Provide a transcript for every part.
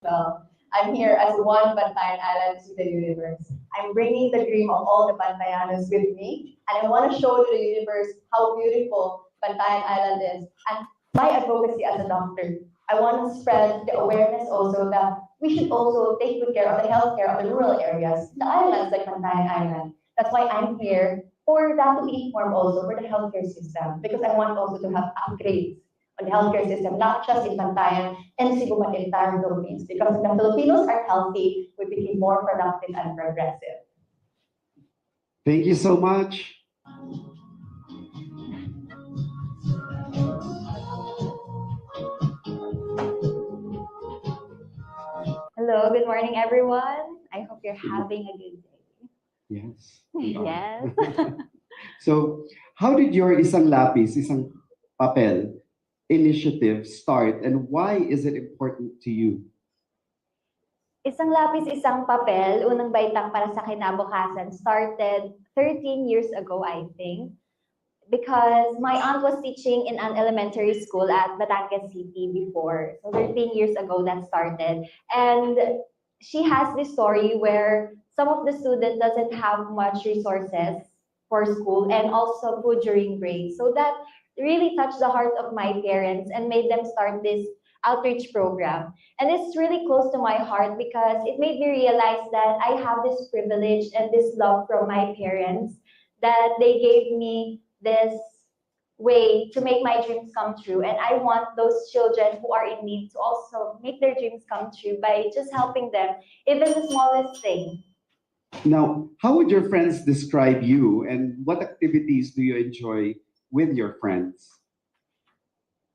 well. I'm here as one Bantayan Island to the universe. I'm bringing the dream of all the Bantayanos with me, and I want to show to the universe how beautiful Bantayan Island is. And my advocacy as a doctor, I want to spread the awareness also that we should also take good care of the healthcare of the rural areas, the islands like Bantayan Island. That's why I'm here for that to be informed also for the healthcare system, because I want also to have upgrades on the healthcare system, not just in Bantayan and Cebu, but in the entire Philippines. Because if the Filipinos are healthy, we become more productive and progressive. Thank you so much. Hello, good morning, everyone. I hope you're having a good day. Yes. Yes. So, how did your Isang Lapis, Isang Papel initiative start, and why is it important to you? Isang Lapis, Isang Papel, Unang Baitang para sa Kinabukasan started 13 years ago, I think, because my aunt was teaching in an elementary school at Batangas City before. So 13 years ago that started. And she has this story where some of the students doesn't have much resources for school and also food during break. So that really touched the heart of my parents and made them start this outreach program. And it's really close to my heart because it made me realize that I have this privilege and this love from my parents, that they gave me this way to make my dreams come true. And I want those children who are in need to also make their dreams come true by just helping them, even the smallest thing. Now, how would your friends describe you, and what activities do you enjoy with your friends?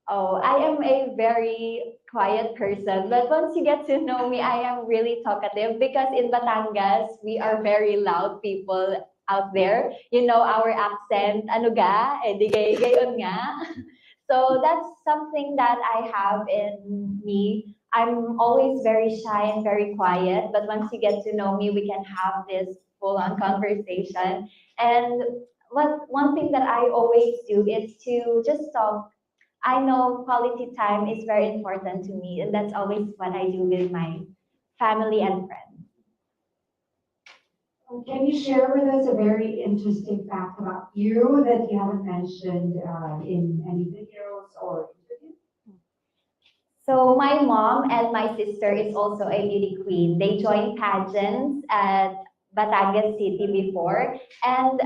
Oh, I am a very quiet person, but once you get to know me, I am really talkative because in Batangas, we are very loud people out there. You know our accent, ano ga, eh di gayon nga. So that's something that I have in me. I'm always very shy and very quiet, but once you get to know me, we can have this full-on conversation. And one thing that I always do is to just talk. I know quality time is very important to me, and that's always what I do with my family and friends. Can you share with us a very interesting fact about you that you haven't mentioned in any videos or interviews? So my mom and my sister is also a beauty queen. They joined pageants at Batangas City before, and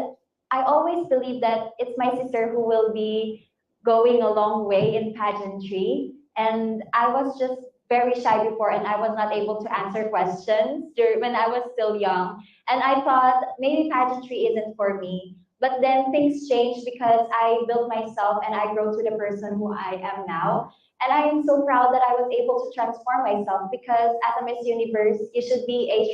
I always believe that it's my sister who will be going a long way in pageantry. And I was just very shy before, and I was not able to answer questions when I was still young. And I thought maybe pageantry isn't for me. But then things changed because I built myself and I grew to the person who I am now. And I am so proud that I was able to transform myself because as a Miss Universe, you should be a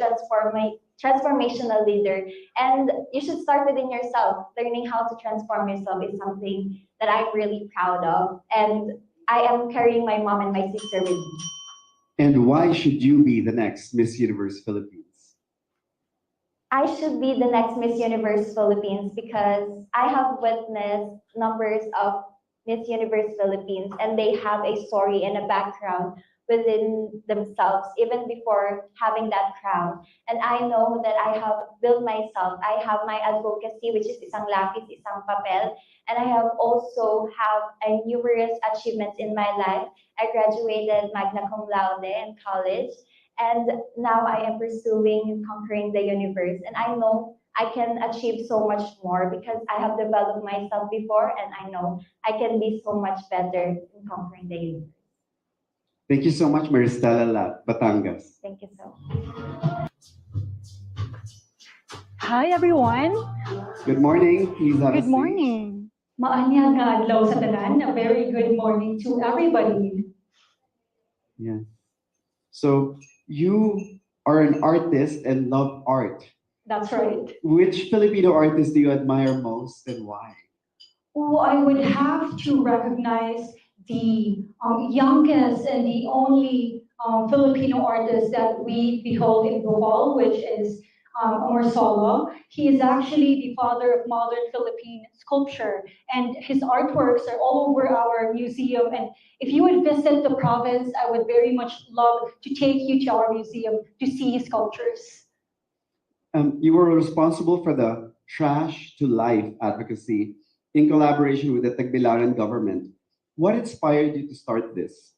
transformational leader. And you should start within yourself. Learning how to transform yourself is something that I'm really proud of. And I am carrying my mom and my sister with me. And why should you be the next Miss Universe Philippines? I should be the next Miss Universe Philippines because I have witnessed numbers of Miss Universe Philippines and they have a story and a background within themselves even before having that crown. And I know that I have built myself. I have my advocacy, which is Isang Lapis, Isang Papel, and I have also have a numerous achievements in my life. I graduated magna cum laude in college, and now I am pursuing conquering the universe. And I know I can achieve so much more because I have developed myself before, and I know I can be so much better in conquering the universe. Thank you so much, Maristela Lat, Batangas. Thank you so much. Hi, everyone. Good morning. Please have a Good seat. morning. Maanyang adlaw sa tanan. A very good morning to everybody. Yeah. So you are an artist and love art. That's right. Which Filipino artist do you admire most and why? Oh, I would have to recognize the youngest and the only Filipino artist that we behold in Bohol, which is Omorsolo. He is actually the father of modern Philippine sculpture, and his artworks are all over our museum. And if you would visit the province, I would very much love to take you to our museum to see his sculptures. You were responsible for the Trash to Life advocacy in collaboration with the Tagbilaran government. What inspired you to start this?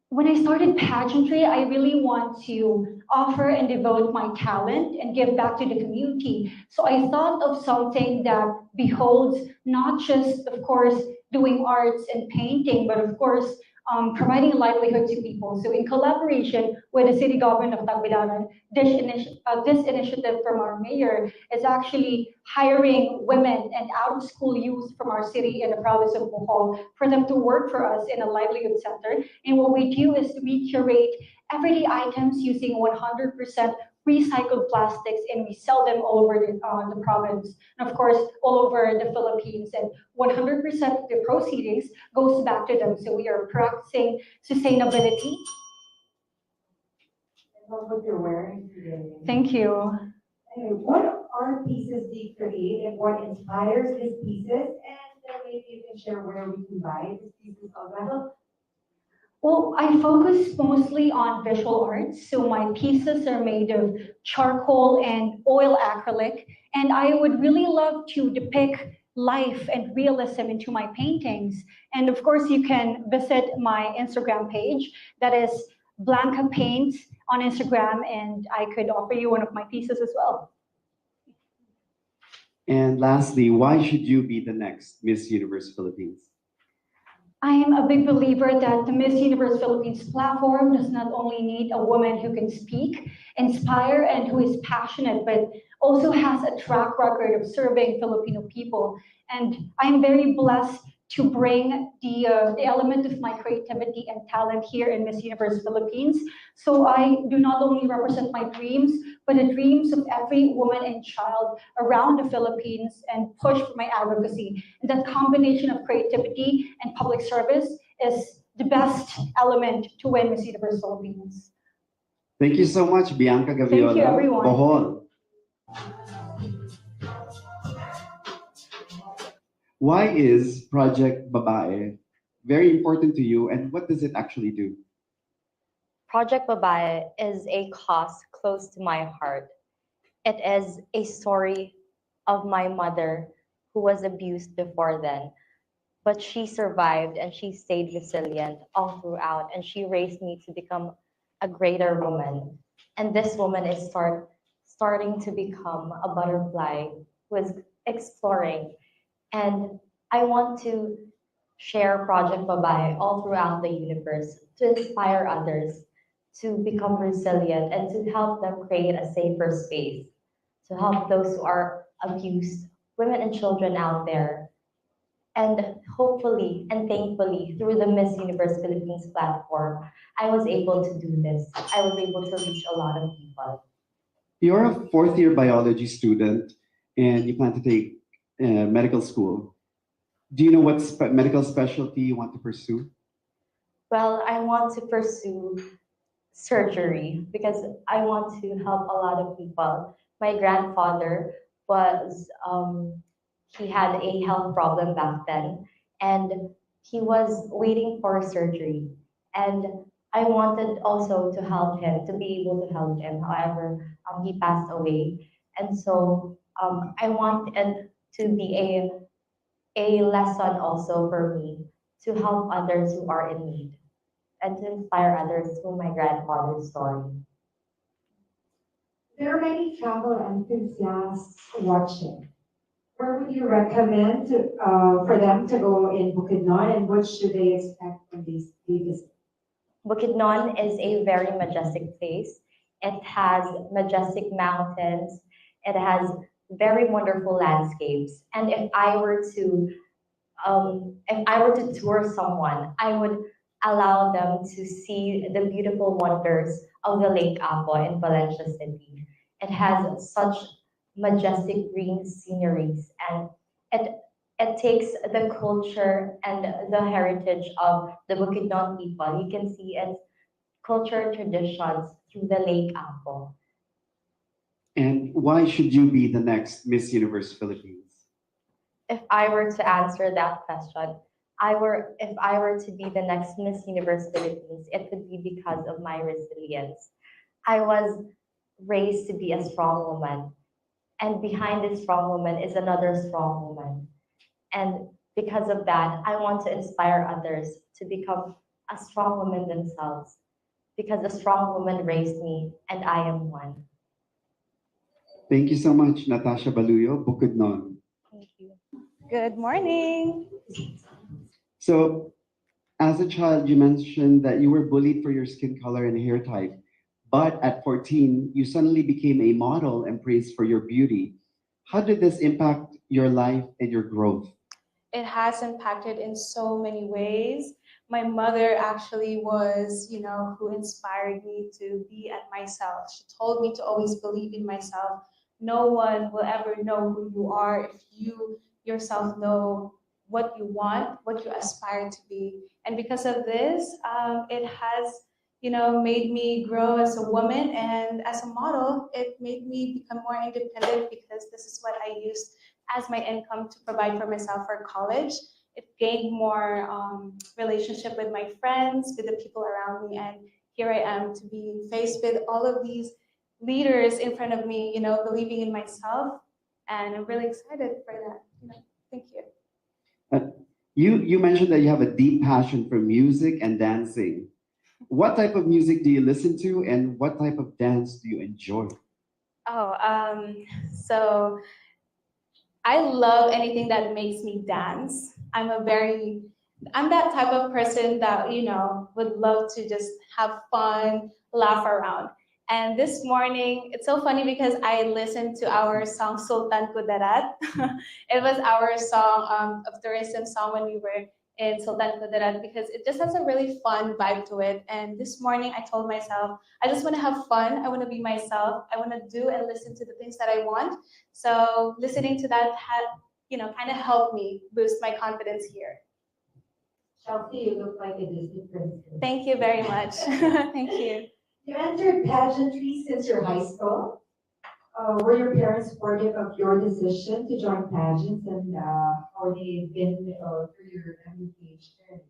When I started pageantry, I really want to offer and devote my talent and give back to the community. So I thought of something that beholds not just, of course, doing arts and painting, but of course, providing a livelihood to people. So in collaboration with the city government of Tagbilaran, this initiative from our mayor is actually hiring women and out-of-school youth from our city in the province of Bohol for them to work for us in a livelihood center. And what we do is we curate everyday items using 100% recycled plastics, and we sell them all over the province, and of course, all over the Philippines. And 100% of the proceedings goes back to them. So we are practicing sustainability. I love what you're wearing today. Thank you. Anyway, what art pieces do you create and what inspires these pieces? And maybe you can share where we can buy these pieces also. Well, I focus mostly on visual arts. So my pieces are made of charcoal and oil acrylic. And I would really love to depict life and realism into my paintings. And of course, you can visit my Instagram page. That is Blanca Paints on Instagram. And I could offer you one of my pieces as well. And lastly, why should you be the next Miss Universe Philippines? I am a big believer that the Miss Universe Philippines platform does not only need a woman who can speak, inspire, and who is passionate, but also has a track record of serving Filipino people. And I'm very blessed to bring the element of my creativity and talent here in Miss Universe Philippines. So I do not only represent my dreams, but the dreams of every woman and child around the Philippines and push for my advocacy. And that combination of creativity and public service is the best element to win Miss Universe Philippines. Thank you so much, Bianca Gaviola. Thank you, everyone. Bohol. Why is Project Babae very important to you, and what does it actually do? Project Babae is a cause close to my heart. It is a story of my mother who was abused before then, but she survived and she stayed resilient all throughout, and she raised me to become a greater woman. And this woman is starting to become a butterfly who is exploring. And I want to share Project Babae all throughout the universe to inspire others to become resilient and to help them create a safer space, to help those who are abused, women and children out there. And hopefully and thankfully, through the Miss Universe Philippines platform, I was able to do this. I was able to reach a lot of people. You're a fourth-year biology student, and you plan to take medical school. Do you know what medical specialty you want to pursue? Well, I want to pursue surgery because I want to help a lot of people. My grandfather he had a health problem back then, and he was waiting for surgery. And I wanted also to help him, to be able to help him. However, he passed away. And so I want it to be a lesson also for me to help others who are in need and to inspire others through my grandfather's story. There are many travel enthusiasts watching. Where would you recommend for them to go in Bukidnon, and what should they expect when they visit? Bukidnon is a very majestic place. It has majestic mountains. It has very wonderful landscapes. And if I were to tour someone, I would allow them to see the beautiful wonders of the Lake Apo in Valencia City. It has such majestic green sceneries, and it takes the culture and the heritage of the Bukidnon people. You can see its culture and traditions through the Lake Apo. And why should you be the next Miss Universe Philippines? If I were to answer that question, if I were to be the next Miss Universe Philippines, it would be because of my resilience. I was raised to be a strong woman, and behind this strong woman is another strong woman. And because of that, I want to inspire others to become a strong woman themselves, because a strong woman raised me, and I am one. Thank you so much, Natasha Baluyo, Bukidnon. Thank you. Good morning. So, as a child, you mentioned that you were bullied for your skin color and hair type, but at 14, you suddenly became a model and praised for your beauty. How did this impact your life and your growth? It has impacted in so many ways. My mother actually was, who inspired me to be at myself. She told me to always believe in myself. No one will ever know who you are if you yourself know what you want, what you aspire to be. And because of this, it has, made me grow as a woman and as a model. It made me become more independent because this is what I used as my income to provide for myself for college. It gained more relationship with my friends, with the people around me, and here I am to be faced with all of these leaders in front of me, believing in myself, and I'm really excited for that. Thank you. You mentioned that you have a deep passion for music and dancing. What type of music do you listen to, and what type of dance do you enjoy? Oh, so I love anything that makes me dance. I'm that type of person that, would love to just have fun, laugh around. And this morning, it's so funny because I listened to our song Sultan Kudarat. It was our song of tourism song when we were in Sultan Kudarat because it just has a really fun vibe to it. And this morning, I told myself, I just want to have fun. I want to be myself. I want to do and listen to the things that I want. So listening to that had, kind of helped me boost my confidence here. Chelsea, you look like a Disney princess. Thank you very much. Thank you. You entered pageantry since your high school. Were your parents supportive of your decision to join pageants, and how they been through your MPH journey?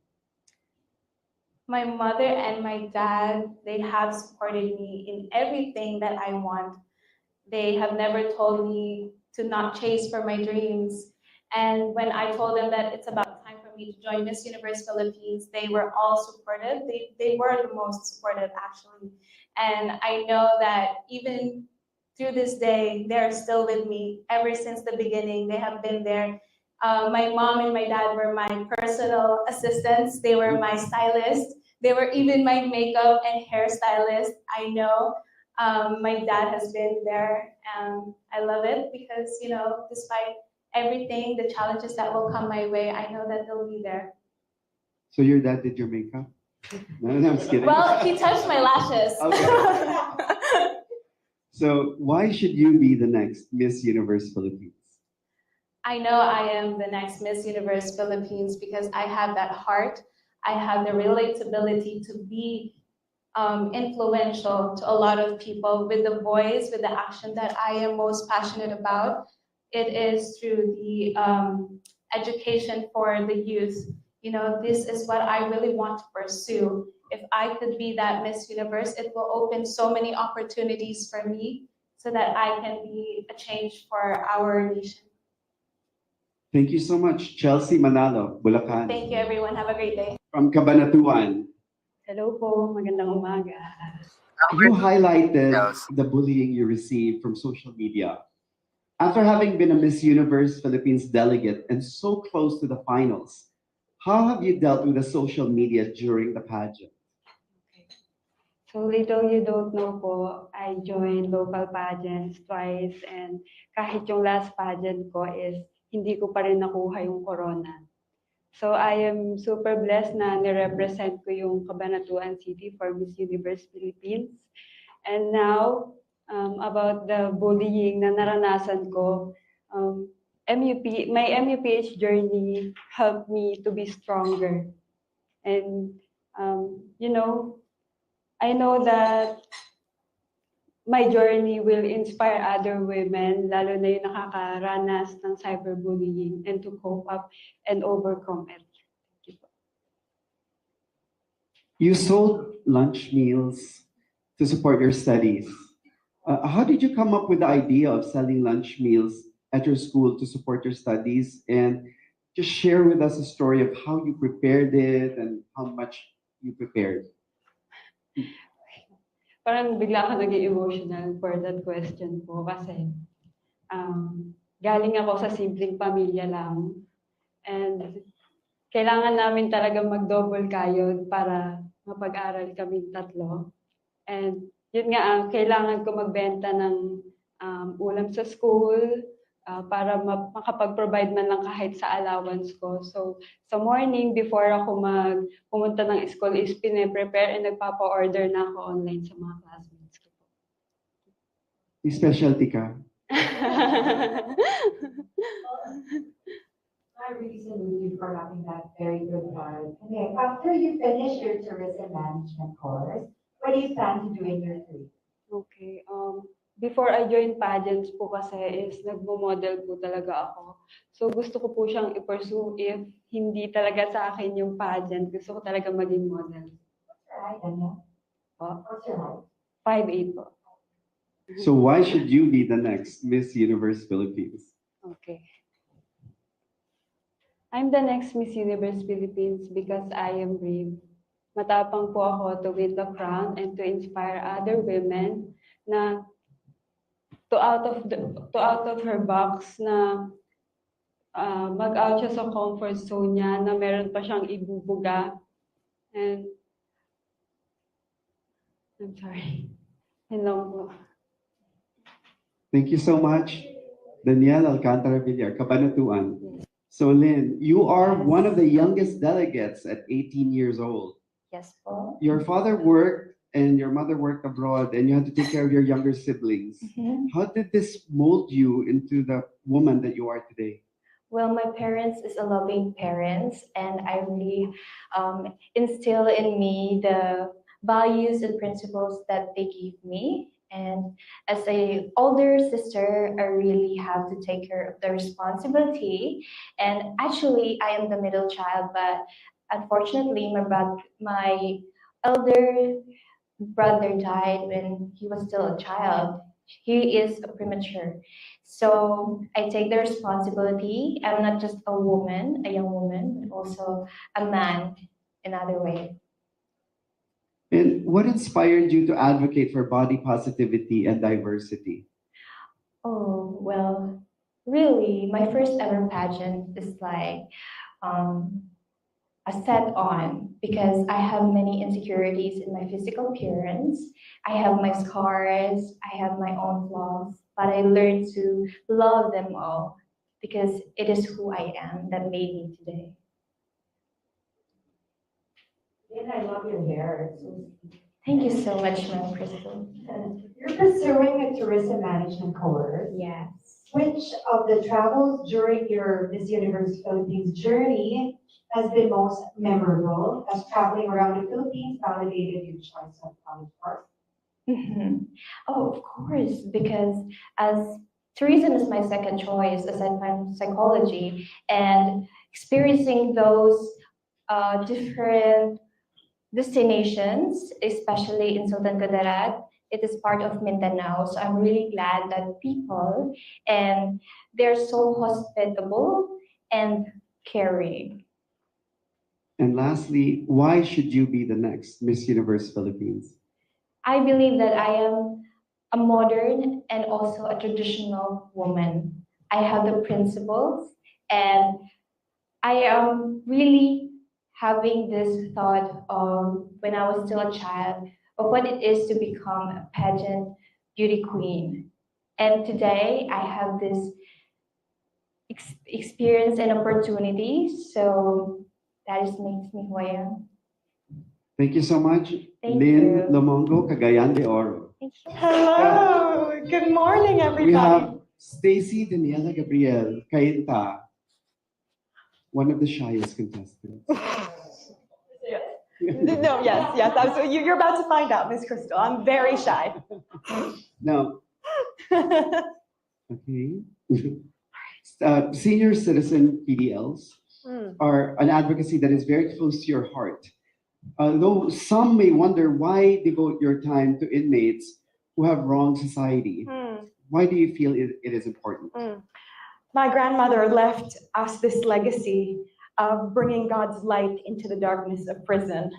My mother and my dad, they have supported me in everything that I want. They have never told me to not chase for my dreams. And when I told them that it's about time for me to join Miss Universe Philippines, they were all supportive. They were the most supportive, actually. And I know that even through this day, they're still with me ever since the beginning. They have been there. My mom and my dad were my personal assistants. They were my stylist. They were even my makeup and hairstylist. I know my dad has been there, and I love it because, despite everything, the challenges that will come my way, I know that they'll be there. So your dad did your makeup? No, I'm just kidding. Well, he touched my lashes. Okay. So why should you be the next Miss Universe Philippines? I know I am the next Miss Universe Philippines because I have that heart. I have the relatability to be influential to a lot of people with the voice, with the action that I am most passionate about. It is through the education for the youth. This is what I really want to pursue. If I could be that Miss Universe, it will open so many opportunities for me so that I can be a change for our nation. Thank you so much, Chelsea Manalo, Bulacan. Thank you, everyone. Have a great day. From Cabanatuan, Hello po, magandang umaga. you highlighted the bullying you received from social media. After having been a Miss Universe Philippines delegate and so close to the finals, how have you dealt with the social media during the pageant? So little you don't know po, I joined local pageants twice and kahit yung last pageant ko is hindi ko pa rin nakuha yung corona. So I am super blessed na nirepresent ko yung Cabanatuan City for Miss Universe Philippines. And now, about the bullying na naranasan ko, my MUPH journey helped me to be stronger. And, I know that my journey will inspire other women, lalo na yung nakakaranas ng cyberbullying, and to cope up and overcome it. Thank you po. You sold lunch meals to support your studies. How did you come up with the idea of selling lunch meals at your school to support your studies? And just share with us a story of how you prepared it and how much you prepared. Parang bigla ako naging emotional for that question po kasi galing ako sa simpleng pamilya lang and kailangan namin talaga mag-double kayod para mapag-aral kaming tatlo. And yun nga, kailangan ko magbenta ng ulam sa school para makapag-provide man lang kahit sa allowance ko. So, sa morning, before ako pumunta ng school, is pine-prepare and nagpapa-order na ako online sa mga classmates ko. May specialty ka? I really salute you for having that very good heart. Okay, after you finish your tourism management course, what do you plan to do in your career? Okay. Before I joined pageants po kasi is nagmo-model po talaga ako. So gusto ko po siyang i-pursue if hindi talaga sa akin yung pageant. Gusto ko talaga maging model. What's your height, Daniel? Po. What's your height? 5'8" po. So why should you be the next Miss Universe Philippines? Okay. I'm the next Miss Universe Philippines because I am brave. Matapang po ako to win the crown and to inspire other women na to out of her box na mag-out siya sa comfort zone niya na meron pa siyang ibubuga. And I'm sorry. Hello po. Thank you so much, Danielle Alcantara Villar, Cabanatuan. So Lynn, you are one of the youngest delegates at 18 years old. Yes po. Your father worked and your mother worked abroad and you had to take care of your younger siblings. How did this mold you into the woman that you are today? Well, my parents is a loving parents, and I really instill in me the values and principles that they give me. And as a older sister, I really have to take care of the responsibility. And actually, I am the middle child, but unfortunately, my elder brother died when he was still a child. He is a premature. So I take the responsibility. I'm not just a woman, a young woman, but also a man in other way. And what inspired you to advocate for body positivity and diversity? Oh, well, really, my first ever pageant is like a set on because I have many insecurities in my physical appearance. I have my scars, I have my own flaws, but I learned to love them all because it is who I am that made me today. Lynn, I love your hair. It's so sweet. Thank you so much, Ma'am Crystal. You're pursuing a tourism management course. Yes. Which of the travels during your Miss Universe Philippines journey has been most memorable? As traveling around the Philippines validated your choice of college course? Oh, of course, because as tourism is my second choice, aside from psychology, and experiencing those different destinations, especially in Sultan Kudarat, it is part of Mindanao. So I'm really glad that people and they're so hospitable and caring. And lastly, why should you be the next Miss Universe Philippines? I believe that I am a modern and also a traditional woman. I have the principles and I am really having this thought of when I was still a child of what it is to become a pageant beauty queen. And today I have this experience and opportunity. So that is makes me who I am. Thank you so much, Thank Lynn you. Lomongo, Cagayan de Oro. Thank you. Hello, good morning, everybody. We have Stacy Daniela Gabriel Cainta, one of the shyest contestants. No, yes, absolutely. You're about to find out, Miss Crystal. I'm very shy. Now, okay. Senior citizen PDLs are an advocacy that is very close to your heart. Though some may wonder why devote your time to inmates who have wronged society. Why do you feel it is important? My grandmother left us this legacy of bringing God's light into the darkness of prison.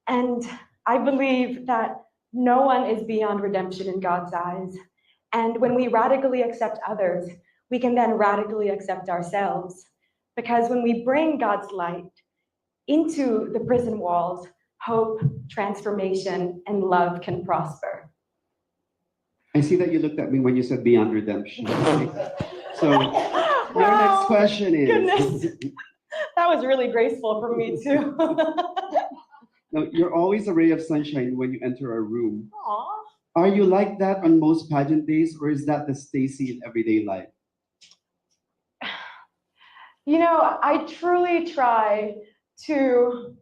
And I believe that no one is beyond redemption in God's eyes. And when we radically accept others, we can then radically accept ourselves. Because when we bring God's light into the prison walls, hope, transformation, and love can prosper. I see that you looked at me when you said beyond redemption. So your next question is. Goodness. That was really graceful for me too. Now, you're always a ray of sunshine when you enter a room. Aww. Are you like that on most pageant days, or is that the Stacy in everyday life? You know, I truly try to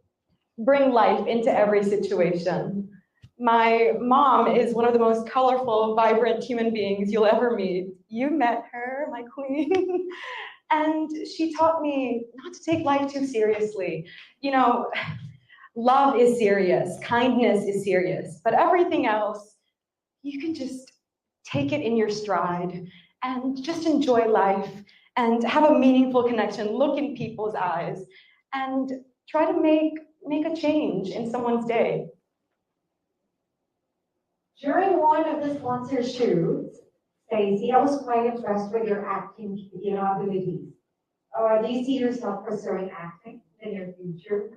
bring life into every situation. My mom is one of the most colorful, vibrant human beings you'll ever meet. You met her, my queen. And she taught me not to take life too seriously. You know, love is serious, kindness is serious, but everything else, you can just take it in your stride and just enjoy life and have a meaningful connection, look in people's eyes, and try to make a change in someone's day. During one of the sponsor shoots, Stacey, I was quite impressed with your acting, abilities. Do you see yourself pursuing acting in your future,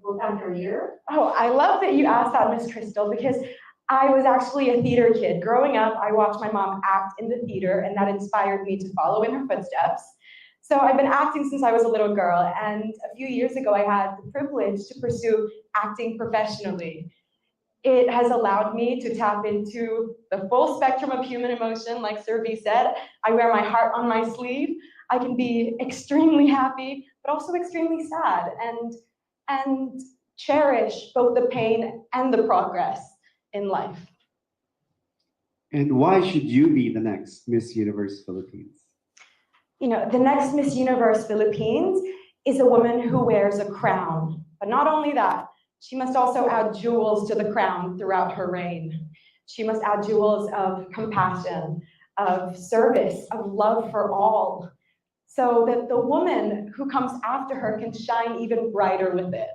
full-time career? Oh, I love that you asked that, Miss Crystal, because I was actually a theater kid. Growing up, I watched my mom act in the theater, and that inspired me to follow in her footsteps. So I've been acting since I was a little girl, and a few years ago, I had the privilege to pursue acting professionally. It has allowed me to tap into the full spectrum of human emotion, like Sir V said. I wear my heart on my sleeve. I can be extremely happy, but also extremely sad, and cherish both the pain and the progress in life. And why should you be the next Miss Universe Philippines? You know, the next Miss Universe Philippines is a woman who wears a crown. But not only that, she must also add jewels to the crown throughout her reign. She must add jewels of compassion, of service, of love for all, so that the woman who comes after her can shine even brighter with it.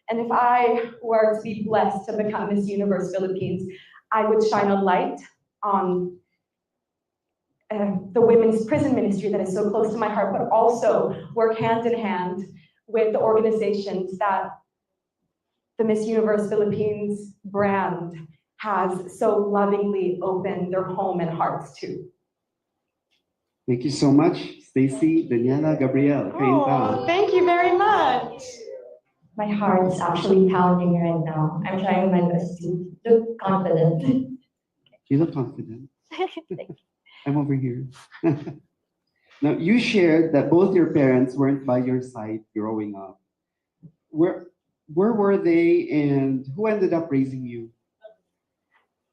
And if I were to be blessed to become Miss Universe Philippines, I would shine a light on the women's prison ministry that is so close to my heart, but also work hand in hand with the organizations that the Miss Universe Philippines brand has so lovingly opened their home and hearts to. Thank you so much, Stacey, Daniela, Gabrielle. Oh, thank you very much. My heart's actually pounding right now. I'm trying my best to look confident. You look confident. I'm over here. Now, you shared that both your parents weren't by your side growing up. Where were they, and who ended up raising you?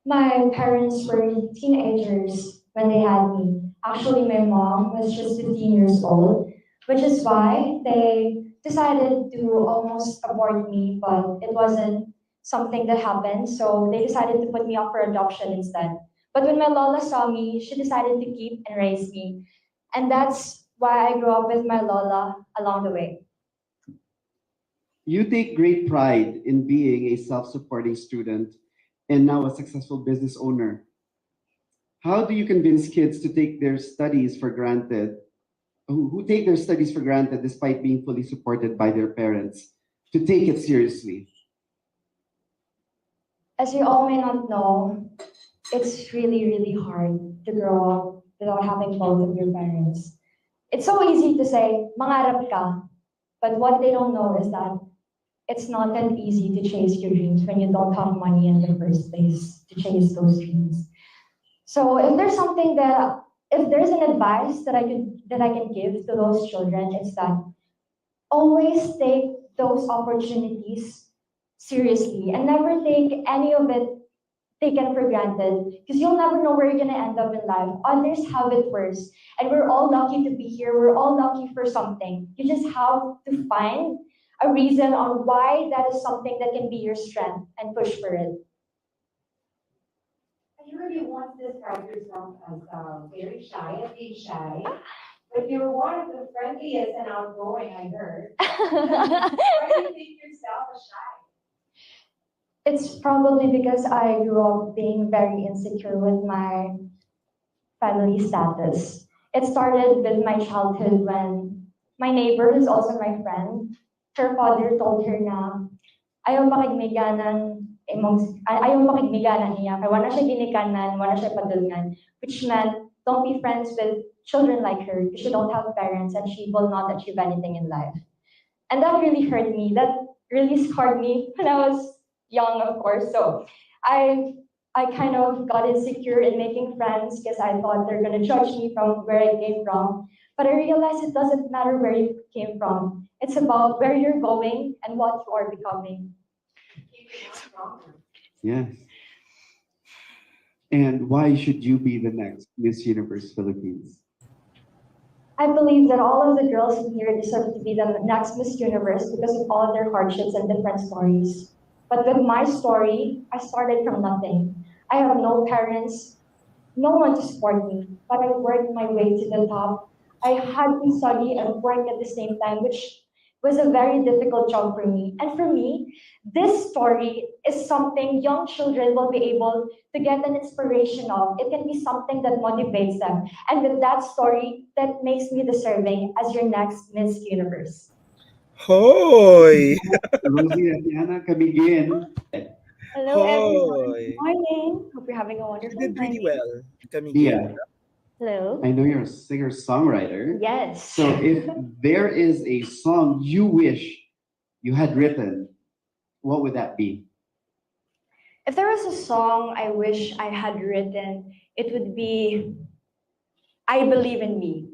My parents were teenagers when they had me. Actually, my mom was just 15 years old, which is why they decided to almost abort me, but it wasn't something that happened, so they decided to put me up for adoption instead. But when my Lola saw me, she decided to keep and raise me. And that's why I grew up with my Lola along the way. You take great pride in being a self-supporting student and now a successful business owner. How do you convince kids to take their studies for granted, who take their studies for granted despite being fully supported by their parents, to take it seriously? As you all may not know, it's really, really hard to grow up without having both of your parents. It's so easy to say, mangarap ka, but what they don't know is that it's not that easy to chase your dreams when you don't have money in the first place to chase those dreams. So if there's an advice that I can give to those children, it's that always take those opportunities seriously and never take any of it taken for granted because you'll never know where you're going to end up in life. Others have it worse. And we're all lucky to be here. We're all lucky for something. You just have to find a reason on why that is something that can be your strength and push for it. You really once described yourself as very shy, as being shy, but you're one of the friendliest and outgoing, I heard. Why do you think yourself a shy? It's probably because I grew up being very insecure with my family status. It started with my childhood when my neighbor, who's also my friend, her father told her na ayaw makigmiganan ayaw makigmiganan niya kaya wala siya ginikanan, wala siya padulngan, which meant don't be friends with children like her because she don't have parents and she will not achieve anything in life. And that really hurt me. That really scarred me when I was young, of course. So I kind of got insecure in making friends because I thought they're gonna judge me from where I came from. But I realized it doesn't matter where you came from. It's about where you're going and what you are becoming. Yes. And why should you be the next Miss Universe Philippines? I believe that all of the girls in here deserve to be the next Miss Universe because of all of their hardships and different stories. But with my story, I started from nothing. I have no parents, no one to support me, but I worked my way to the top. I had to study and work at the same time, which was a very difficult job for me. And for me, this story is something young children will be able to get an inspiration of. It can be something that motivates them. And with that story, that makes me deserving as your next Miss Universe. Hoy! Rosie and Diana, Camiguin. Hello, everyone. Hoy! Good morning. Hope you're having a You wonderful did really morning. well, Camiguin. Dia, Hello. I know you're a singer-songwriter. Yes. So if there is a song you wish you had written, what would that be? If there was a song I wish I had written, it would be I Believe in Me.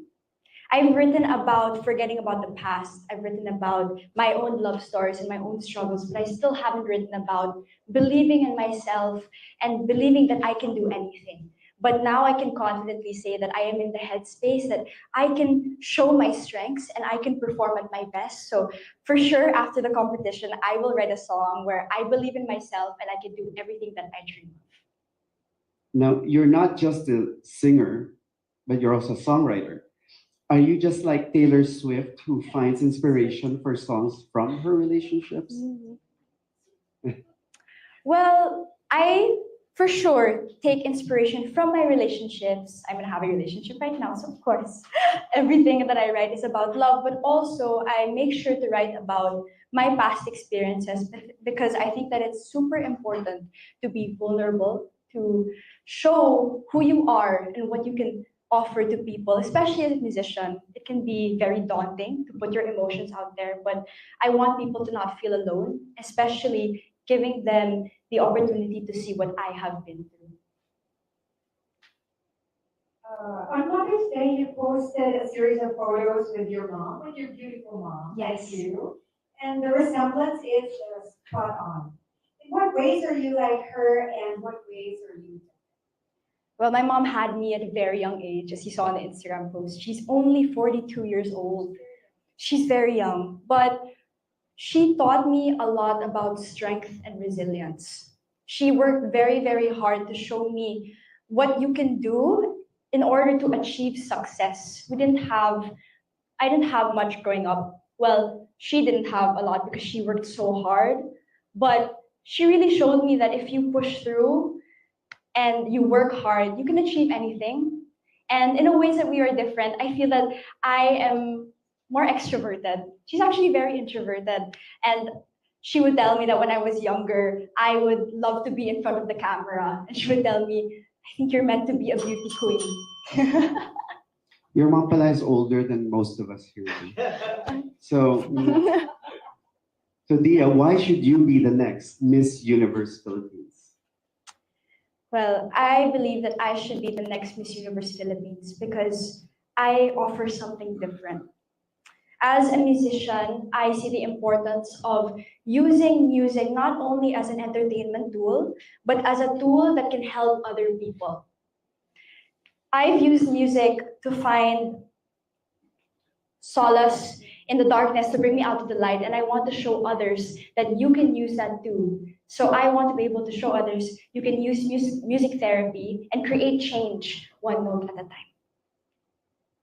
I've written about forgetting about the past. I've written about my own love stories and my own struggles, but I still haven't written about believing in myself and believing that I can do anything. But now I can confidently say that I am in the headspace that I can show my strengths and I can perform at my best. So for sure, after the competition, I will write a song where I believe in myself and I can do everything that I dream of. Now, you're not just a singer, but you're also a songwriter. Are you just like Taylor Swift, who finds inspiration for songs from her relationships? Well, I for sure take inspiration from my relationships. I'm gonna have a relationship right now, so of course, everything that I write is about love, but also I make sure to write about my past experiences because I think that it's super important to be vulnerable, to show who you are and what you can offer to people, especially as a musician. It can be very daunting to put your emotions out there, but I want people to not feel alone, especially giving them the opportunity to see what I have been through. On Mother's Day, you posted a series of photos with your mom, with your beautiful mom. Yes. Thank you. And the resemblance is spot on. In what ways are you like her, and what ways are you? Well, my mom had me at a very young age, as you saw on the Instagram post. She's only 42 years old. She's very young, but she taught me a lot about strength and resilience. She worked very, very hard to show me what you can do in order to achieve success. I didn't have much growing up. Well, she didn't have a lot because she worked so hard, but she really showed me that if you push through and you work hard, you can achieve anything. And in a ways that we are different, I feel that I am more extroverted. She's actually very introverted. And she would tell me that when I was younger, I would love to be in front of the camera. And she would tell me, I think you're meant to be a beauty queen. Your mom pala is older than most of us here. So, so Dia, why should you be the next Miss Universe Philippines? Well, I believe that I should be the next Miss Universe Philippines because I offer something different. As a musician, I see the importance of using music not only as an entertainment tool, but as a tool that can help other people. I've used music to find solace in the darkness to bring me out to the light, and I want to show others that you can use that too. So I want to be able to show others you can use music therapy and create change one note at a time.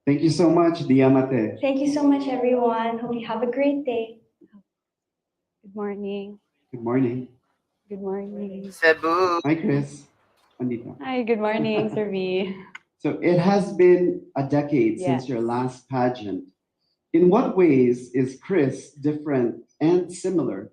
Thank you so much, Diamante. Thank you so much, everyone. Hope you have a great day. Good morning. Good morning. Good morning. Cebu. Hi, Chris. Andito. Hi, good morning, Sir V. So it has been a decade since Yes. your last pageant. In what ways is Chris different and similar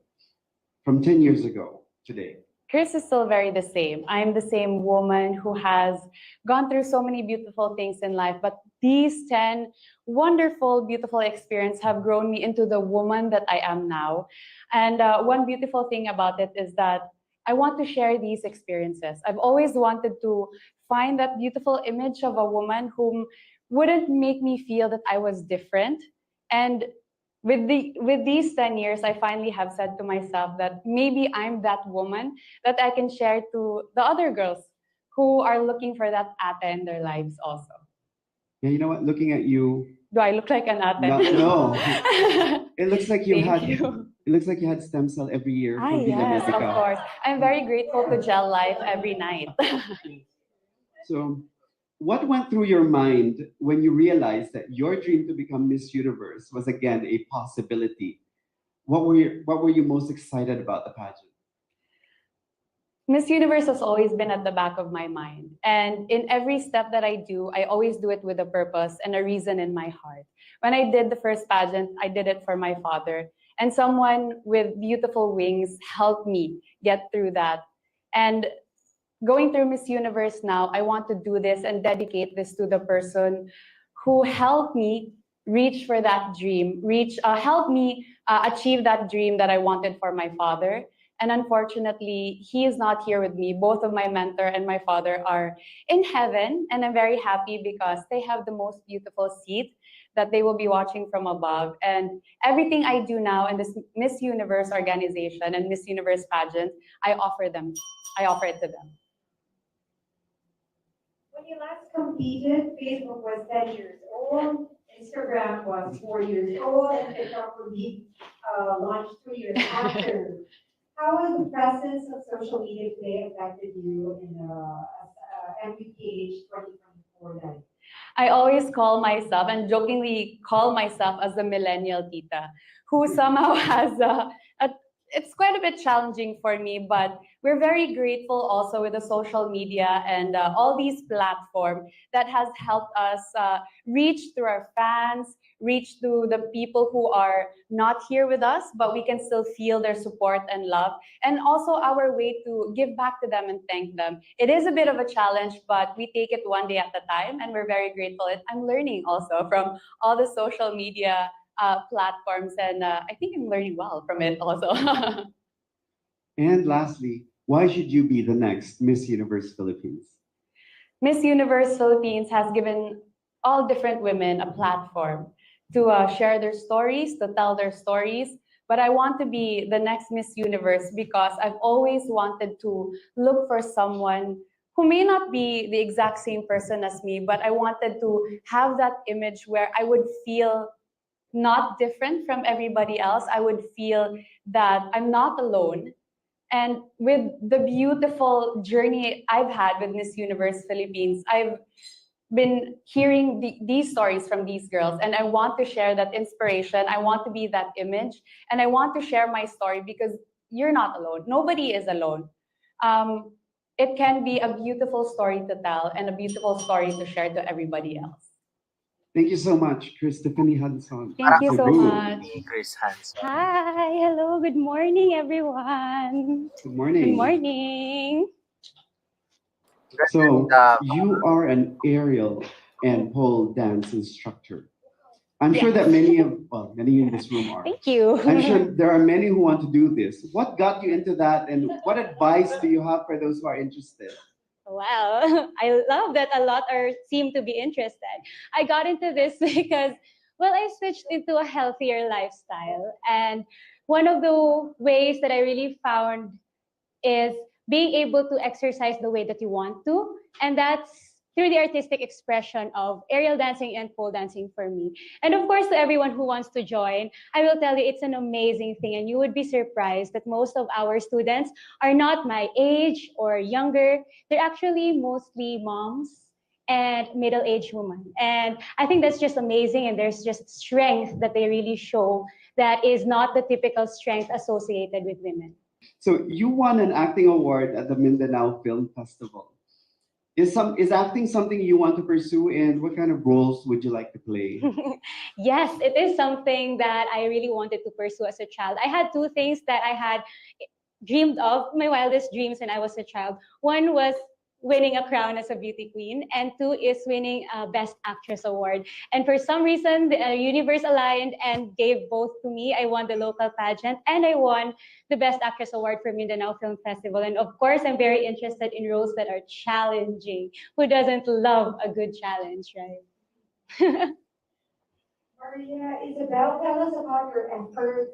from 10 years ago today? Chris is still very the same. I'm the same woman who has gone through so many beautiful things in life, but these 10 wonderful, beautiful experiences have grown me into the woman that I am now. And one beautiful thing about it is that I want to share these experiences. I've always wanted to find that beautiful image of a woman whom wouldn't make me feel that I was different. And with these 10 years, I finally have said to myself that maybe I'm that woman that I can share to the other girls who are looking for that ate in their lives also. Yeah, you know what? Looking at you, Do I look like an ate? no. It looks like you Thank had you. it looks like you had stem cell every year Ah, from Villa yes, of Medica. course. I'm very grateful to Gel Life every night. So, what went through your mind when you realized that your dream to become Miss Universe was again a possibility? What were you most excited about the pageant? Miss Universe has always been at the back of my mind. And in every step that I do, I always do it with a purpose and a reason in my heart. When I did the first pageant, I did it for my father. And someone with beautiful wings helped me get through that. And going through Miss Universe now, I want to do this and dedicate this to the person who helped me reach for that dream, help me achieve that dream that I wanted for my father. And unfortunately, he is not here with me. Both of my mentor and my father are in heaven, and I'm very happy because they have the most beautiful seat that they will be watching from above. And everything I do now in this Miss Universe organization and Miss Universe pageant, I offer it to them. When you last competed, Facebook was 10 years old, Instagram was 4 years old, and TikTok will be launched 3 years after. How has the presence of social media today affected you in MUPH 2024 life? I always call myself and jokingly call myself as the millennial tita, who somehow has it's quite a bit challenging for me, but we're very grateful also with the social media and all these platforms that has helped us reach through our fans, reach to the people who are not here with us, but we can still feel their support and love, and also our way to give back to them and thank them. It is a bit of a challenge, but we take it one day at a time, and we're very grateful. I'm learning also from all the social media platforms, and I think I'm learning well from it also. And lastly, why should you be the next Miss Universe Philippines? Miss Universe Philippines has given all different women a platform to share their stories, to tell their stories. But I want to be the next Miss Universe because I've always wanted to look for someone who may not be the exact same person as me, but I wanted to have that image where I would feel not different from everybody else. I would feel that I'm not alone. And with the beautiful journey I've had with Miss Universe Philippines, I've been hearing these stories from these girls, and I want to share that inspiration. I want to be that image, and I want to share my story because you're not alone. Nobody is alone. It can be a beautiful story to tell and a beautiful story to share to everybody else. Thank you so much, Christopher Hanson. Thank you so Cebu. much. Chris Hanson. Hi, hello, good morning, everyone. Good morning. Good morning. So you are an aerial and pole dance instructor. I'm sure that many in this room are. Thank you. I'm sure there are many who want to do this. What got you into that, and what advice do you have for those who are interested? Well, I love that a lot seem to be interested. I got into this because Well, I switched into a healthier lifestyle. And one of the ways that I really found is being able to exercise the way that you want to. And that's through the artistic expression of aerial dancing and pole dancing for me. And of course, to everyone who wants to join, I will tell you it's an amazing thing. And you would be surprised that most of our students are not my age or younger. They're actually mostly moms and middle-aged women. And I think that's just amazing. And there's just strength that they really show that is not the typical strength associated with women. So you won an acting award at the Mindanao Film Festival. Is acting something you want to pursue, and what kind of roles would you like to play? Yes, it is something that I really wanted to pursue as a child. I had two things that I had dreamed of, my wildest dreams when I was a child. One was winning a crown as a beauty queen, and two is winning a Best Actress award. And for some reason, the universe aligned and gave both to me. I won the local pageant and I won the Best Actress award for Mindanao Film Festival. And of course, I'm very interested in roles that are challenging. Who doesn't love a good challenge, right? Maria, Isabel, tell us about your efforts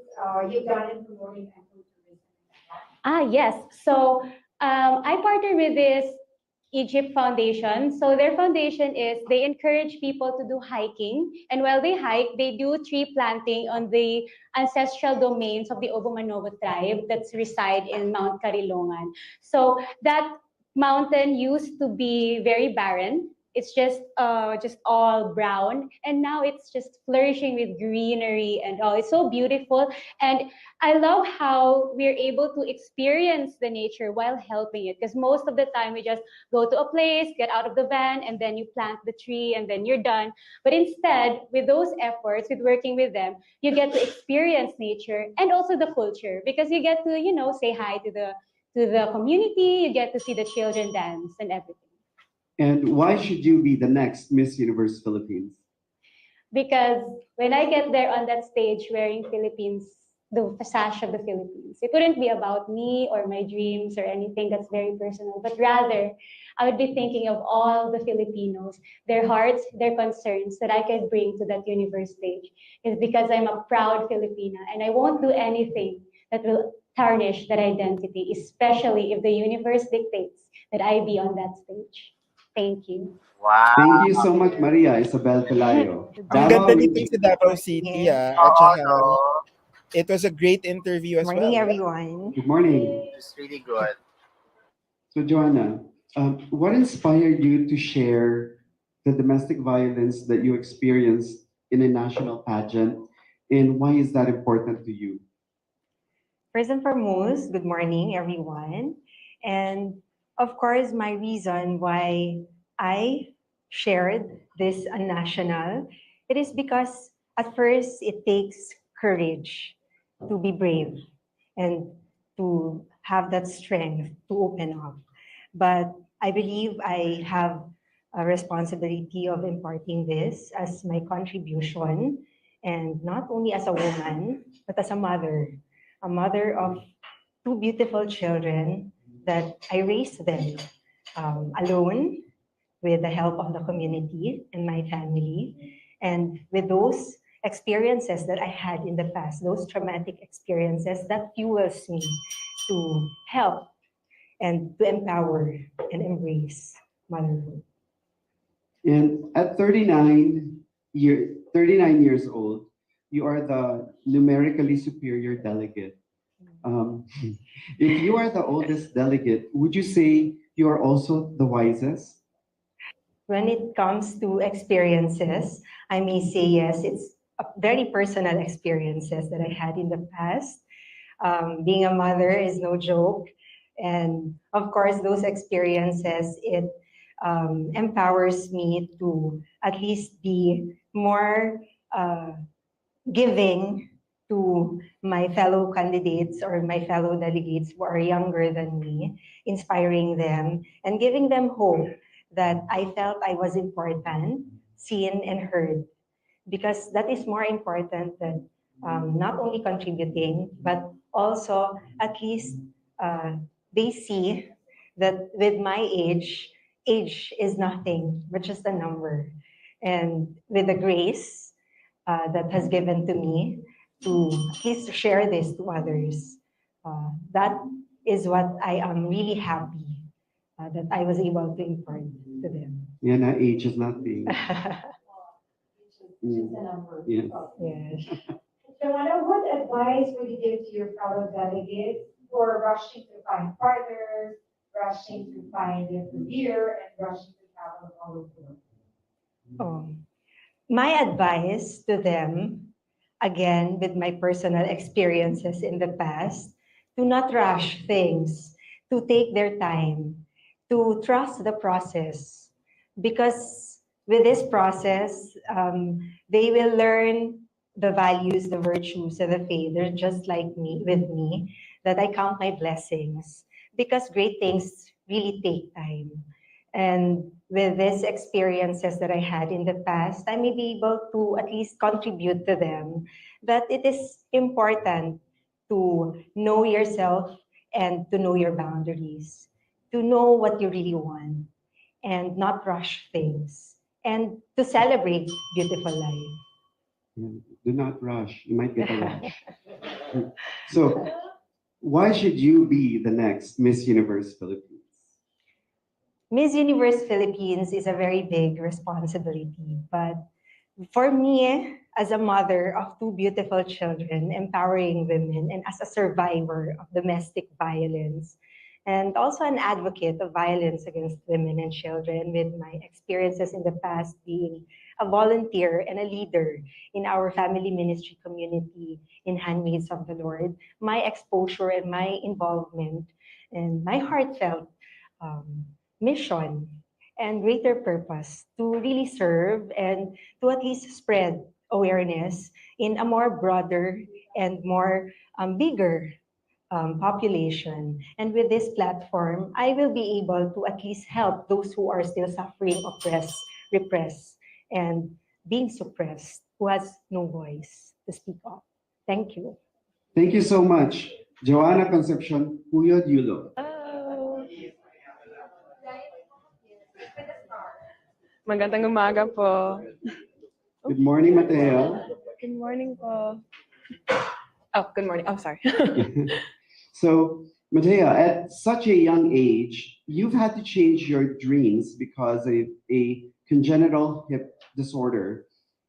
you've done in promoting ecotourism. Yes. So I partner with this Egypt Foundation. So their foundation is they encourage people to do hiking. And while they hike, they do tree planting on the ancestral domains of the Obomanobo tribe that's reside in Mount Carilongan. So that mountain used to be very barren. It's just all brown, and now it's just flourishing with greenery and all. It's so beautiful, and I love how we're able to experience the nature while helping it. Because most of the time we just go to a place, get out of the van, and then you plant the tree, and then you're done. But instead, with those efforts, with working with them, you get to experience nature and also the culture, because you get to say hi to the community. You get to see the children dance and everything. And why should you be the next Miss Universe Philippines? Because when I get there on that stage wearing the sash of the Philippines, it wouldn't be about me or my dreams or anything that's very personal, but rather I would be thinking of all the Filipinos, their hearts, their concerns that I can bring to that universe stage. Is because I'm a proud Filipina and I won't do anything that will tarnish that identity, especially if the universe dictates that I be on that stage. Thank you. Wow. Thank you so much, Maria Isabel Pelayo. Ang Davao ganda nito Region. sa Davao City, At saka, it was a great interview as Morning, well. everyone. Good morning. It's really good. So, Joanna, what inspired you to share the domestic violence that you experienced in a national pageant, and why is that important to you? First and foremost, good morning, everyone. And of course, my reason why I shared this on national, it is because at first it takes courage to be brave and to have that strength to open up. But I believe I have a responsibility of imparting this as my contribution, and not only as a woman, but as a mother of two beautiful children that I raised them alone with the help of the community and my family. And with those experiences that I had in the past, those traumatic experiences, that fuels me to help and to empower and embrace motherhood. And at 39 years old, you are the numerically superior delegate. If you are the oldest delegate, would you say you are also the wisest? When it comes to experiences, I may say yes, it's a very personal experiences that I had in the past. Being a mother is no joke. And of course, those experiences, it empowers me to at least be more giving to my fellow candidates or my fellow delegates who are younger than me, inspiring them and giving them hope that I felt I was important, seen and heard, because that is more important than not only contributing, but also at least they see that with my age is nothing but just a number. And with the grace that has given to me to at least share this to others. That is what I am really happy that I was able to impart to them. Yeah, na age is not being. Just a number. Yes. Yes. Joanna, what advice would you give to your fellow delegates who are rushing to find partners, rushing to find their career, and rushing to travel all over the world? Oh. My advice to them, again, with my personal experiences in the past, do not rush things, to take their time, to trust the process. Because with this process, they will learn the values, the virtues, and the faith. They're just like me, with me, that I count my blessings. Because great things really take time. And with these experiences that I had in the past, I may be able to at least contribute to them that it is important to know yourself and to know your boundaries, to know what you really want and not rush things, and to celebrate beautiful life. Yeah. Do not rush. You might get a rush. So, why should you be the next Miss Universe Philippines? Miss Universe Philippines is a very big responsibility, but for me, as a mother of two beautiful children, empowering women, and as a survivor of domestic violence, and also an advocate of violence against women and children, with my experiences in the past being a volunteer and a leader in our family ministry community in Handmaids of the Lord, my exposure and my involvement and my heartfelt mission and greater purpose to really serve and to at least spread awareness in a more broader and more bigger population. And with this platform, I will be able to at least help those who are still suffering, oppressed, repressed, and being suppressed, who has no voice to speak of. Thank you. Thank you so much, Joanna Concepcion Puyod Yulo. Magandang umaga po. Good morning, Mateo. Good morning po. Oh, good morning. Oh, sorry. So, Mateo, at such a young age, you've had to change your dreams because of a congenital hip disorder.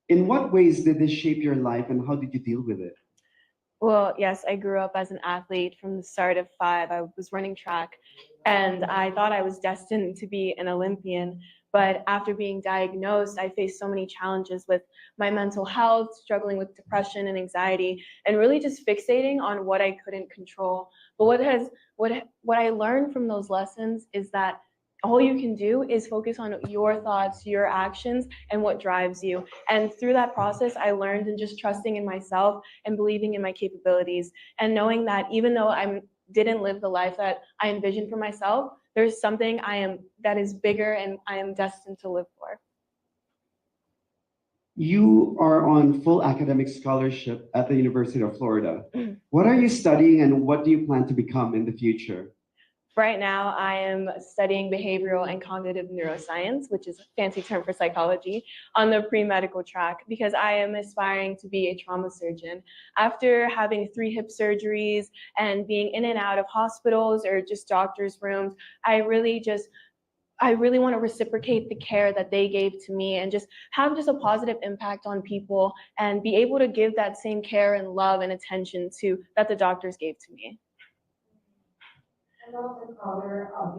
In what ways did this shape your life and how did you deal with it? Well, yes, I grew up as an athlete from the start of 5. I was running track and I thought I was destined to be an Olympian. But after being diagnosed, I faced so many challenges with my mental health, struggling with depression and anxiety, and really just fixating on what I couldn't control. But what I learned from those lessons is that all you can do is focus on your thoughts, your actions, and what drives you. And through that process, I learned in just trusting in myself and believing in my capabilities, and knowing that even though I didn't live the life that I envisioned for myself, there's something that is bigger and I am destined to live for. You are on full academic scholarship at the University of Florida. What are you studying and what do you plan to become in the future? Right now, I am studying behavioral and cognitive neuroscience, which is a fancy term for psychology, on the pre-medical track because I am aspiring to be a trauma surgeon. After having 3 hip surgeries and being in and out of hospitals or just doctors' rooms, I really want to reciprocate the care that they gave to me and just have just a positive impact on people and be able to give that same care and love and attention that the doctors gave to me. And also color of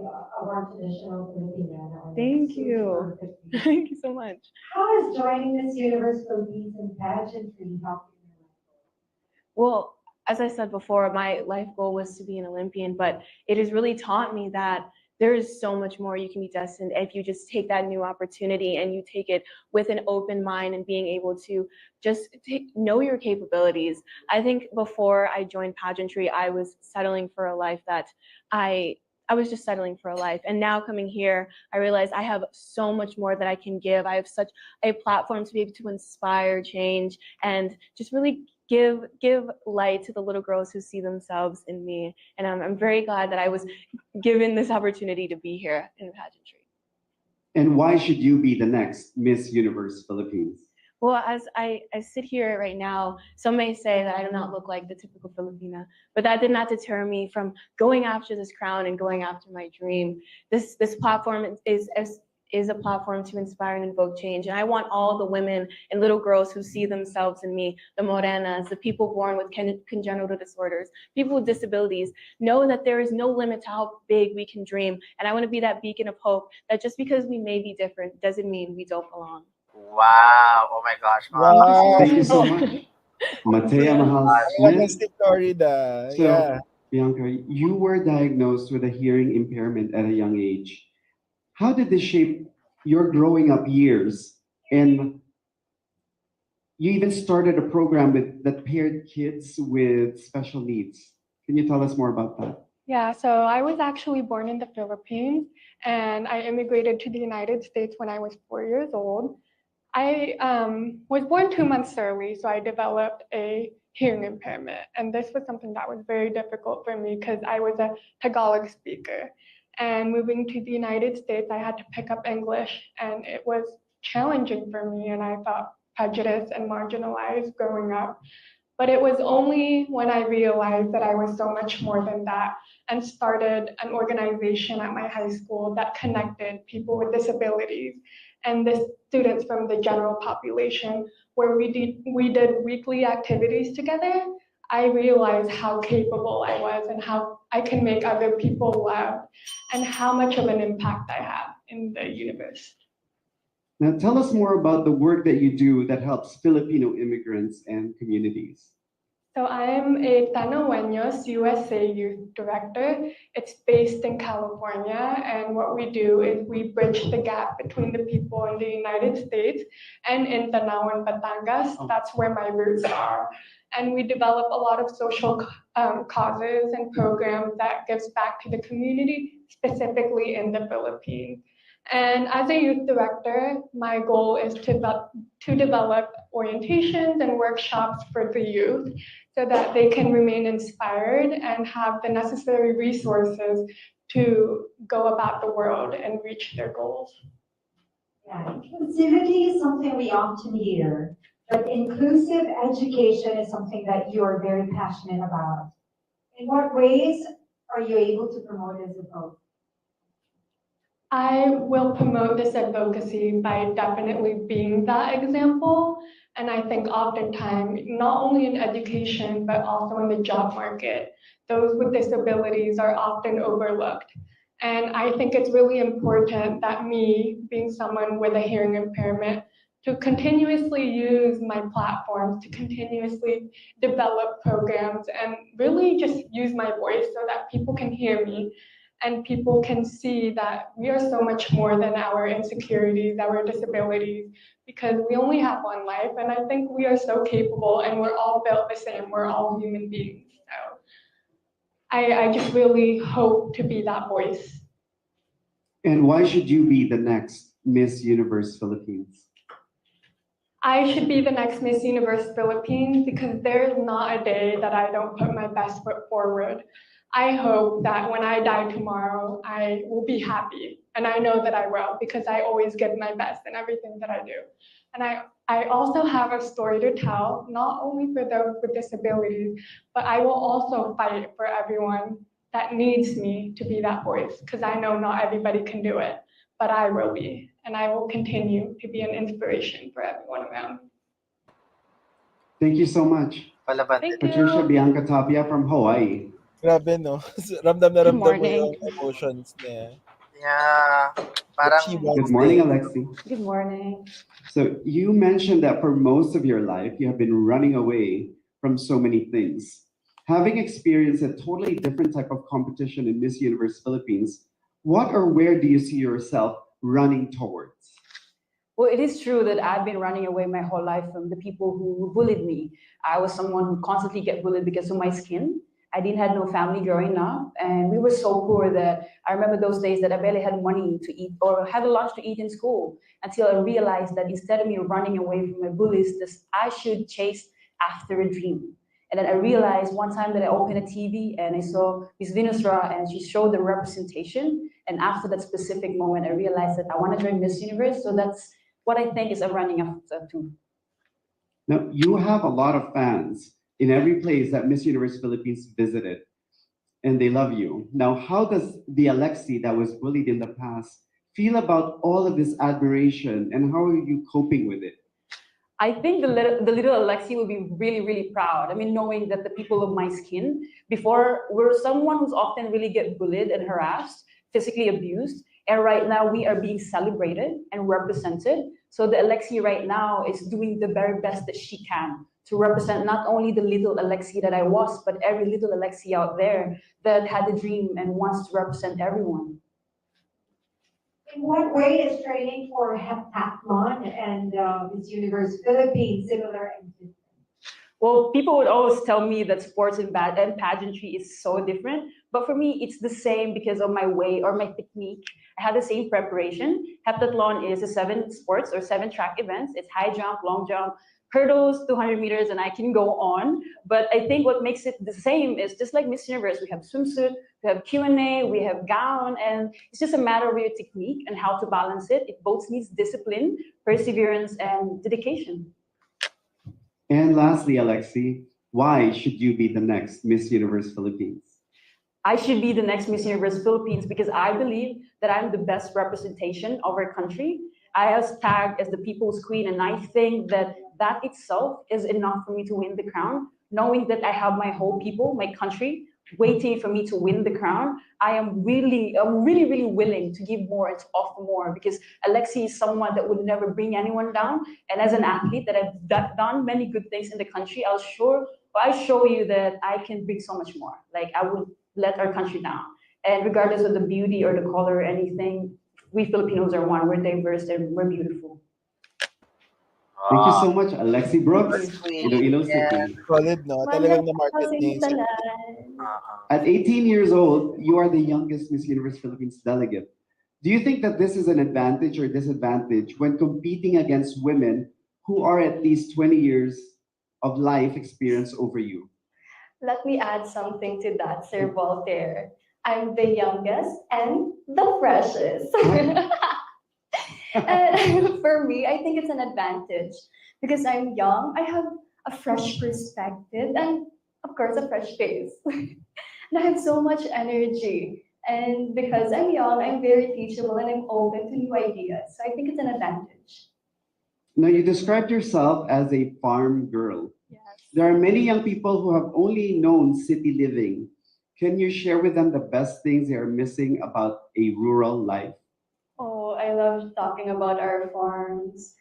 our traditional Filipino. Thank you. Thank you so much. How has joining Miss Universe Philippines in pageantry helped you in your life? Well, as I said before, my life goal was to be an Olympian, but it has really taught me that there is so much more you can be destined if you just take that new opportunity and you take it with an open mind and being able to just know your capabilities. I think before I joined pageantry, I was settling for a life that I was just settling for a life. And now coming here, I realize I have so much more that I can give. I have such a platform to be able to inspire change and just really give light to the little girls who see themselves in me. And I'm very glad that I was given this opportunity to be here in pageantry. And why should you be the next Miss Universe Philippines? Well, as I sit here right now, some may say that I do not look like the typical Filipina, but that did not deter me from going after this crown and going after my dream. This platform is a platform to inspire and invoke change. And I want all the women and little girls who see themselves in me, the morenas, the people born with congenital disorders, people with disabilities, know that there is no limit to how big we can dream. And I want to be that beacon of hope that just because we may be different doesn't mean we don't belong. Wow! Oh my gosh, Wow. Thank you so much. Matea Mahal Smith. Magandang Florida. So, Yeah. Bianca, you were diagnosed with a hearing impairment at a young age. How did this shape your growing up years? And you even started a program that paired kids with special needs. Can you tell us more about that? Yeah, so I was actually born in the Philippines and I immigrated to the United States when I was 4 years old. I was born 2 months early, so I developed a hearing impairment. And this was something that was very difficult for me because I was a Tagalog speaker. And moving to the United States, I had to pick up English, and it was challenging for me, and I felt prejudiced and marginalized growing up. But it was only when I realized that I was so much more than that and started an organization at my high school that connected people with disabilities and the students from the general population, where we did weekly activities together. I realized how capable I was and how I can make other people laugh and how much of an impact I have in the universe. Now, tell us more about the work that you do that helps Filipino immigrants and communities. So I am a Tanaweños USA Youth Director. It's based in California, and what we do is we bridge the gap between the people in the United States and in Tanawan, Batangas. That's where my roots are. And we develop a lot of social causes and programs that gives back to the community, specifically in the Philippines. And as a youth director, my goal is to develop orientations and workshops for the youth so that they can remain inspired and have the necessary resources to go about the world and reach their goals. Yeah, inclusivity is something we often hear, but inclusive education is something that you are very passionate about. In what ways are you able to promote this approach? I will promote this advocacy by definitely being that example. And I think oftentimes, not only in education, but also in the job market, those with disabilities are often overlooked. And I think it's really important that me, being someone with a hearing impairment, to continuously use my platforms, to continuously develop programs, and really just use my voice so that people can hear me and people can see that we are so much more than our insecurities, our disabilities, because we only have one life. And I think we are so capable and we're all built the same. We're all human beings. So I just really hope to be that voice. And why should you be the next Miss Universe Philippines? I should be the next Miss Universe Philippines because there's not a day that I don't put my best foot forward. I hope that when I die tomorrow, I will be happy. And I know that I will because I always give my best in everything that I do. And I also have a story to tell, not only for those with disabilities, but I will also fight for everyone that needs me to be that voice because I know not everybody can do it, but I will be. And I will continue to be an inspiration for everyone around me. Thank you so much. Thank Patricia you. Bianca Tapia from Hawaii. Grabe, no? Ramdam na Good ramdam mo morning. yung emotions niya. Yeah, She parang wants Good morning, it. Alexi. Good morning. So you mentioned that for most of your life, you have been running away from so many things. Having experienced a totally different type of competition in Miss Universe Philippines, what or where do you see yourself running towards? Well, it is true that I've been running away my whole life from the people who bullied me. I was someone who constantly get bullied because of my skin. I didn't have no family growing up, and we were so poor that I remember those days that I barely had money to eat or had a lunch to eat in school until I realized that instead of me running away from my bullies, I should chase after a dream. And then I realized one time that I opened a TV and I saw Miss Venusra and she showed the representation. And after that specific moment, I realized that I want to join Miss Universe. So that's what I think is I'm running after too. Now, you have a lot of fans in every place that Miss Universe Philippines visited, and they love you. Now, how does the Alexi that was bullied in the past feel about all of this admiration, and how are you coping with it? I think the little Alexi will be really, really proud. I mean, knowing that the people of my skin before were someone who's often really get bullied and harassed, physically abused, and right now we are being celebrated and represented. So the Alexi right now is doing the very best that she can to represent not only the little Alexi that I was, but every little Alexi out there that had a dream and wants to represent everyone. In what way is training for heptathlon and Miss Universe Philippines similar and different? Well, people would always tell me that sports and pageantry is so different, but for me, it's the same because of my way or my technique. I had the same preparation. Heptathlon is a 7 sports or 7 track events. It's high jump, long jump, hurdles, 200 meters, and I can go on. But I think what makes it the same is just like Miss Universe, we have swimsuit, we have Q&A, we have gown, and it's just a matter of your technique and how to balance it. It both needs discipline, perseverance, and dedication. And lastly, Alexi, why should you be the next Miss Universe Philippines? I should be the next Miss Universe Philippines because I believe that I'm the best representation of our country. I was tagged as the people's queen, and I think that that itself is enough for me to win the crown. Knowing that I have my whole people, my country, waiting for me to win the crown, I'm really, really willing to give more and to offer more because Alexi is someone that would never bring anyone down. And as an athlete that I've done many good things in the country, I'll show you that I can bring so much more. Like I would let our country down. And regardless of the beauty or the color or anything, we Filipinos are one. We're diverse and we're beautiful. Thank you so much, Alexi Brooks, Iloilo City. Solid, no? Talagang na-market niya yung At 18 years old, you are the youngest Miss Universe Philippines delegate. Do you think that this is an advantage or disadvantage when competing against women who are at least 20 years of life experience over you? Let me add something to that, Sir Voltaire. I'm the youngest and the freshest. And for me, I think it's an advantage because I'm young, I have a fresh perspective, and of course, a fresh face. And I have so much energy. And because I'm young, I'm very teachable and I'm open to new ideas. So I think it's an advantage. Now, you described yourself as a farm girl. Yes. There are many young people who have only known city living. Can you share with them the best things they are missing about a rural life? Oh, I love talking about our farms.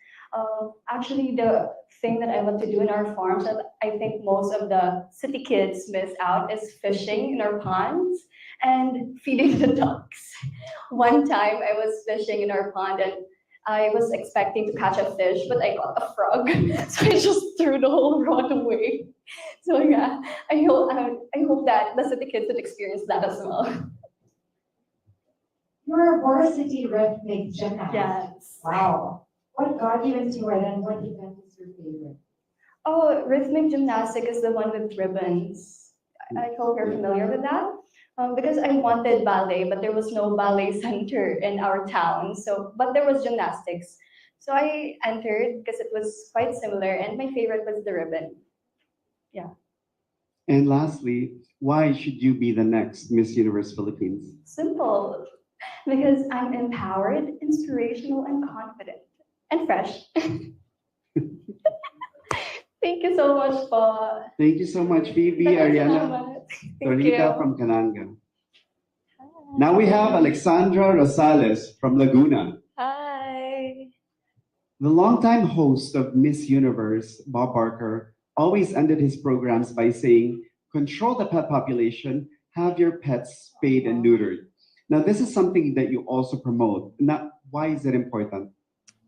Actually, the thing that I love to do in our farms that I think most of the city kids miss out is fishing in our ponds and feeding the ducks. One time I was fishing in our pond and I was expecting to catch a fish, but I got a frog. So I just threw the whole rod away. So yeah, I hope that the city kids would experience that as well. You're a varsity rhythmic gymnast. Yes. Wow. What got you into it and what event is your favorite? Oh, rhythmic gymnastic is the one with ribbons. I hope you're familiar with that. Because I wanted ballet, but there was no ballet center in our town. But there was gymnastics. So I entered because it was quite similar, and my favorite was the ribbon. Yeah. And lastly, why should you be the next Miss Universe Philippines? Simple. Because I'm empowered, inspirational, and confident. And fresh. Thank you so much, Pa. Thank you so much, Phoebe, Ariana, Torita from Cananga. Now we have Alexandra Rosales from Laguna. Hi. The longtime host of Miss Universe, Bob Barker, always ended his programs by saying, control the pet population, have your pets spayed and neutered. Now, this is something that you also promote. Now, why is it important?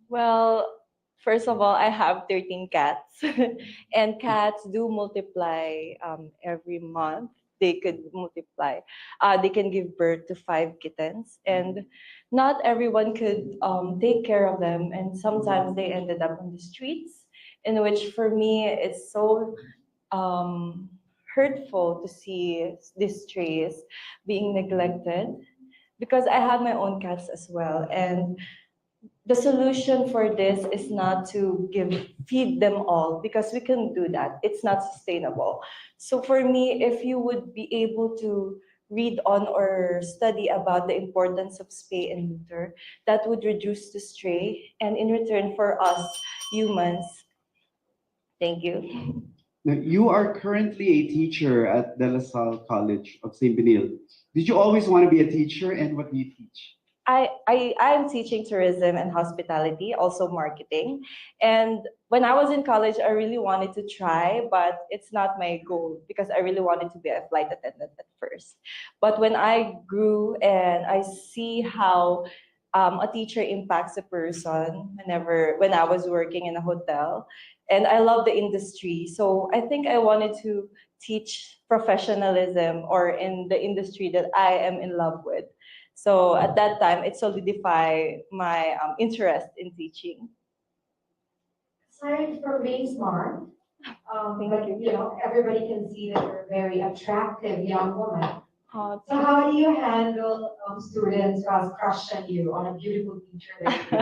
Well, first of all, I have 13 cats, and cats do multiply every month. They could multiply. They can give birth to 5 kittens, and not everyone could take care of them. And sometimes they ended up on the streets, in which for me it's so hurtful to see these strays being neglected, because I have my own cats as well. And the solution for this is not to feed them all, because we can do that. It's not sustainable. So for me, if you would be able to read on or study about the importance of spay and neuter, that would reduce the stray. And in return for us humans, thank you. Now, you are currently a teacher at De La Salle College of St. Benil. Did you always want to be a teacher, and what do you teach? I'm teaching tourism and hospitality, also marketing. And when I was in college, I really wanted to try, but it's not my goal because I really wanted to be a flight attendant at first. But when I grew and I see how a teacher impacts a person when I was working in a hotel, and I love the industry. So I think I wanted to teach professionalism or in the industry that I am in love with. So at that time, it solidified my interest in teaching. Aside from being smart, but you know, everybody can see that you're a very attractive young woman. So how do you handle students who has crushed on you, on a beautiful teacher like you?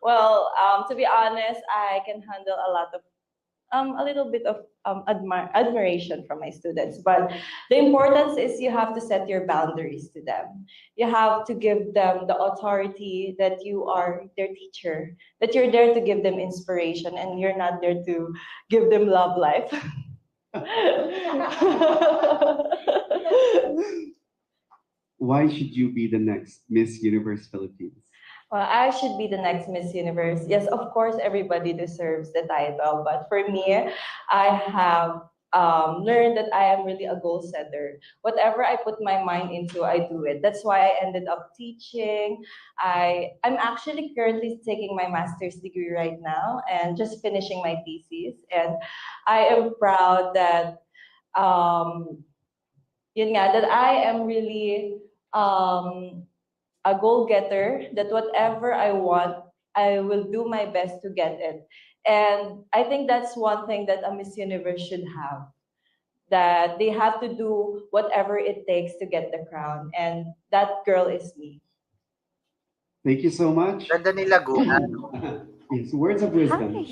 Well, to be honest, I can handle a little bit of admiration from my students. But the importance is you have to set your boundaries to them. You have to give them the authority that you are their teacher, that you're there to give them inspiration and you're not there to give them love life. Why should you be the next Miss Universe Philippines? Well, I should be the next Miss Universe. Yes, of course, everybody deserves the title. But for me, I have learned that I am really a goal setter. Whatever I put my mind into, I do it. That's why I ended up teaching. I'm actually currently taking my master's degree right now and just finishing my thesis. And I am proud that that I am really a goal-getter, that whatever I want, I will do my best to get it. And I think that's one thing that a Miss Universe should have, that they have to do whatever it takes to get the crown. And that girl is me. Thank you so much. Ganda ni Laguna. Yes, words of wisdom.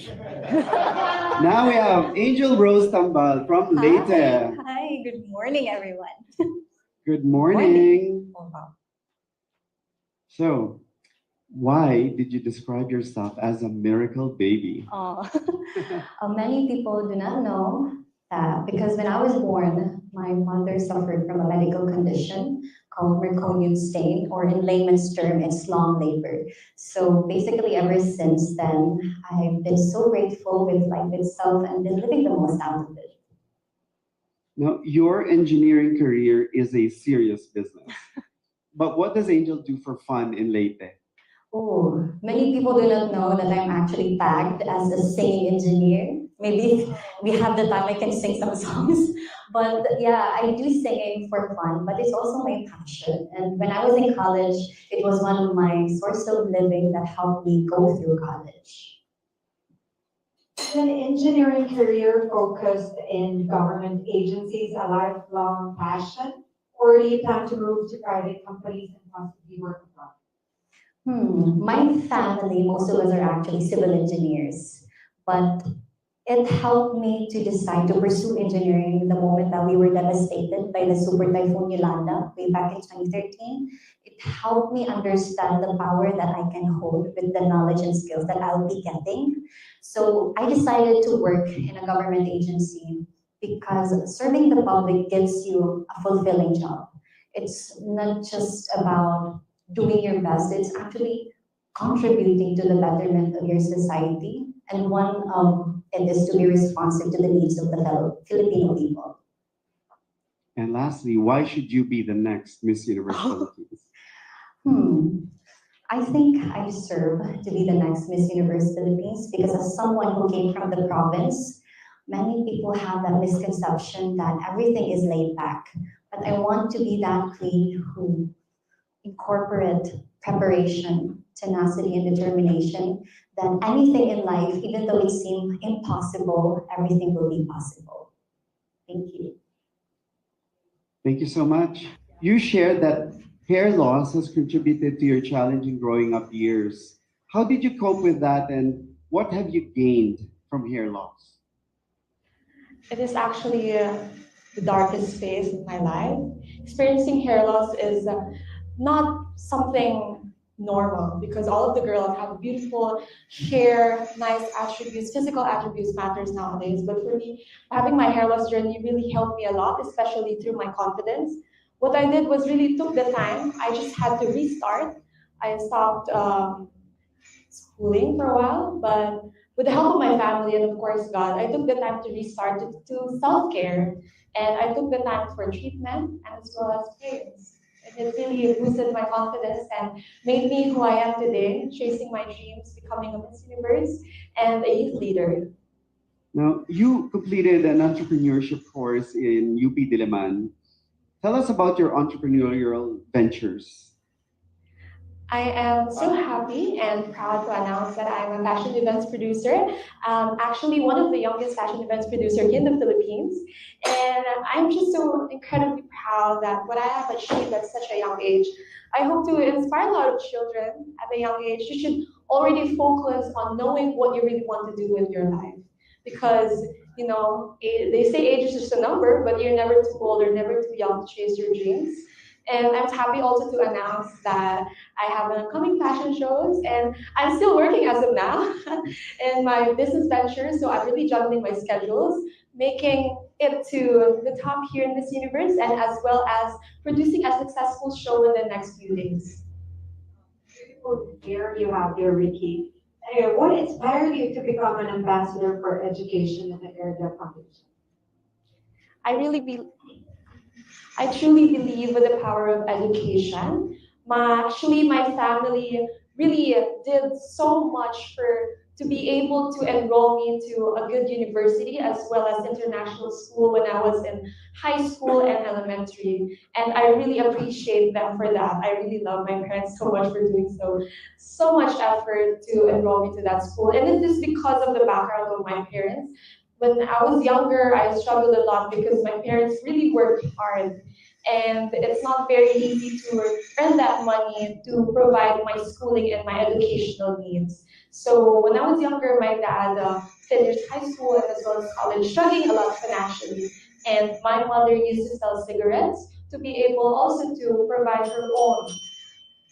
Now we have Angel Rose Tambal from Leyte. Hi, good morning, everyone. Good morning. Oh, wow. So, why did you describe yourself as a miracle baby? Many people do not know that because when I was born, my mother suffered from a medical condition called meconium stain, or in layman's term, it's long labor. So basically, ever since then, I've been so grateful with life itself and been living the most out of it. Now, your engineering career is a serious business. But what does Angel do for fun in Leyte? Oh, many people do not know that I'm actually tagged as a singing engineer. Maybe if we have the time, I can sing some songs. But yeah, I do singing for fun, but it's also my passion. And when I was in college, it was one of my sources of living that helped me go through college. Is an engineering career focused in government agencies a lifelong passion? Or do you plan to move to private companies and possibly work abroad? My family, most of us are actually civil engineers, but it helped me to decide to pursue engineering the moment that we were devastated by the Super Typhoon Yolanda way back in 2013. It helped me understand the power that I can hold with the knowledge and skills that I'll be getting. So I decided to work in a government agency because serving the public gives you a fulfilling job. It's not just about doing your best, it's actually contributing to the betterment of your society. And one of it is to be responsive to the needs of the fellow Filipino people. And lastly, why should you be the next Miss Universe Philippines? I think I deserve to be the next Miss Universe Philippines because as someone who came from the province, many people have that misconception that everything is laid back. But I want to be that queen who incorporate preparation, tenacity, and determination, that anything in life, even though it seems impossible, everything will be possible. Thank you. Thank you so much. You shared that Hair loss has contributed to your challenging growing up years. How did you cope with that, and what have you gained from hair loss? It is actually the darkest phase in my life. Experiencing hair loss is not something normal because all of the girls have beautiful hair, nice attributes, physical attributes matters nowadays. But for me, having my hair loss journey really helped me a lot, especially through my confidence. What I did was really took the time. I just had to restart. I stopped schooling for a while, but with the help of my family and of course God, I took the time to restart to self-care. And I took the time for treatment and as well as prayers. And it really boosted my confidence and made me who I am today, chasing my dreams, becoming a Miss Universe and a youth leader. Now, you completed an entrepreneurship course in UP Diliman. Tell us about your entrepreneurial ventures. I am so happy and proud to announce that I'm a fashion events producer. Actually, one of the youngest fashion events producer in the Philippines. And I'm just so incredibly proud that what I have achieved at such a young age. I hope to inspire a lot of children at a young age. You should already focus on knowing what you really want to do with your life. Because, you know, they say age is just a number, but you're never too old or never too young to chase your dreams. And I'm happy also to announce that I have an upcoming fashion shows and I'm still working as of now in my business ventures. So I'm really juggling my schedules, making it to the top here in Miss Universe and as well as producing a successful show in the next few days. Beautiful hair you have there, Ricky. Anyway, what inspired you to become an ambassador for education in the Area Foundation? I truly believe in the power of education. My family really did so much to be able to enroll me into a good university as well as international school when I was in high school and elementary. And I really appreciate them for that. I really love my parents so much for doing so. So much effort to enroll me to that school. And it is because of the background of my parents. When I was younger, I struggled a lot because my parents really worked hard. And it's not very easy to earn that money to provide my schooling and my educational needs. So when I was younger, my dad finished high school and as well as college, struggling a lot financially. And my mother used to sell cigarettes to be able also to provide her own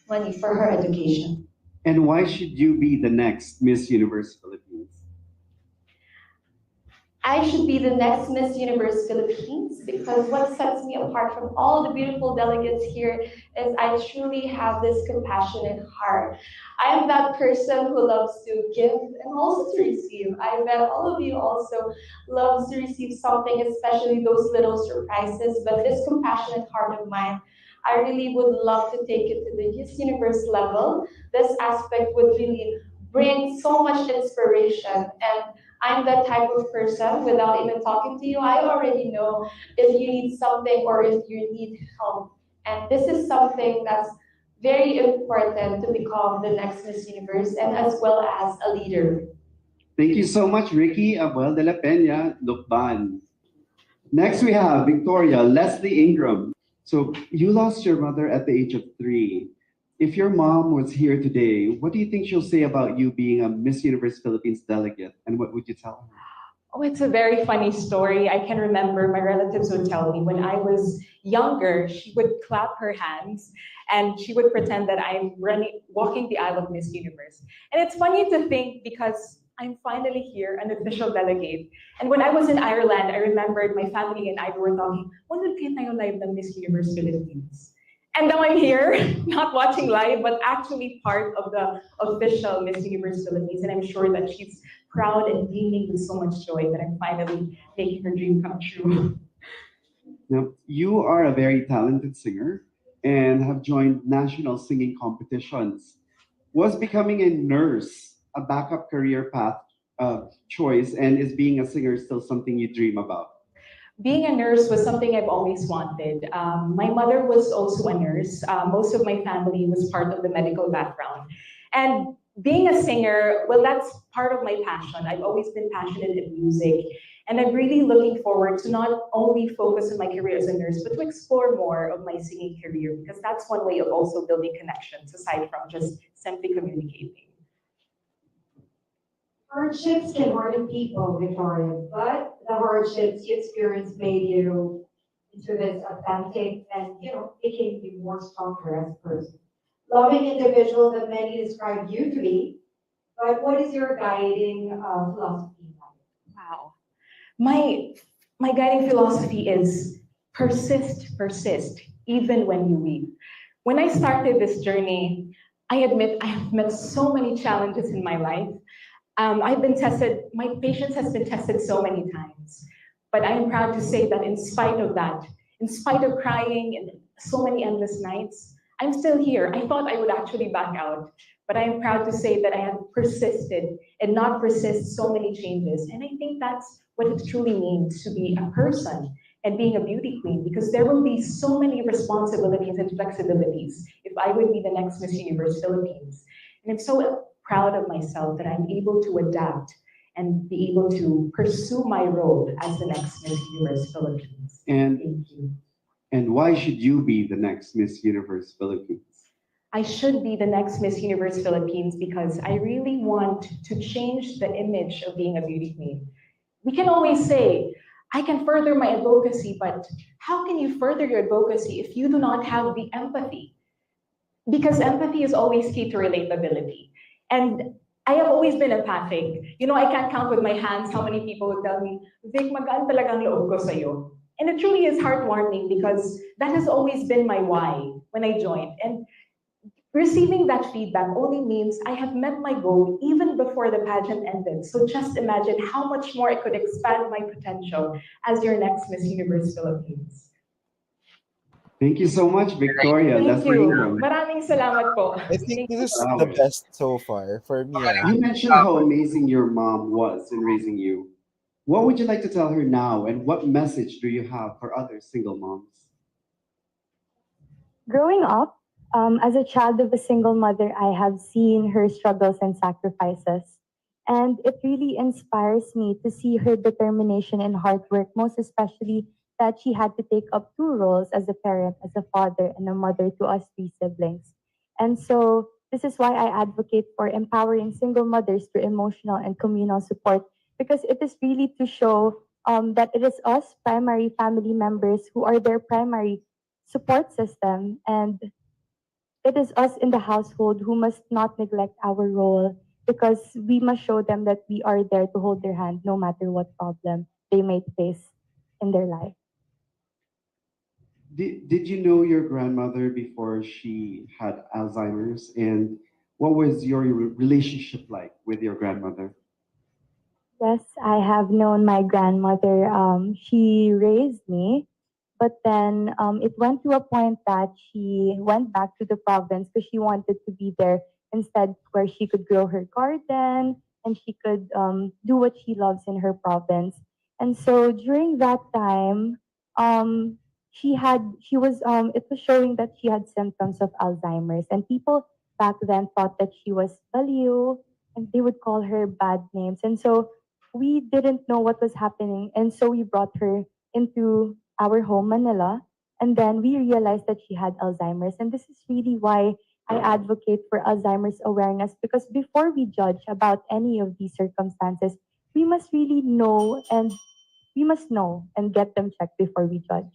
money for her education. And why should you be the next Miss Universe Philippines? I should be the next Miss Universe Philippines because what sets me apart from all the beautiful delegates here is I truly have this compassionate heart. I am that person who loves to give and also to receive. I bet all of you also loves to receive something, especially those little surprises, but this compassionate heart of mine, I really would love to take it to the Miss Universe level. This aspect would really bring so much inspiration, and I'm that type of person, without even talking to you, I already know if you need something or if you need help. And this is something that's very important to become the next Miss Universe and as well as a leader. Thank you so much, Ricky Abuel de la Peña, Lukban. Next, we have Victoria Leslie Ingram. So you lost your mother at the age of 3. If your mom was here today, what do you think she'll say about you being a Miss Universe Philippines delegate? And what would you tell her? Oh, it's a very funny story. I can remember my relatives would tell me when I was younger, she would clap her hands and she would pretend that I'm walking the aisle of Miss Universe. And it's funny to think because I'm finally here, an official delegate. And when I was in Ireland, I remembered my family and I were talking, "When can tayo live ng Miss Universe Philippines?" And now I'm here, not watching live, but actually part of the official Miss Universe Philippines. And I'm sure that she's proud and beaming with so much joy that I'm finally making her dream come true. Now, you are a very talented singer and have joined national singing competitions. Was becoming a nurse a backup career path choice, and is being a singer still something you dream about? Being a nurse was something I've always wanted. My mother was also a nurse. Most of my family was part of the medical background. And being a singer, well, that's part of my passion. I've always been passionate in music. And I'm really looking forward to not only focus on my career as a nurse, but to explore more of my singing career, because that's one way of also building connections aside from just simply communicating. Hardships can harden people, Victoria, but the hardships you experienced made you into this authentic and, making you more stronger as a person. Loving individual that many describe you to be, but what is your guiding philosophy in life? Wow. My guiding philosophy is persist, even when you weep. When I started this journey, I admit I have met so many challenges in my life. I've been tested, my patience has been tested so many times. But I am proud to say that in spite of that, in spite of crying and so many endless nights, I'm still here. I thought I would actually back out, but I am proud to say that I have persisted and not resist so many changes. And I think that's what it truly means to be a person and being a beauty queen, because there will be so many responsibilities and flexibilities if I would be the next Miss Universe Philippines. And I'm so proud of myself that I'm able to adapt and be able to pursue my role as the next Miss Universe Philippines. And, Thank you. and why should you be the next Miss Universe Philippines? I should be the next Miss Universe Philippines because I really want to change the image of being a beauty queen. We can always say, I can further my advocacy, but how can you further your advocacy if you do not have the empathy? Because empathy is always key to relatability. And I have always been empathic. I can't count with my hands how many people would tell me, Vic, magaan talagang loob ko sa'yo. And it truly is heartwarming because that has always been my why when I joined. And receiving that feedback only means I have met my goal even before the pageant ended. So just imagine how much more I could expand my potential as your next Miss Universe Philippines. Thank you so much, Victoria. Thank That's for you. you. Maraming salamat po. I think this is Wow. the best so far for me. You mentioned how amazing your mom was in raising you. What would you like to tell her now, and what message do you have for other single moms? Growing up, as a child of a single mother, I have seen her struggles and sacrifices. And it really inspires me to see her determination and hard work, most especially that she had to take up two roles as a parent, as a father, and a mother to us three siblings. And so this is why I advocate for empowering single mothers through emotional and communal support, because it is really to show that it is us, primary family members, who are their primary support system. And it is us in the household who must not neglect our role, because we must show them that we are there to hold their hand no matter what problem they may face in their life. Did you know your grandmother before she had Alzheimer's? And what was your relationship like with your grandmother? Yes, I have known my grandmother. She raised me, but then it went to a point that she went back to the province because she wanted to be there instead, where she could grow her garden and she could do what she loves in her province. And so during that time, it was showing that she had symptoms of Alzheimer's, and people back then thought that she was baliw, and they would call her bad names. And so we didn't know what was happening, and so we brought her into our home, Manila, and then we realized that she had Alzheimer's. And this is really why I advocate for Alzheimer's awareness, because before we judge about any of these circumstances, we must really know, and we must know and get them checked before we judge.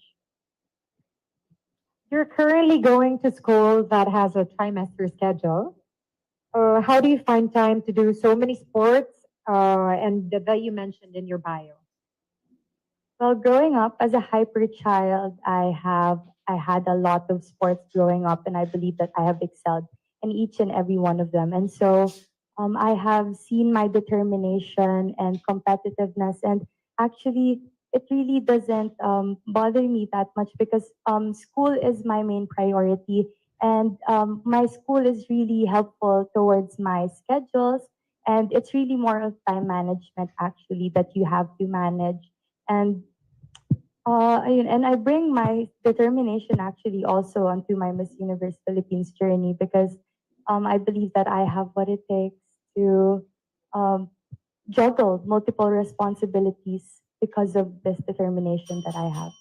You're currently going to school that has a trimester schedule. How do you find time to do so many sports and that you mentioned in your bio? Well, growing up as a hyper child, I had a lot of sports growing up, and I believe that I have excelled in each and every one of them. And so I have seen my determination and competitiveness, and actually, it really doesn't bother me that much, because school is my main priority, and my school is really helpful towards my schedules, and it's really more of time management actually that you have to manage. And and I bring my determination actually also onto my Miss Universe Philippines journey, because I believe that I have what it takes to juggle multiple responsibilities because of this determination that I have.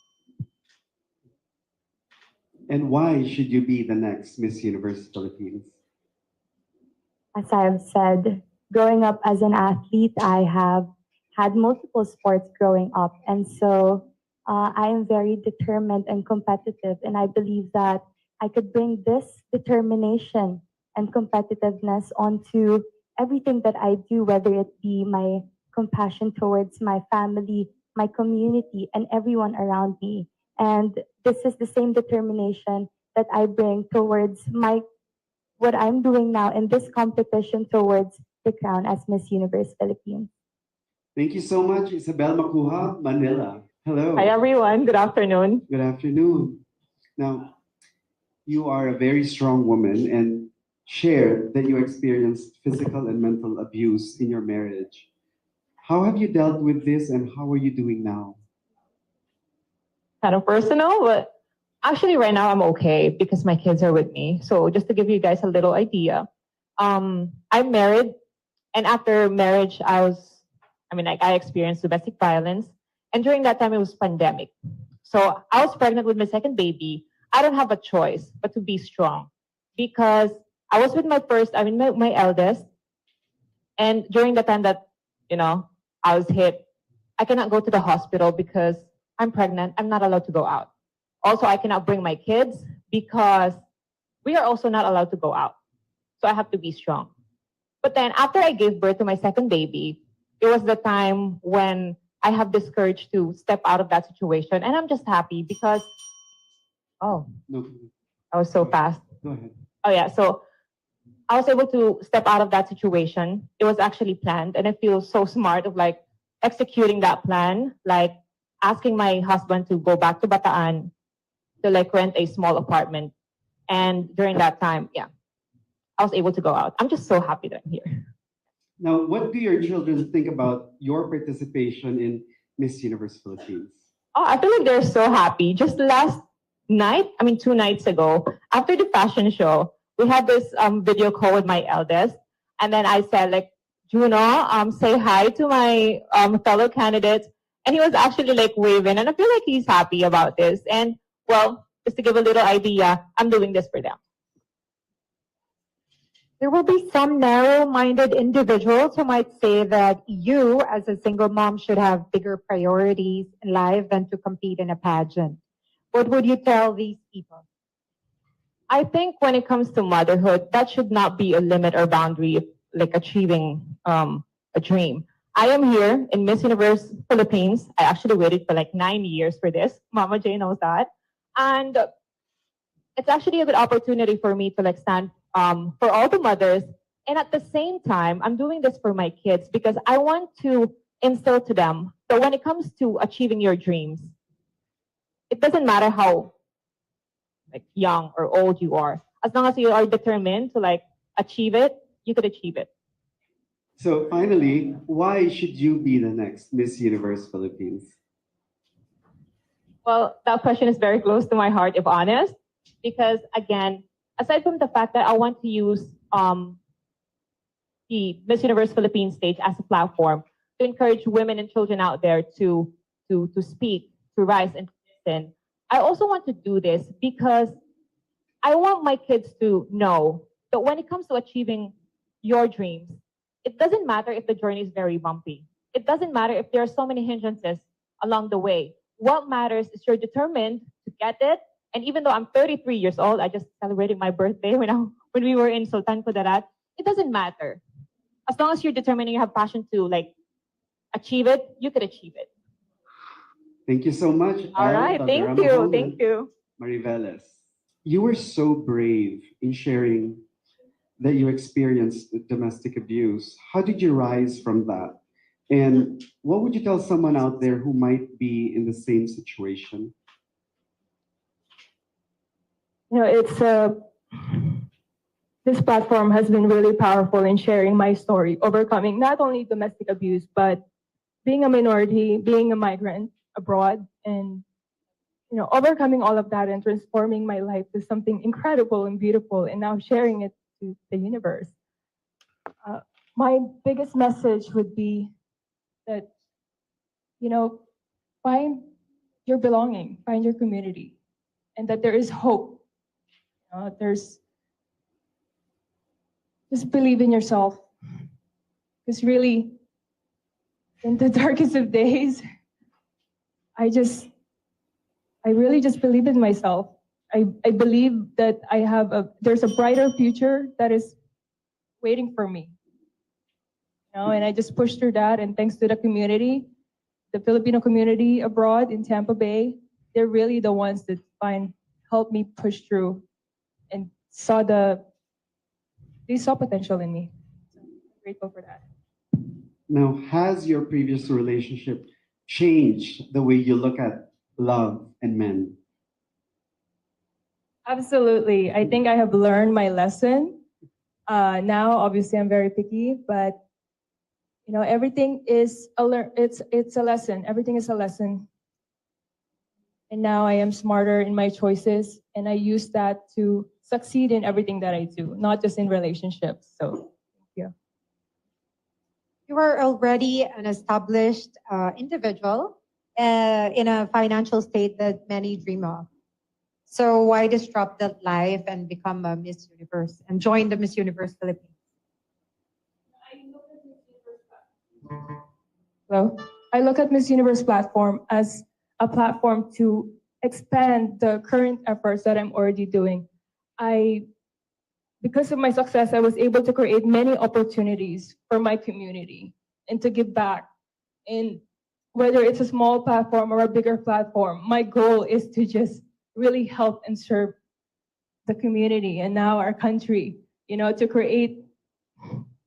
And why should you be the next Miss Universe Philippines? As I have said, growing up as an athlete, I have had multiple sports growing up. And so I am very determined and competitive. And I believe that I could bring this determination and competitiveness onto everything that I do, whether it be my compassion towards my family, my community, and everyone around me. And this is the same determination that I bring towards what I'm doing now in this competition towards the crown as Miss Universe Philippines. Thank you so much, Isabel Makuha, Manila. Hello. Hi everyone, good afternoon. Good afternoon. Now, you are a very strong woman and shared that you experienced physical and mental abuse in your marriage. How have you dealt with this and how are you doing now? Kind of personal, but actually right now I'm okay because my kids are with me. So just to give you guys a little idea, I'm married, and after marriage, I experienced domestic violence, and during that time it was pandemic. So I was pregnant with my second baby. I don't have a choice but to be strong because I was with my eldest, and during the time that I was hit, I cannot go to the hospital because I'm pregnant. I'm not allowed to go out. Also, I cannot bring my kids because we are also not allowed to go out. So I have to be strong. But then after I gave birth to my second baby, it was the time when I have this courage to step out of that situation. And I'm just happy because, No, I was so fast. go ahead. Oh yeah, so I was able to step out of that situation. It was actually planned, and I feel so smart of executing that plan, asking my husband to go back to Bataan to rent a small apartment. And during that time, I was able to go out. I'm just so happy that I'm here. Now, what do your children think about your participation in Miss Universe Philippines? Oh, I feel like they're so happy. Just last night, 2 nights ago, after the fashion show, we had this video call with my eldest. And then I said, Juno, say hi to my fellow candidates. And he was actually waving. And I feel like he's happy about this. And well, just to give a little idea, I'm doing this for them. There will be some narrow-minded individuals who might say that you, as a single mom, should have bigger priorities in life than to compete in a pageant. What would you tell these people? I think when it comes to motherhood, that should not be a limit or boundary, achieving a dream. I am here in Miss Universe Philippines. I actually waited for 9 years for this. Mama J knows that. And it's actually a good opportunity for me to stand for all the mothers. And at the same time, I'm doing this for my kids because I want to instill to them that when it comes to achieving your dreams, it doesn't matter how young or old you are. As long as you are determined to achieve it, you could achieve it. So finally, why should you be the next Miss Universe Philippines? Well, that question is very close to my heart, if honest, because again, aside from the fact that I want to use the Miss Universe Philippines stage as a platform to encourage women and children out there to speak, to rise and to listen, I also want to do this because I want my kids to know that when it comes to achieving your dreams, it doesn't matter if the journey is very bumpy. It doesn't matter if there are so many hindrances along the way. What matters is you're determined to get it. And even though I'm 33 years old, I just celebrated my birthday when we were in Sultan Kudarat. It doesn't matter. As long as you're determined and you have passion to achieve it, you could achieve it. Thank you so much. All right, thank you, thank you. Mariveles, you were so brave in sharing that you experienced domestic abuse. How did you rise from that? And what would you tell someone out there who might be in the same situation? This platform has been really powerful in sharing my story, overcoming not only domestic abuse, but being a minority, being a migrant abroad, and overcoming all of that and transforming my life to something incredible and beautiful, and now sharing it to the universe. My biggest message would be that, find your belonging, find your community, and that there is hope. Just believe in yourself. Because really, in the darkest of days, I really just believe in myself. I believe that there's a brighter future that is waiting for me. And I just pushed through that, and thanks to the community, the Filipino community abroad in Tampa Bay, they're really the ones that helped me push through and they saw potential in me. So I'm grateful for that. Now, has your previous relationship changed the way you look at love and men? Absolutely. I think I have learned my lesson. Now, obviously, I'm very picky, but everything is it's a lesson. Everything is a lesson. And now I am smarter in my choices, and I use that to succeed in everything that I do, not just in relationships. So, thank you. You are already an established individual in a financial state that many dream of. So why disrupt that life and become a Miss Universe and join the Miss Universe Philippines? Hello. I look at Miss Universe platform as a platform to expand the current efforts that I'm already doing. Because of my success, I was able to create many opportunities for my community and to give back. And whether it's a small platform or a bigger platform, my goal is to just really help and serve the community and now our country, to create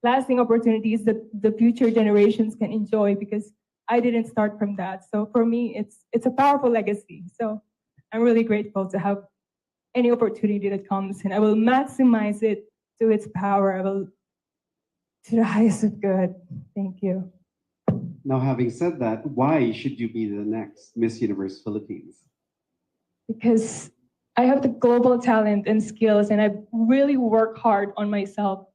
lasting opportunities that the future generations can enjoy, because I didn't start from that. So for me, it's a powerful legacy. So I'm really grateful to have any opportunity that comes, and I will maximize it to its power. I will to the highest of good. Thank you. Now, having said that, why should you be the next Miss Universe Philippines? Because I have the global talent and skills, and I really work hard on myself.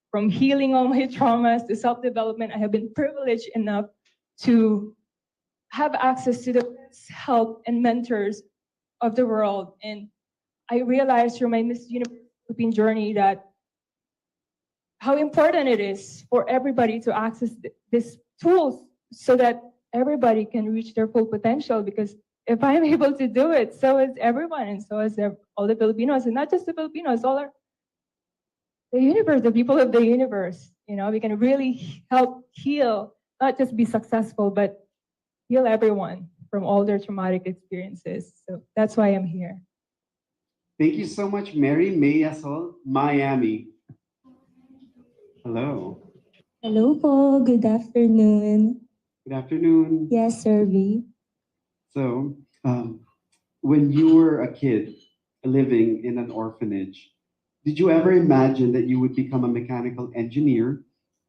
From healing all my traumas to self-development, I have been privileged enough to have access to the best help and mentors of the world. And I realized through my Miss Universe Philippines journey that how important it is for everybody to access these tools so that everybody can reach their full potential. Because if I'm able to do it, so is everyone, and so is all the Filipinos, and not just the Filipinos, the universe, the people of the universe. We can really help heal, not just be successful, but heal everyone from all their traumatic experiences. So that's why I'm here. Thank you so much, Mary Mayasol, Miami. Hello. Hello po, good afternoon. Good afternoon. Yes, Sir V. So, when you were a kid living in an orphanage, did you ever imagine that you would become a mechanical engineer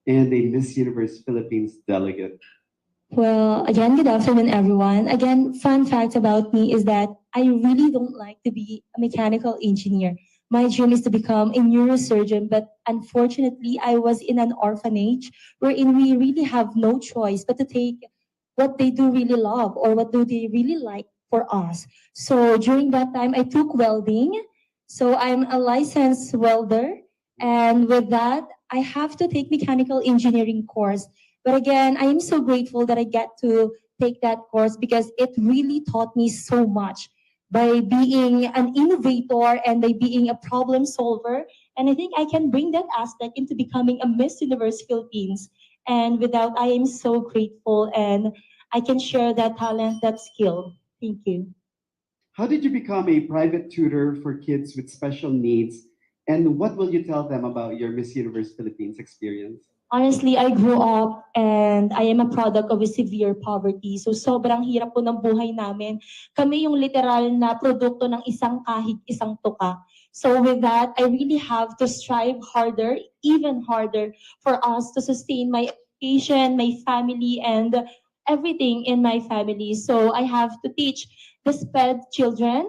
and a Miss Universe Philippines delegate? Well, again, good afternoon, everyone. Again, fun fact about me is that I really don't like to be a mechanical engineer. My dream is to become a neurosurgeon, but unfortunately, I was in an orphanage wherein we really have no choice but to take what they do really love or what do they really like for us. So during that time, I took welding. So I'm a licensed welder. And with that, I have to take mechanical engineering course. But again, I am so grateful that I get to take that course because it really taught me so much by being an innovator and by being a problem solver. And I think I can bring that aspect into becoming a Miss Universe Philippines. And without, I am so grateful and I can share that talent, that skill. Thank you. How did you become a private tutor for kids with special needs? And what will you tell them about your Miss Universe Philippines experience? Honestly, I grew up and I am a product of a severe poverty. So sobrang hirap po ng buhay namin. Kami yung literal na produkto ng isang kahig, isang tuka. So with that, I really have to strive harder, even harder, for us to sustain my education, my family, and everything in my family. So I have to teach the SPED children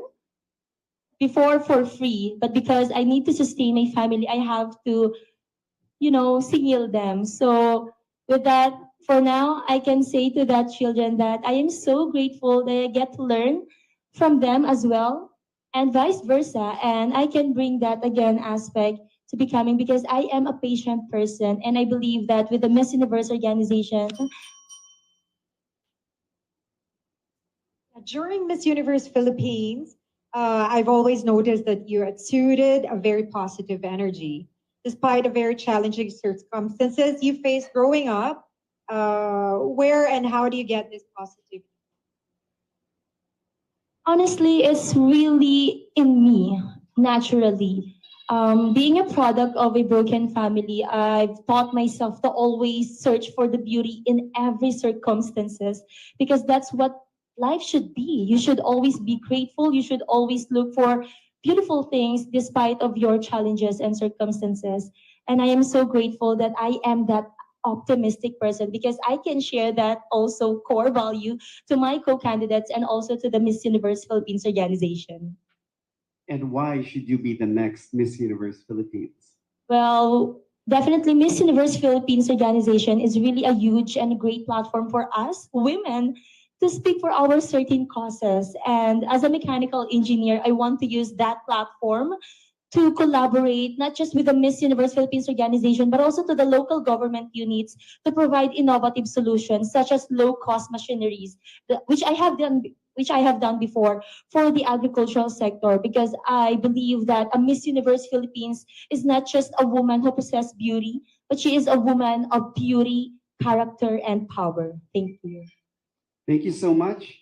before for free, but because I need to sustain my family, I have to singil them. So with that, For now, I can say to that children that I am so grateful that I get to learn from them as well, and vice versa. And I can bring that again aspect to becoming, because I am a patient person, and I believe that with the Miss Universe organization, During Miss Universe Philippines, I've always noticed that you exuded a very positive energy. Despite the very challenging circumstances you faced growing up, where and how do you get this positivity? honestly, it's really in me naturally. Being a product of a broken family, I've taught myself to always search for the beauty in every circumstances, because that's what life should be. You should always be grateful. You should always look for beautiful things despite of your challenges and circumstances. And I am so grateful that I am that optimistic person, because I can share that also core value to my co-candidates and also to the Miss Universe Philippines organization. And why should you be the next Miss Universe Philippines? Well, definitely Miss Universe Philippines organization is really a huge and a great platform for us women to speak for our certain causes. And as a mechanical engineer, I want to use that platform to collaborate not just with the Miss Universe Philippines organization, but also to the local government units to provide innovative solutions such as low-cost machineries, which I have done before for the agricultural sector, because I believe that a Miss Universe Philippines is not just a woman who possesses beauty, but she is a woman of beauty, character, and power. Thank you. Thank you so much.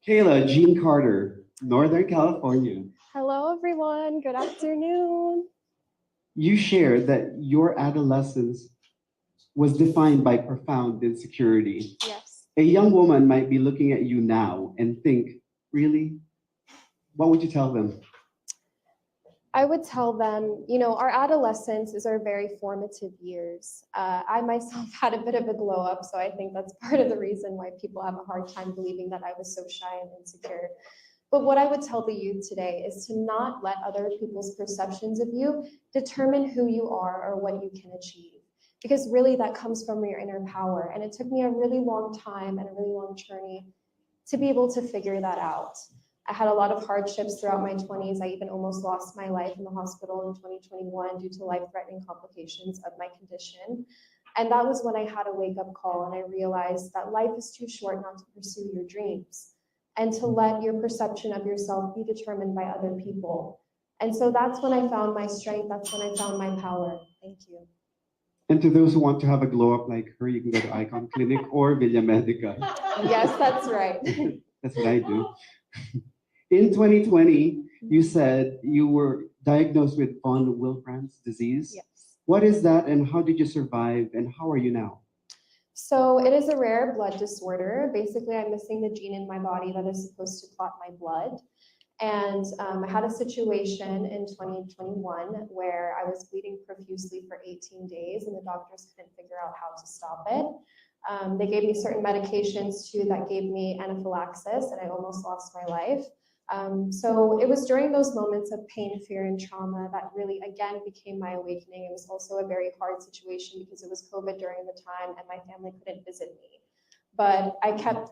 Kayla Jean Carter, Northern California. Hello, everyone. Good afternoon. You shared that your adolescence was defined by profound insecurity. Yes. A young woman might be looking at you now and think, really? What would you tell them? I would tell them, our adolescence is our very formative years. I myself had a bit of a glow up, so I think that's part of the reason why people have a hard time believing that I was so shy and insecure. But what I would tell the youth today is to not let other people's perceptions of you determine who you are or what you can achieve. Because really that comes from your inner power. And it took me a really long time and a really long journey to be able to figure that out. I had a lot of hardships throughout my 20s. I even almost lost my life in the hospital in 2021 due to life-threatening complications of my condition. And that was when I had a wake-up call and I realized that life is too short not to pursue your dreams and to let your perception of yourself be determined by other people. And so that's when I found my strength. That's when I found my power. Thank you. And to those who want to have a glow up like her, you can go to Icon Clinic or Villa Medica. Yes, that's right. That's what I do. In 2020, you said you were diagnosed with von Willebrand's disease. Yes. What is that and how did you survive and how are you now? So it is a rare blood disorder. Basically, I'm missing the gene in my body that is supposed to clot my blood. And I had a situation in 2021 where I was bleeding profusely for 18 days and the doctors couldn't figure out how to stop it. They gave me certain medications too that gave me anaphylaxis and I almost lost my life. So it was during those moments of pain, fear, and trauma that really, again, became my awakening. It was also a very hard situation because it was COVID during the time and my family couldn't visit me. But I kept,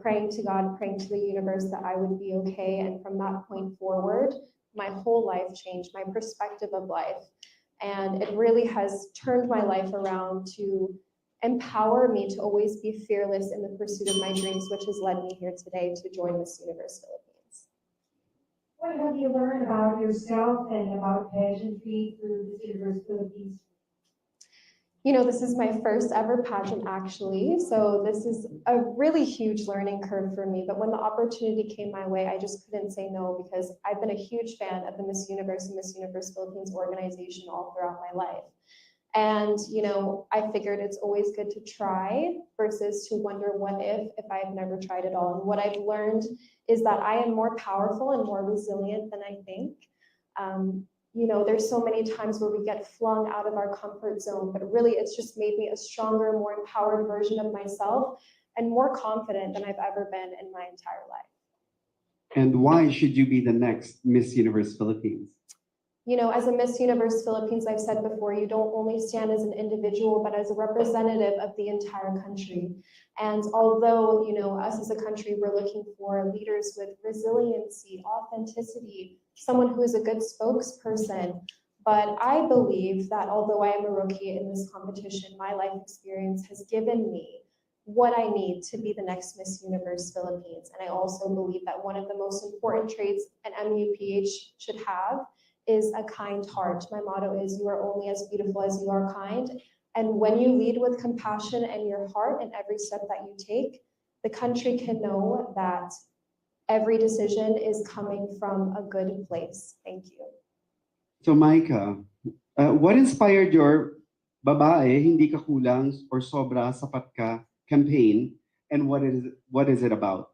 praying to God, praying to the universe that I would be okay. And from that point forward, my whole life changed, my perspective of life. And it really has turned my life around to empower me to always be fearless in the pursuit of my dreams, which has led me here today to join Miss Universe Philippines. What have you learned about yourself and about pageantry through Miss Universe Philippines? This is my first ever pageant actually, so this is a really huge learning curve for me, but when the opportunity came my way, I just couldn't say no because I've been a huge fan of the Miss Universe and Miss Universe Philippines organization all throughout my life. And, I figured it's always good to try versus to wonder what if I've never tried it all. And what I've learned is that I am more powerful and more resilient than I think. There's so many times where we get flung out of our comfort zone, but really it's just made me a stronger, more empowered version of myself and more confident than I've ever been in my entire life. And why should you be the next Miss Universe Philippines? You know, as a Miss Universe Philippines, I've said before, you don't only stand as an individual, but as a representative of the entire country. And although, you know, us as a country, we're looking for leaders with resiliency, authenticity, someone who is a good spokesperson. But I believe that although I am a rookie in this competition, my life experience has given me what I need to be the next Miss Universe Philippines. And I also believe that one of the most important traits an MUPH should have is a kind heart. My motto is, you are only as beautiful as you are kind. And when you lead with compassion and your heart in every step that you take, the country can know that every decision is coming from a good place. Thank you. So Micah, what inspired your babae, hindi ka kulang or sobra sapat ka campaign, and what is it about?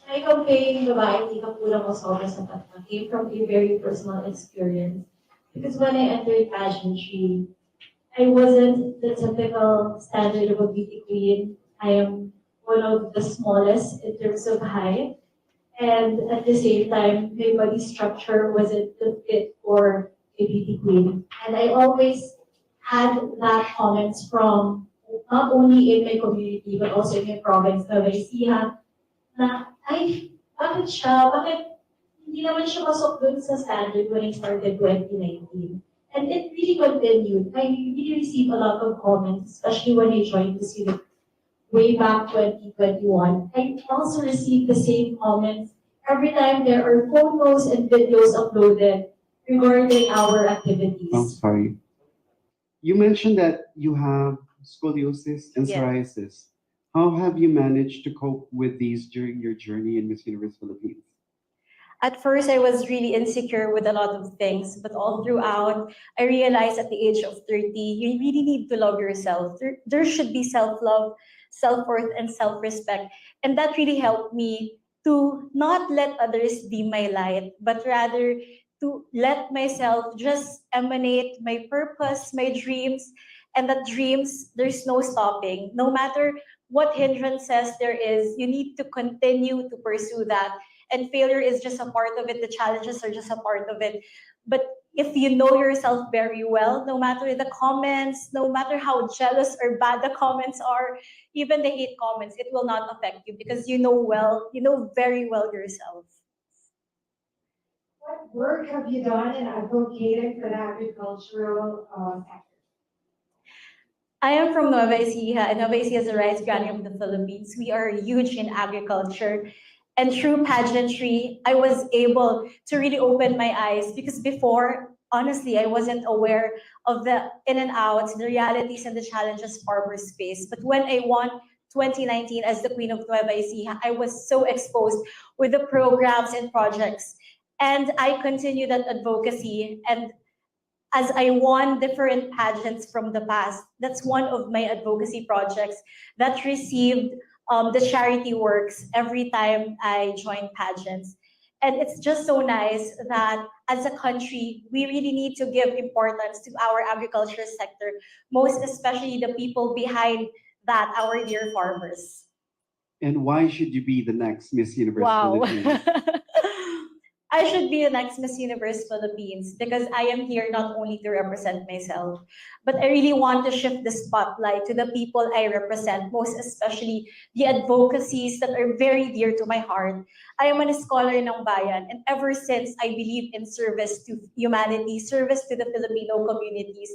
My campaign, Babae, Hindi Ka Kulang o Sobra Sapat Ka, came from a very personal experience. Because when I entered pageantry, I wasn't the typical standard of a beauty queen. I am one of the smallest in terms of height. And at the same time, my body structure wasn't the fit for a beauty queen. And I always had that comments from not only in my community, but also in my province, Nueva Ecija, na, ay, bakit hindi naman siya pasok dun sa standard when I started 2019. And it really continued. I really received a lot of comments, especially when I joined this unit way back 2021. I also received the same comments every time there are photos and videos uploaded regarding our activities. Oh, sorry. You mentioned that you have scoliosis and Yes. psoriasis. How have you managed to cope with these during your journey in Miss Universe Philippines? At first, I was really insecure with a lot of things, but all throughout, I realized at the age of 30, you really need to love yourself. There should be self-love, self-worth, and self-respect. And that really helped me to not let others be my light, but rather to let myself just emanate my purpose, my dreams, and that dreams, there's no stopping. No matter what hindrances there is, you need to continue to pursue that. And failure is just a part of it. The challenges are just a part of it. But if you know yourself very well, no matter the comments, no matter how jealous or bad the comments are, even the hate comments, it will not affect you because you know very well yourself. What work have you done in advocating for the agricultural sector? I am from Nueva Ecija, and Nueva Ecija is the rice granny of the Philippines. We are huge in agriculture. And through pageantry, I was able to really open my eyes because before, honestly, I wasn't aware of the in and outs, the realities and the challenges farmers face. But when I won 2019 as the Queen of Nueva Ecija, I was so exposed with the programs and projects. And I continue that advocacy. And as I won different pageants from the past, that's one of my advocacy projects that received the charity works every time I join pageants. And it's just so nice that as a country, we really need to give importance to our agriculture sector, most especially the people behind that, our dear farmers. And why should you be the next Miss Universe Wow. Philippines? I should be the next Miss Universe Philippines because I am here not only to represent myself, but I really want to shift the spotlight to the people I represent, most especially the advocacies that are very dear to my heart. I am a scholar ng bayan, and ever since I believe in service to humanity, service to the Filipino communities,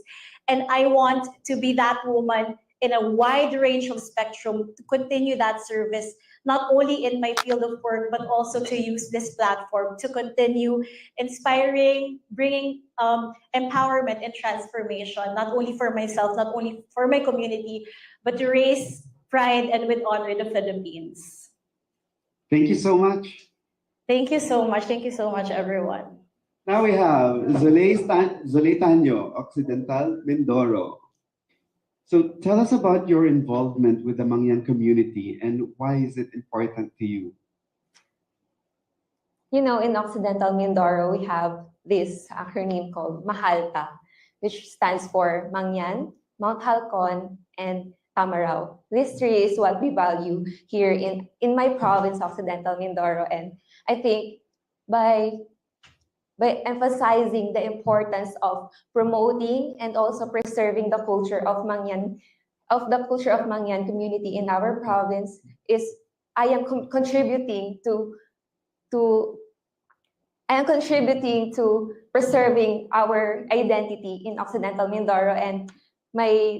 and I want to be that woman in a wide range of spectrum to continue that service, not only in my field of work, but also to use this platform to continue inspiring, bringing empowerment and transformation, not only for myself, not only for my community, but to raise pride and with honor the Philippines. Thank you so much. Thank you so much. Thank you so much, everyone. Now we have Zolay Tanyo, Occidental Mindoro. So tell us about your involvement with the Mangyan community and why is it important to you? You know, in Occidental Mindoro, we have this acronym called MAHALTA, which stands for Mangyan, Mount Halcon, and Tamarao. These three is what we value here in my province, Occidental Mindoro. And I think by by emphasizing the importance of promoting and also preserving the culture of Mangyan community in our province is I am contributing to preserving our identity in Occidental Mindoro and my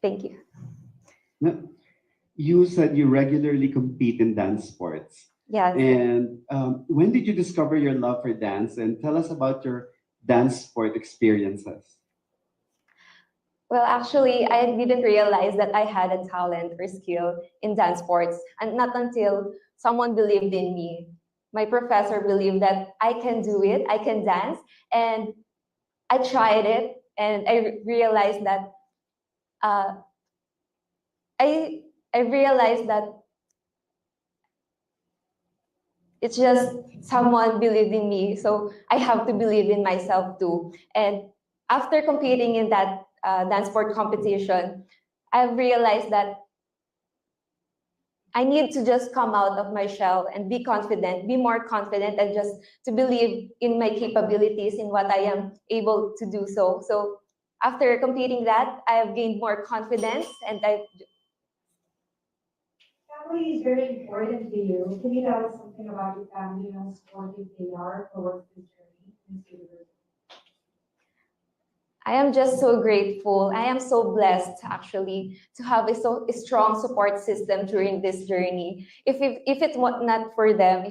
thank you. Now, you said you regularly compete in dance sports. Yes. And when did you discover your love for dance? And tell us about your dance sport experiences. Well, actually, I didn't realize that I had a talent or skill in dance sports, and not until someone believed in me. My professor believed that I can do it, I can dance, and I tried it, and I realized that it's just someone believed in me, so I have to believe in myself too. And after competing in that dance sport competition, I've realized that I need to just come out of my shell and be confident, be more confident, and just to believe in my capabilities, in what I am able to do so. So after competing that, I have gained more confidence, and Family is very important to you. Can you tell us something about your family, how supportive they are towards this journey in university? I am just so grateful. I am so blessed actually to have a strong support system during this journey. If it were not for them,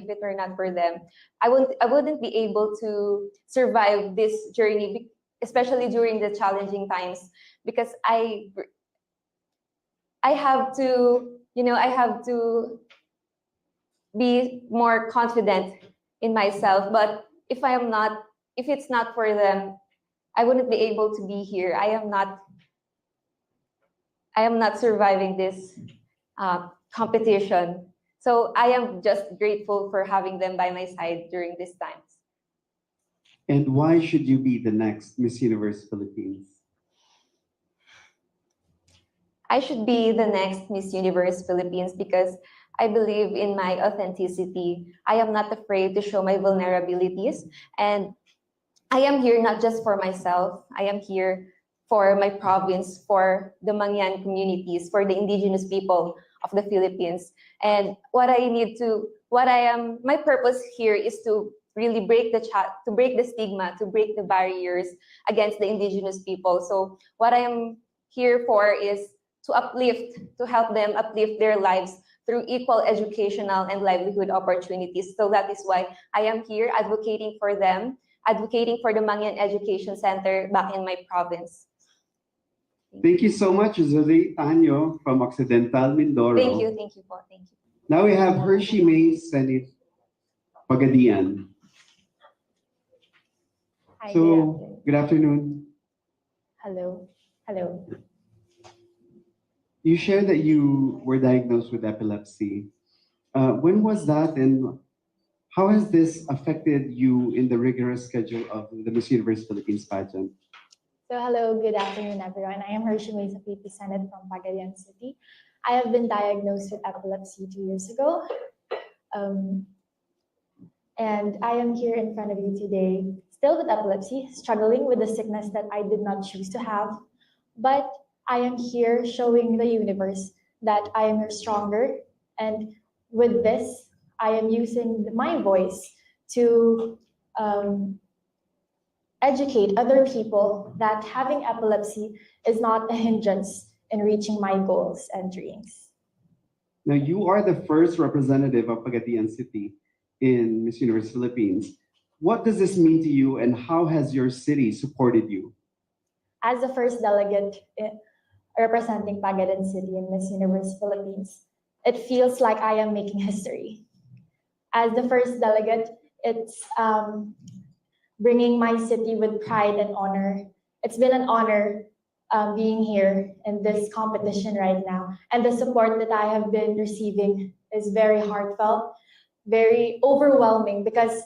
I wouldn't be able to survive this journey, especially during the challenging times, because I have to, I have to be more confident in myself. But if it's not for them, I wouldn't be able to be here. I am not surviving this competition. So I am just grateful for having them by my side during these times. And why should you be the next Miss Universe Philippines? I should be the next Miss Universe Philippines because I believe in my authenticity. I am not afraid to show my vulnerabilities, and I am here not just for myself. I am here for my province, for the Mangyan communities, for the indigenous people of the Philippines. And my purpose here is to really break the stigma, to break the barriers against the indigenous people. So what I am here for is to help them uplift their lives through equal educational and livelihood opportunities. So that is why I am here advocating for them, advocating for the Mangyan Education Center back in my province. Thank you so much, Zoe Tanyo from Occidental Mindoro. Thank you po, thank you. Now we have Hershey May Senate Pagadian. Hi, So, good afternoon. Hello. You shared that you were diagnosed with epilepsy. When was that, and how has this affected you in the rigorous schedule of the Miss Universe Philippines pageant? So hello, good afternoon, everyone. I am Hershey May Senate from Pagadian City. I have been diagnosed with epilepsy 2 years ago. And I am here in front of you today, still with epilepsy, struggling with the sickness that I did not choose to have. But I am here showing the universe that I am stronger. And with this, I am using my voice to educate other people that having epilepsy is not a hindrance in reaching my goals and dreams. Now, you are the first representative of Pagadian City in Miss Universe Philippines. What does this mean to you, and how has your city supported you? As the first delegate representing Pagadian City in Miss Universe Philippines, it feels like I am making history. As the first delegate, it's bringing my city with pride and honor. It's been an honor being here in this competition right now. And the support that I have been receiving is very heartfelt, very overwhelming, because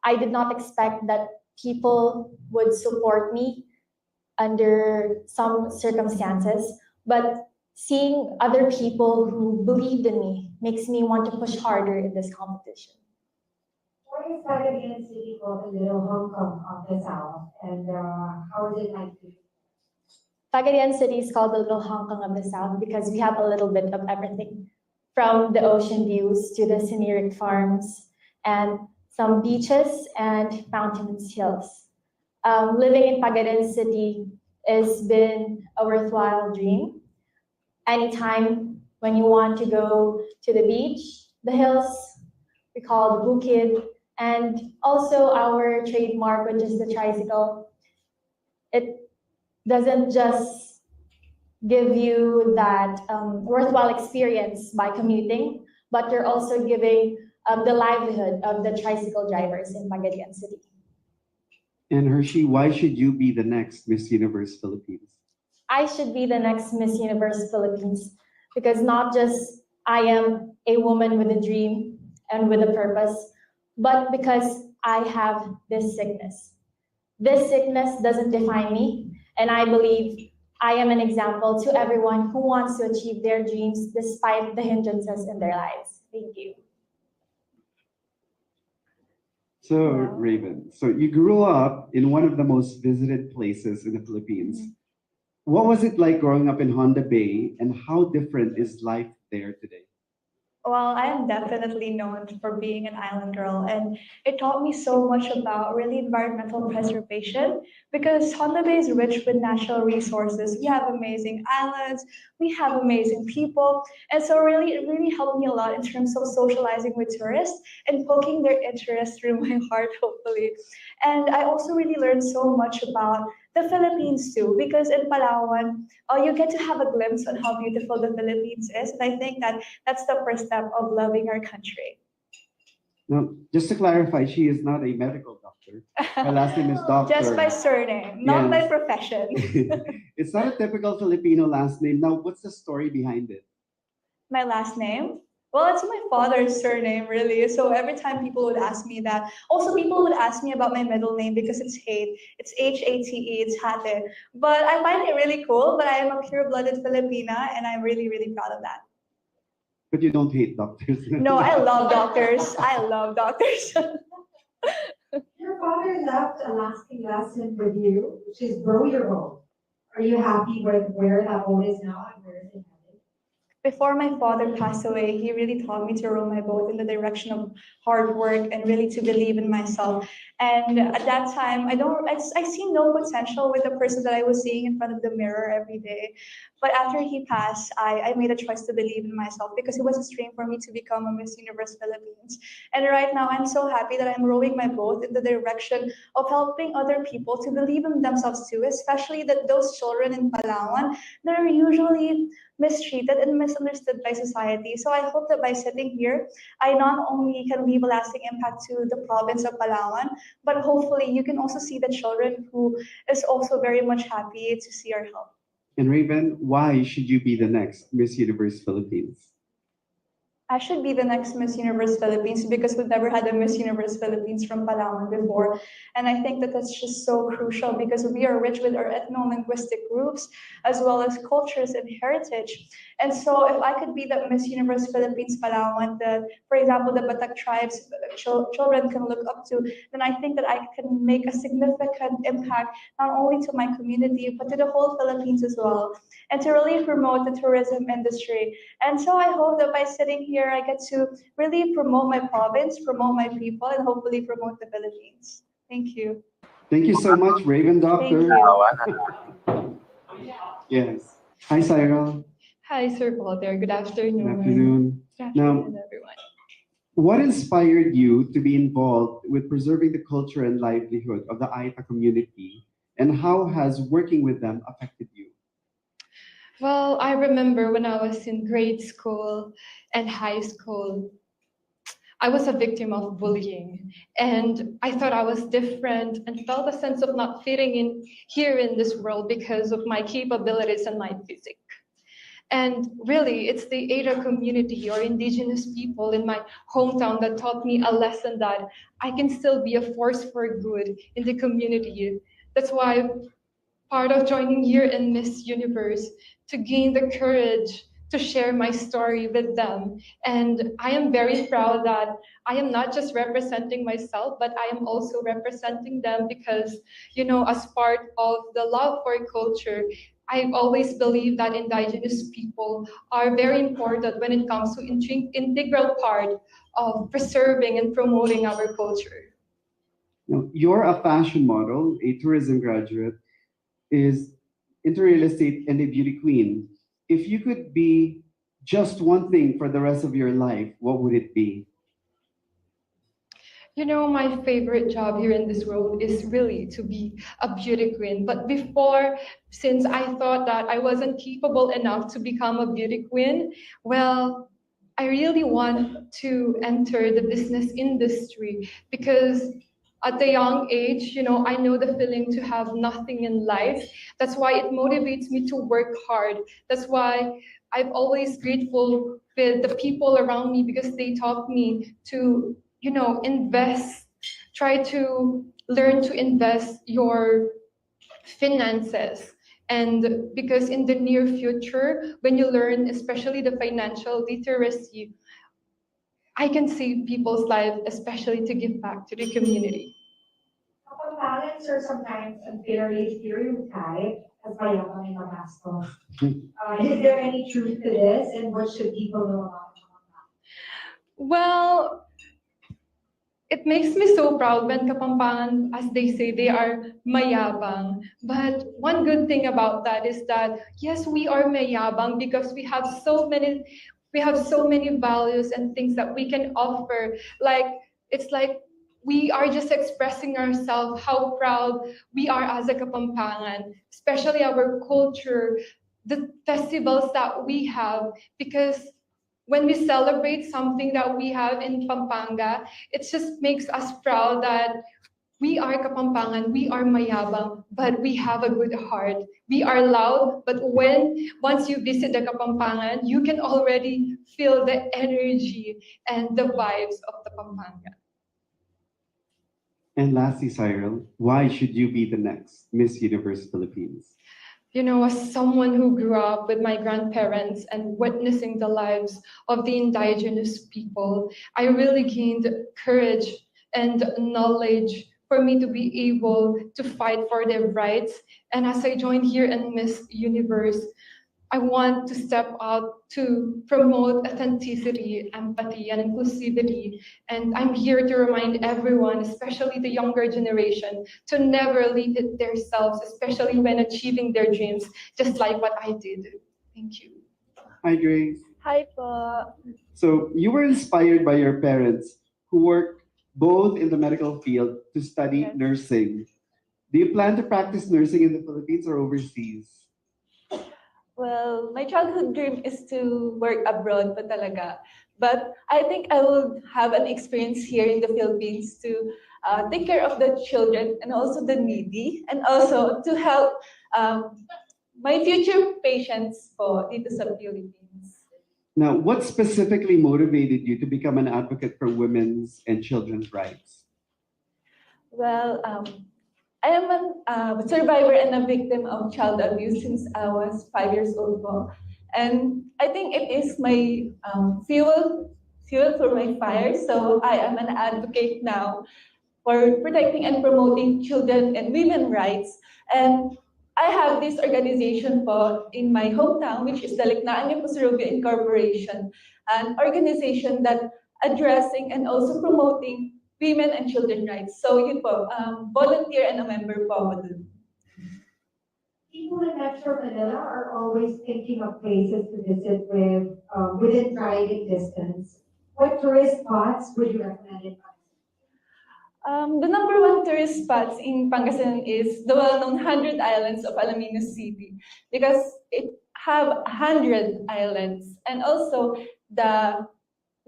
I did not expect that people would support me under some circumstances. But seeing other people who believed in me makes me want to push harder in this competition. Why is Cagayan City called the Little Hong Kong of the South? And how is it like to Cagayan City is called the Little Hong Kong of the South because we have a little bit of everything, from the ocean views to the scenic farms and some beaches and mountainous hills. Living in Cagayan City has been a worthwhile dream. Anytime when you want to go to the beach, the hills, we call the Bukid, and also our trademark, which is the tricycle. It doesn't just give you that worthwhile experience by commuting, but you're also giving the livelihood of the tricycle drivers in Cagayan City. And Hershey, why should you be the next Miss Universe Philippines? I should be the next Miss Universe Philippines because not just I am a woman with a dream and with a purpose, but because I have this sickness. This sickness doesn't define me, and I believe I am an example to everyone who wants to achieve their dreams despite the hindrances in their lives. Thank you. So, Raven, so you grew up in one of the most visited places in the Philippines. What was it like growing up in Honda Bay, and how different is life there today? Well, I am definitely known for being an island girl, and it taught me so much about really environmental preservation because Honda Bay is rich with natural resources. We have amazing islands, we have amazing people, and so it really helped me a lot in terms of socializing with tourists and poking their interest through my heart, hopefully. And I also really learned so much about the Philippines too, because in Palawan, you get to have a glimpse on how beautiful the Philippines is. And I think that that's the first step of loving our country. Now, just to clarify, she is not a medical doctor. Her last name is Doctor. Just by surname, not by Yes. profession. It's not a typical Filipino last name. Now, what's the story behind it? My last name? Well, it's my father's surname, really. So every time people would ask me that, also people would ask me about my middle name because it's Hate. It's Hate, it's Hate. But I find it really cool, but I am a pure-blooded Filipina, and I'm really, really proud of that. But you don't hate doctors. No, I love doctors. I love doctors. Your father left a lasting lesson with you, which is grow your own. Are you happy with where that boat is now and where is it headed? Before my father passed away, he really taught me to row my boat in the direction of hard work and really to believe in myself. And at that time, I see no potential with the person that I was seeing in front of the mirror every day. But after he passed, I made a choice to believe in myself because it was a dream for me to become a Miss Universe Philippines. And right now, I'm so happy that I'm rowing my boat in the direction of helping other people to believe in themselves too, especially that those children in Palawan that are usually mistreated and misunderstood by society. So I hope that by sitting here, I not only can leave a lasting impact to the province of Palawan, but hopefully you can also see the children who is also very much happy to see our help. And Raven, why should you be the next Miss Universe Philippines? I should be the next Miss Universe Philippines because we've never had a Miss Universe Philippines from Palawan before. And I think that that's just so crucial because we are rich with our ethno-linguistic groups as well as cultures and heritage. And so if I could be the Miss Universe Philippines Palawan, for example, the Batak tribes children can look up to, then I think that I can make a significant impact not only to my community, but to the whole Philippines as well, and to really promote the tourism industry. And so I hope that by sitting here, I get to really promote my province, promote my people, and hopefully promote the Philippines. Thank you. Thank you so much, Raven Doctor. you. Yes. Hi, Cyril. Hi, Sir Walter. Good afternoon. Good afternoon. Good Now, afternoon, everyone. what inspired you to be involved with preserving the culture and livelihood of the Aita community, and how has working with them affected you? Well, I remember when I was in grade school and high school, I was a victim of bullying, and I thought I was different and felt a sense of not fitting in here in this world because of my capabilities and my physique. And really, it's the Ada community or indigenous people in my hometown that taught me a lesson that I can still be a force for good in the community. That's why part of joining here in Miss Universe to gain the courage to share my story with them. And I am very proud that I am not just representing myself, but I am also representing them because, as part of the love for culture, I always believe that indigenous people are very important when it comes to integral part of preserving and promoting our culture. Now, you're a fashion model, a tourism graduate, is into real estate, and a beauty queen. If you could be just one thing for the rest of your life, what would it be? My favorite job here in this world is really to be a beauty queen. But before, since I thought that I wasn't capable enough to become a beauty queen, well, I really want to enter the business industry because at a young age, I know the feeling to have nothing in life. That's why it motivates me to work hard. That's why I'm always grateful with the people around me because they taught me to, invest, try to learn to invest your finances. And because in the near future, when you learn, especially the financial literacy, I can save people's lives, especially to give back to the community. Kapampangans are sometimes unfairly stereotyped as mayabang and magastos. Is there any truth to this, and what should people know about Kapampangan? Well, it makes me so proud when Kapampangan, as they say, they are mayabang. But one good thing about that is that, yes, we are mayabang because we have so many values and things that we can offer. It's like we are just expressing ourselves, how proud we are as a Kapampangan, especially our culture, the festivals that we have, because when we celebrate something that we have in Pampanga, it just makes us proud that we are Kapampangan, we are mayabang, but we have a good heart. We are loud, but once you visit the Kapampangan, you can already feel the energy and the vibes of the Pampanga. And lastly, Cyril, why should you be the next Miss Universe Philippines? As someone who grew up with my grandparents and witnessing the lives of the indigenous people, I really gained courage and knowledge for me to be able to fight for their rights. And as I joined here in Miss Universe, I want to step out to promote authenticity, empathy, and inclusivity. And I'm here to remind everyone, especially the younger generation, to never limit themselves, especially when achieving their dreams, just like what I did. Thank you. Hi, Grace. Hi po. So you were inspired by your parents who work both in the medical field to study nursing. Do you plan to practice nursing in the Philippines or overseas? Well, my childhood dream is to work abroad pa talaga. But I think I will have an experience here in the Philippines to take care of the children and also the needy, and also to help my future patients po dito sa Philippines. Now, what specifically motivated you to become an advocate for women's and children's rights? Well, I am a survivor and a victim of child abuse since I was 5 years old po. And I think it is my fuel for my fire. So I am an advocate now for protecting and promoting children and women's rights. And I have this organization po in my hometown, which is the Liknaan Niyo po Surubio Incorporation, an organization that addressing and also promoting women and children rights. So yun po, volunteer and a member po ako dun. People in Metro Manila are always thinking of places to visit within driving distance. What tourist spots would you recommend in Pangasinan? The number one tourist spots in Pangasinan is the well-known 100 Islands of Alaminos City because it have 100 islands, and also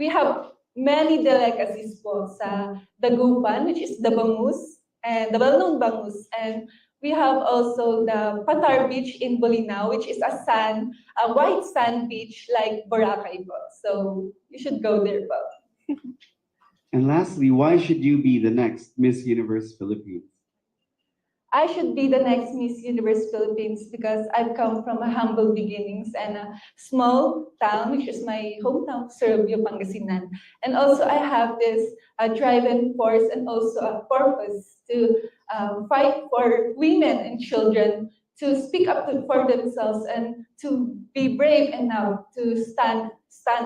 we have many delicacies po sa Dagupan, which is the bangus, and the well-known bangus. And we have also the Patar Beach in Bolinao, which is a white sand beach like Boracay po. So you should go there po. And lastly, why should you be the next Miss Universe Philippines? I should be the next Miss Universe Philippines because I've come from a humble beginnings and a small town, which is my hometown, Serbia, Pangasinan. And also I have this drive-in force and also a purpose to fight for women and children to speak up for themselves and to be brave enough to stand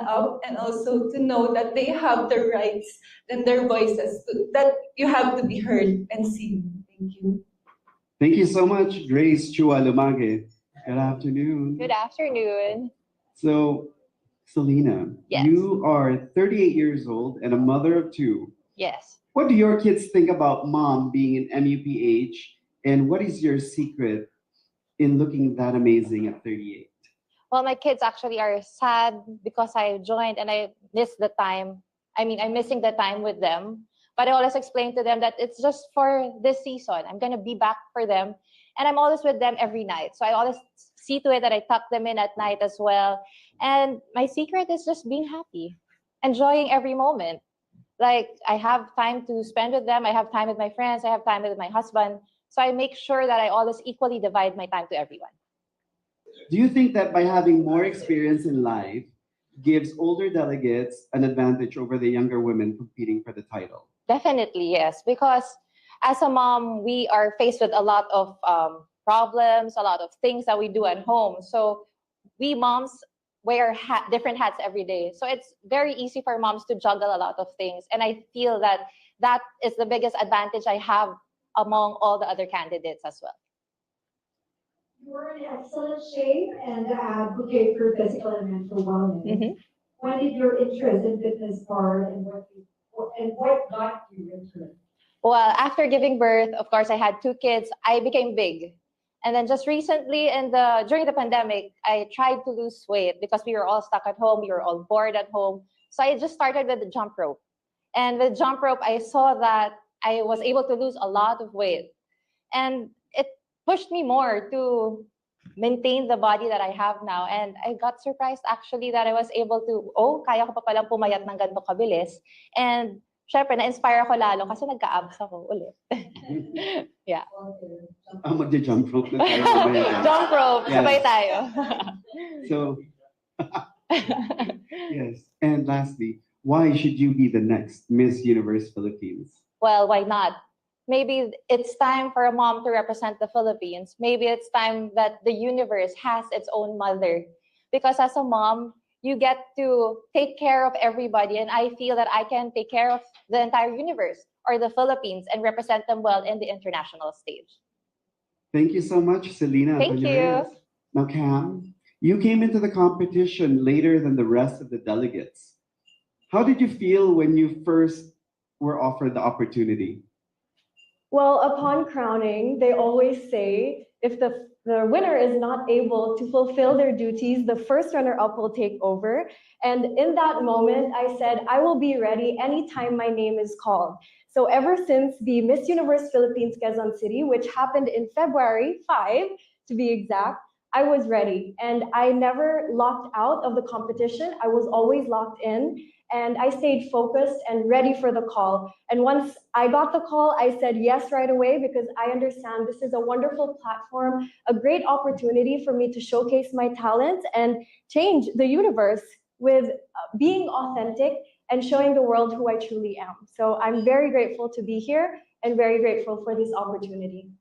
up and also to know that they have their rights and their voices, that you have to be heard and seen. Thank you. Thank you so much, Grace Chua Lumage. Good afternoon. Good afternoon. So, Selena, Yes. you are 38 years old and a mother of two. Yes. What do your kids think about mom being an MUPH? And what is your secret in looking that amazing at 38? Well, my kids actually are sad because I joined and I missed the time. I mean, I'm missing the time with them. But I always explain to them that it's just for this season. I'm going to be back for them. And I'm always with them every night. So I always see to it that I tuck them in at night as well. And my secret is just being happy, enjoying every moment. Like, I have time to spend with them. I have time with my friends. I have time with my husband. So I make sure that I always equally divide my time to everyone. Do you think that by having more experience in life gives older delegates an advantage over the younger women competing for the title? Definitely, yes. Because as a mom, we are faced with a lot of problems, a lot of things that we do at home. So we moms wear different hats every day. So it's very easy for moms to juggle a lot of things. And I feel that that is the biggest advantage I have among all the other candidates as well. You were in excellent shape and advocate for physical and mental wellness. When did your interest in fitness start and what got you into it? Well, after giving birth, of course, I had two kids. I became big. And then just recently during the pandemic, I tried to lose weight because we were all stuck at home. We were all bored at home. So I just started with the jump rope. And with jump rope, I saw that I was able to lose a lot of weight. And it pushed me more to maintain the body that I have now. And I got surprised actually that I was able to, kaya ko pa palang pumayat ng ganito kabilis. And syempre, na-inspire ako lalo kasi nagka-abs ako ulit. Yeah. Magja-jump rope na tayo mamaya. Jump rope, Yes. sabay tayo. So, yes. And lastly, why should you be the next Miss Universe Philippines? Well, why not? Maybe it's time for a mom to represent the Philippines. Maybe it's time that the universe has its own mother. Because as a mom, you get to take care of everybody. And I feel that I can take care of the entire universe or the Philippines and represent them well in the international stage. Thank you so much, Selena. Thank you. Now, Cam, you came into the competition later than the rest of the delegates. How did you feel when you first were offered the opportunity? Well, upon crowning, they always say if the winner is not able to fulfill their duties, the first runner-up will take over. And in that moment, I said, I will be ready anytime my name is called. So ever since the Miss Universe Philippines Quezon City, which happened in February 5, to be exact, I was ready. And I never locked out of the competition. I was always locked in. And I stayed focused and ready for the call. And once I got the call, I said yes right away because I understand this is a wonderful platform, a great opportunity for me to showcase my talents and change the universe with being authentic and showing the world who I truly am. So I'm very grateful to be here and very grateful for this opportunity.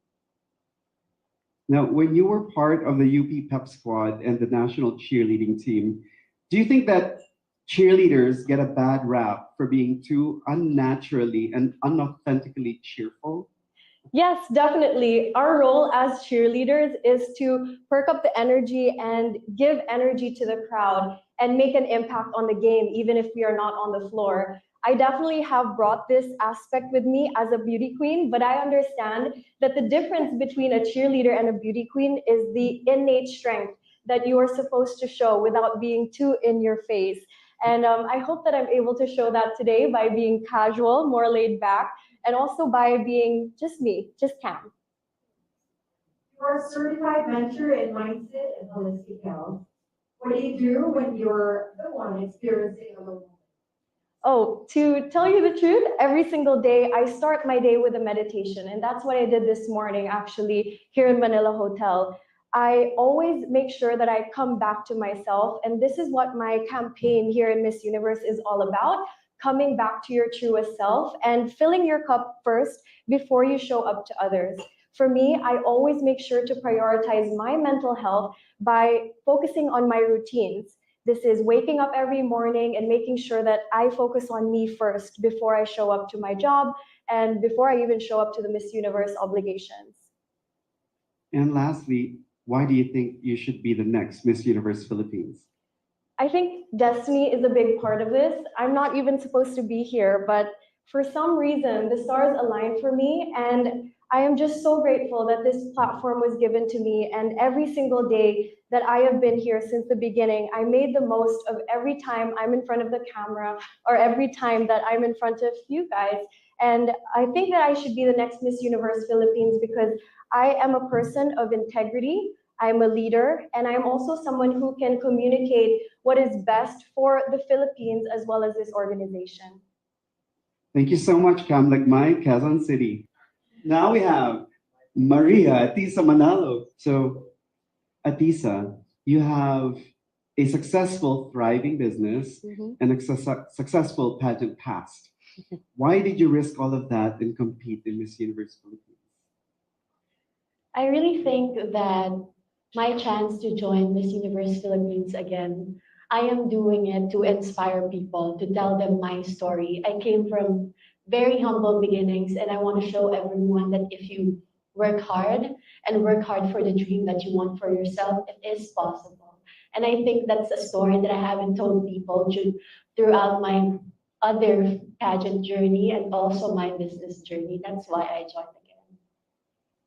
Now, when you were part of the UP Pep Squad and the national cheerleading team, do you think that cheerleaders get a bad rap for being too unnaturally and unauthentically cheerful? Yes, definitely. Our role as cheerleaders is to perk up the energy and give energy to the crowd and make an impact on the game, even if we are not on the floor. I definitely have brought this aspect with me as a beauty queen, but I understand that the difference between a cheerleader and a beauty queen is the innate strength that you are supposed to show without being too in your face. And I hope that I'm able to show that today by being casual, more laid back, and also by being just me, just Cam. You're a certified mentor in mindset and holistic health. What do you do when you're the one experiencing a low moment? Oh, to tell you the truth, every single day I start my day with a meditation, and that's what I did this morning actually here in Manila Hotel. I always make sure that I come back to myself, and this is what my campaign here in Miss Universe is all about, coming back to your truest self and filling your cup first before you show up to others. For me, I always make sure to prioritize my mental health by focusing on my routines. This is waking up every morning and making sure that I focus on me first before I show up to my job and before I even show up to the Miss Universe obligations. And lastly, why do you think you should be the next Miss Universe Philippines? I think destiny is a big part of this. I'm not even supposed to be here, but for some reason, the stars aligned for me, and I am just so grateful that this platform was given to me. And every single day that I have been here since the beginning, I made the most of every time I'm in front of the camera or every time that I'm in front of you guys. And I think that I should be the next Miss Universe Philippines because I am a person of integrity. I'm a leader, and I'm also someone who can communicate what is best for the Philippines as well as this organization. Thank you so much, Kamlagmay, Quezon City. Now we have Maria Atisa Manalo. So, Atisa, you have a successful, thriving business and a successful pageant past. Why did you risk all of that and compete in Miss Universe Philippines? I really think that my chance to join Miss Universe Philippines again, I am doing it to inspire people, to tell them my story. I came from very humble beginnings, and I want to show everyone that if you work hard and work hard for the dream that you want for yourself, it is possible. And I think that's a story that I haven't told people throughout my other pageant journey and also my business journey. That's why I joined again.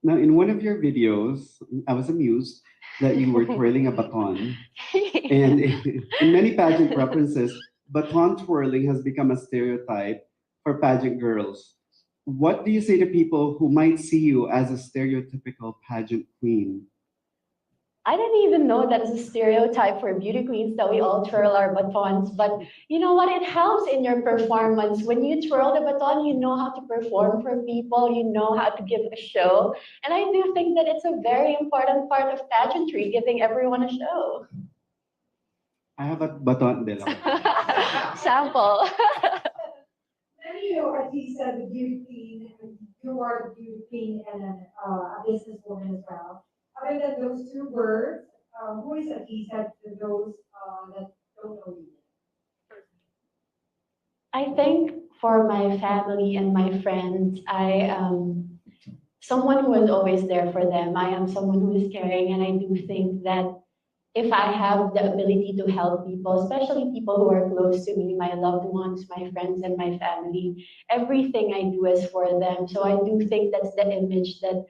Now, in one of your videos, I was amused that you were twirling a baton. And in many pageant references, baton twirling has become a stereotype for pageant girls. What do you say to people who might see you as a stereotypical pageant queen? I didn't even know that's a stereotype for beauty queens that we all twirl our batons. But you know what? It helps in your performance. When you twirl the baton, you know how to perform for people, you know how to give a show. And I do think that it's a very important part of pageantry, giving everyone a show. I have a baton de lang. Sample. Then you know, Atisa, the beauty queen, you are the beauty queen and a businesswoman as well. Other than those two words, who is Atisa to those that don't know you? I think for my family and my friends, I am someone who is always there for them. I am someone who is caring, and I do think that if I have the ability to help people, especially people who are close to me, my loved ones, my friends, and my family, everything I do is for them. So I do think that's the image that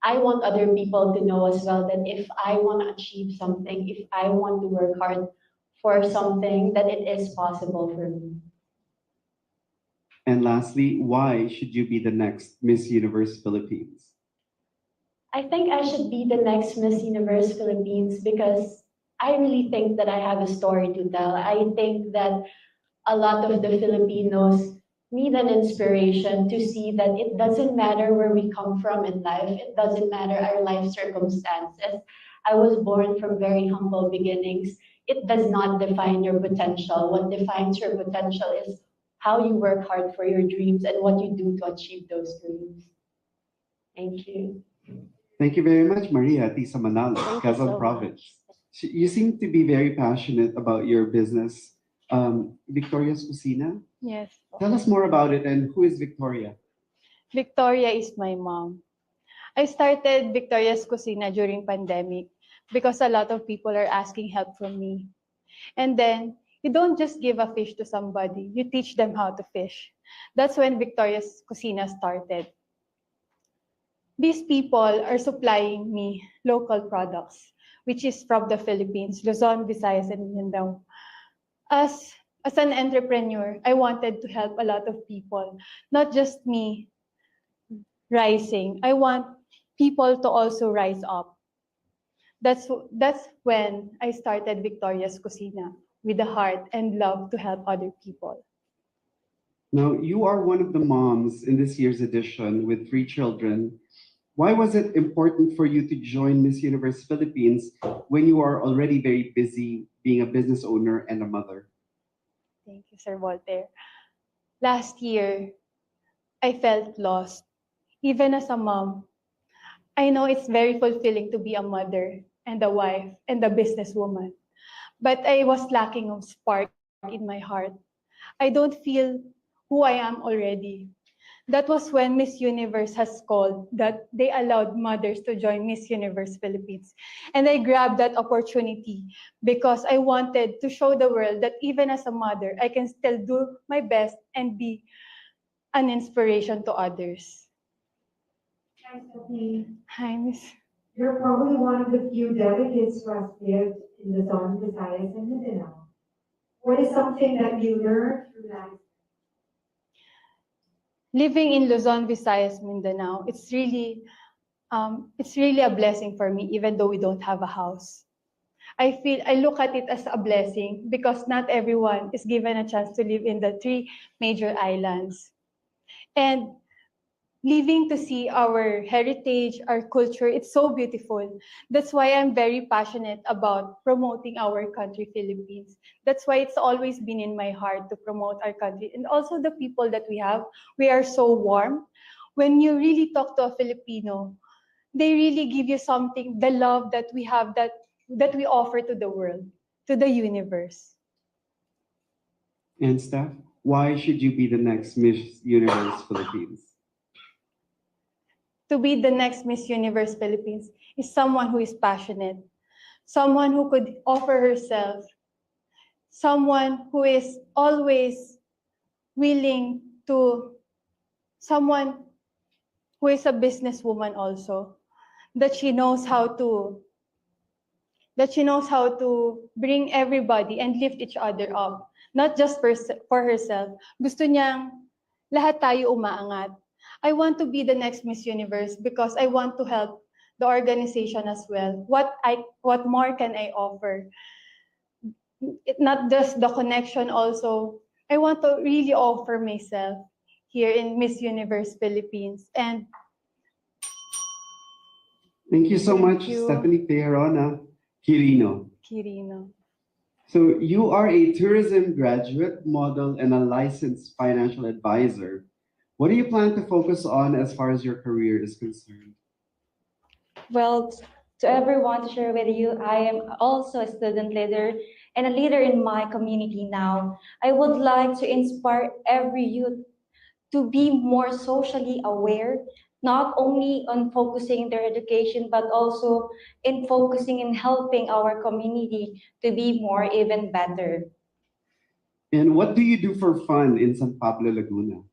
I want other people to know as well, that if I want to achieve something, if I want to work hard for something, that it is possible for me. And lastly, why should you be the next Miss Universe Philippines? I think I should be the next Miss Universe Philippines because I really think that I have a story to tell. I think that a lot of the Filipinos need an inspiration to see that it doesn't matter where we come from in life. It doesn't matter our life circumstances. I was born from very humble beginnings. It does not define your potential. What defines your potential is how you work hard for your dreams and what you do to achieve those dreams. Thank you. Thank you very much, Maria Atisa Manalo, Thank you Quezon so Province. You seem to be very passionate about your business, Victoria's Kusina. Yes. Tell us more about it and who is Victoria? Victoria is my mom. I started Victoria's Kusina during pandemic because a lot of people are asking help from me. And then you don't just give a fish to somebody, you teach them how to fish. That's when Victoria's Kusina started. These people are supplying me local products, which is from the Philippines, Luzon, Visayas, and Mindanao. As an entrepreneur, I wanted to help a lot of people, not just me rising. I want people to also rise up. That's when I started Victoria's Kusina with the heart and love to help other people. Now, you are one of the moms in this year's edition with 3 children. Why was it important for you to join Miss Universe Philippines when you are already very busy being a business owner and a mother? Thank you, Sir Voltaire. Last year, I felt lost. Even as a mom, I know it's very fulfilling to be a mother and a wife and a businesswoman. But I was lacking of spark in my heart. I don't feel who I am already. That was when Miss Universe has called that they allowed mothers to join Miss Universe Philippines. And I grabbed that opportunity because I wanted to show the world that even as a mother, I can still do my best and be an inspiration to others. Hi, Sophie. Hi, Miss. You're probably one of the few delegates who has lived in Luzon, Visayas, and Mindanao. What is something that you learned through life? Living in Luzon, Visayas, Mindanao, it's really a blessing for me, even though we don't have a house. I look at it as a blessing because not everyone is given a chance to live in the 3 major islands. And living to see our heritage, our culture, it's so beautiful. That's why I'm very passionate about promoting our country, Philippines. That's why it's always been in my heart to promote our country. And also the people that we have, we are so warm. When you really talk to a Filipino, they really give you something, the love that we have, that we offer to the world, to the universe. And Steph, why should you be the next Miss Universe Philippines? To be the next Miss Universe Philippines is someone who is passionate, someone who could offer herself, someone who is always willing to, someone who is a businesswoman also, that she knows how to bring everybody and lift each other up, not just for herself. Gusto niyang lahat tayo umaangat. I want to be the next Miss Universe because I want to help the organization as well. What more can I offer? Not just the connection also. I want to really offer myself here in Miss Universe Philippines. And thank you so much, you. Stephanie Tejerona Quirino. So you are a tourism graduate, model, and a licensed financial advisor. What do you plan to focus on as far as your career is concerned? Well, to everyone to share with you, I am also a student leader and a leader in my community now. I would like to inspire every youth to be more socially aware, not only on focusing their education, but also in focusing in helping our community to be more even better. And what do you do for fun in San Pablo, Laguna?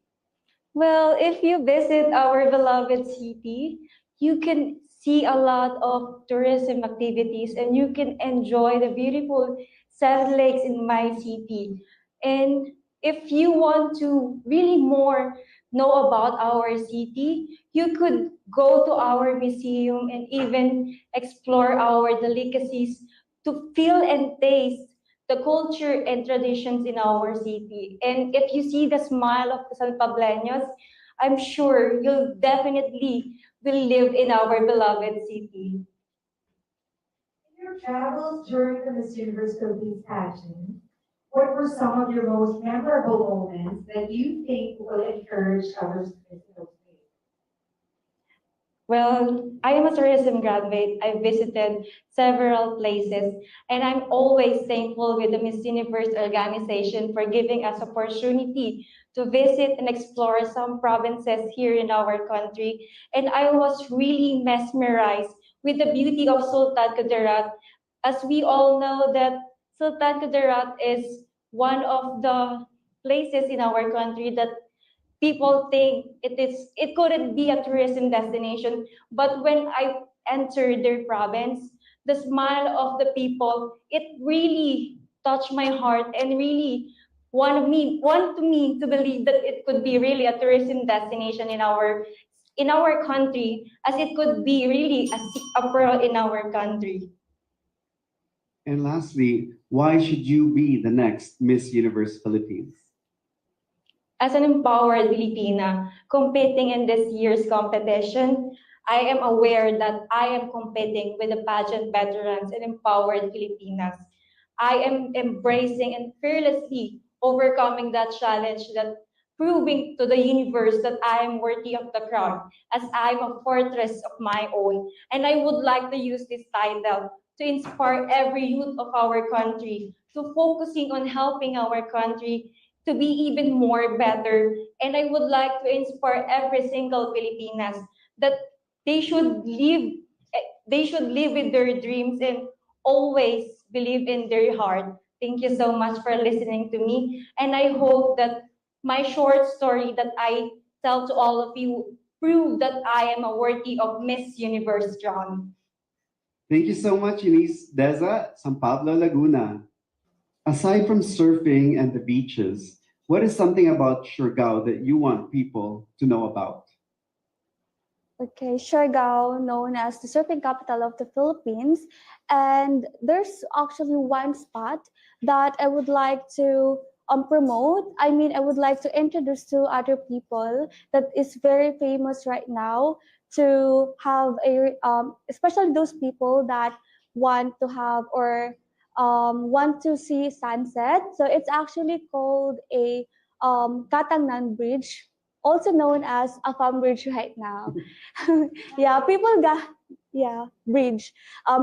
Well, if you visit our beloved city, you can see a lot of tourism activities and you can enjoy the beautiful 7 lakes in my city. And if you want to really more know about our city, you could go to our museum and even explore our delicacies to feel and taste the culture and traditions in our city. And if you see the smile of the San Pableños, I'm sure you'll definitely will live in our beloved city. In your travels during the Miss Universe Philippines pageant, what were some of your most memorable moments that you think will encourage others to visit those places? Well, I am a tourism graduate. I visited several places, and I'm always thankful with the Miss Universe organization for giving us opportunity to visit and explore some provinces here in our country. And I was really mesmerized with the beauty of Sultan Kudarat. As we all know that Sultan Kudarat is one of the places in our country that people think it couldn't be a tourism destination, but when I entered their province, the smile of the people, it really touched my heart and really wanted me to believe that it could be really a tourism destination in our country, as it could be really a pearl in our country. And lastly, why should you be the next Miss Universe Philippines? As an empowered Filipina competing in this year's competition, I am aware that I am competing with the pageant veterans and empowered Filipinas. I am embracing and fearlessly overcoming that challenge, that proving to the universe that I am worthy of the crown, as I'm a fortress of my own. And I would like to use this title to inspire every youth of our country to focusing on helping our country to be even more better. And I would like to inspire every single Filipinas that they should live with their dreams and always believe in their heart. Thank you so much for listening to me. And I hope that my short story that I tell to all of you prove that I am a worthy of Miss Universe crown. Thank you so much, Eunice Deza, San Pablo, Laguna. Aside from surfing and the beaches, what is something about Siargao that you want people to know about? Okay, Siargao, known as the surfing capital of the Philippines, and there's actually one spot that I would like to promote. I mean, I would like to introduce to other people that is very famous right now to have a, especially those people that want to have or want to see sunset. So it's actually called a Katangnan Bridge, also known as a farm bridge right now. Yeah, bridge.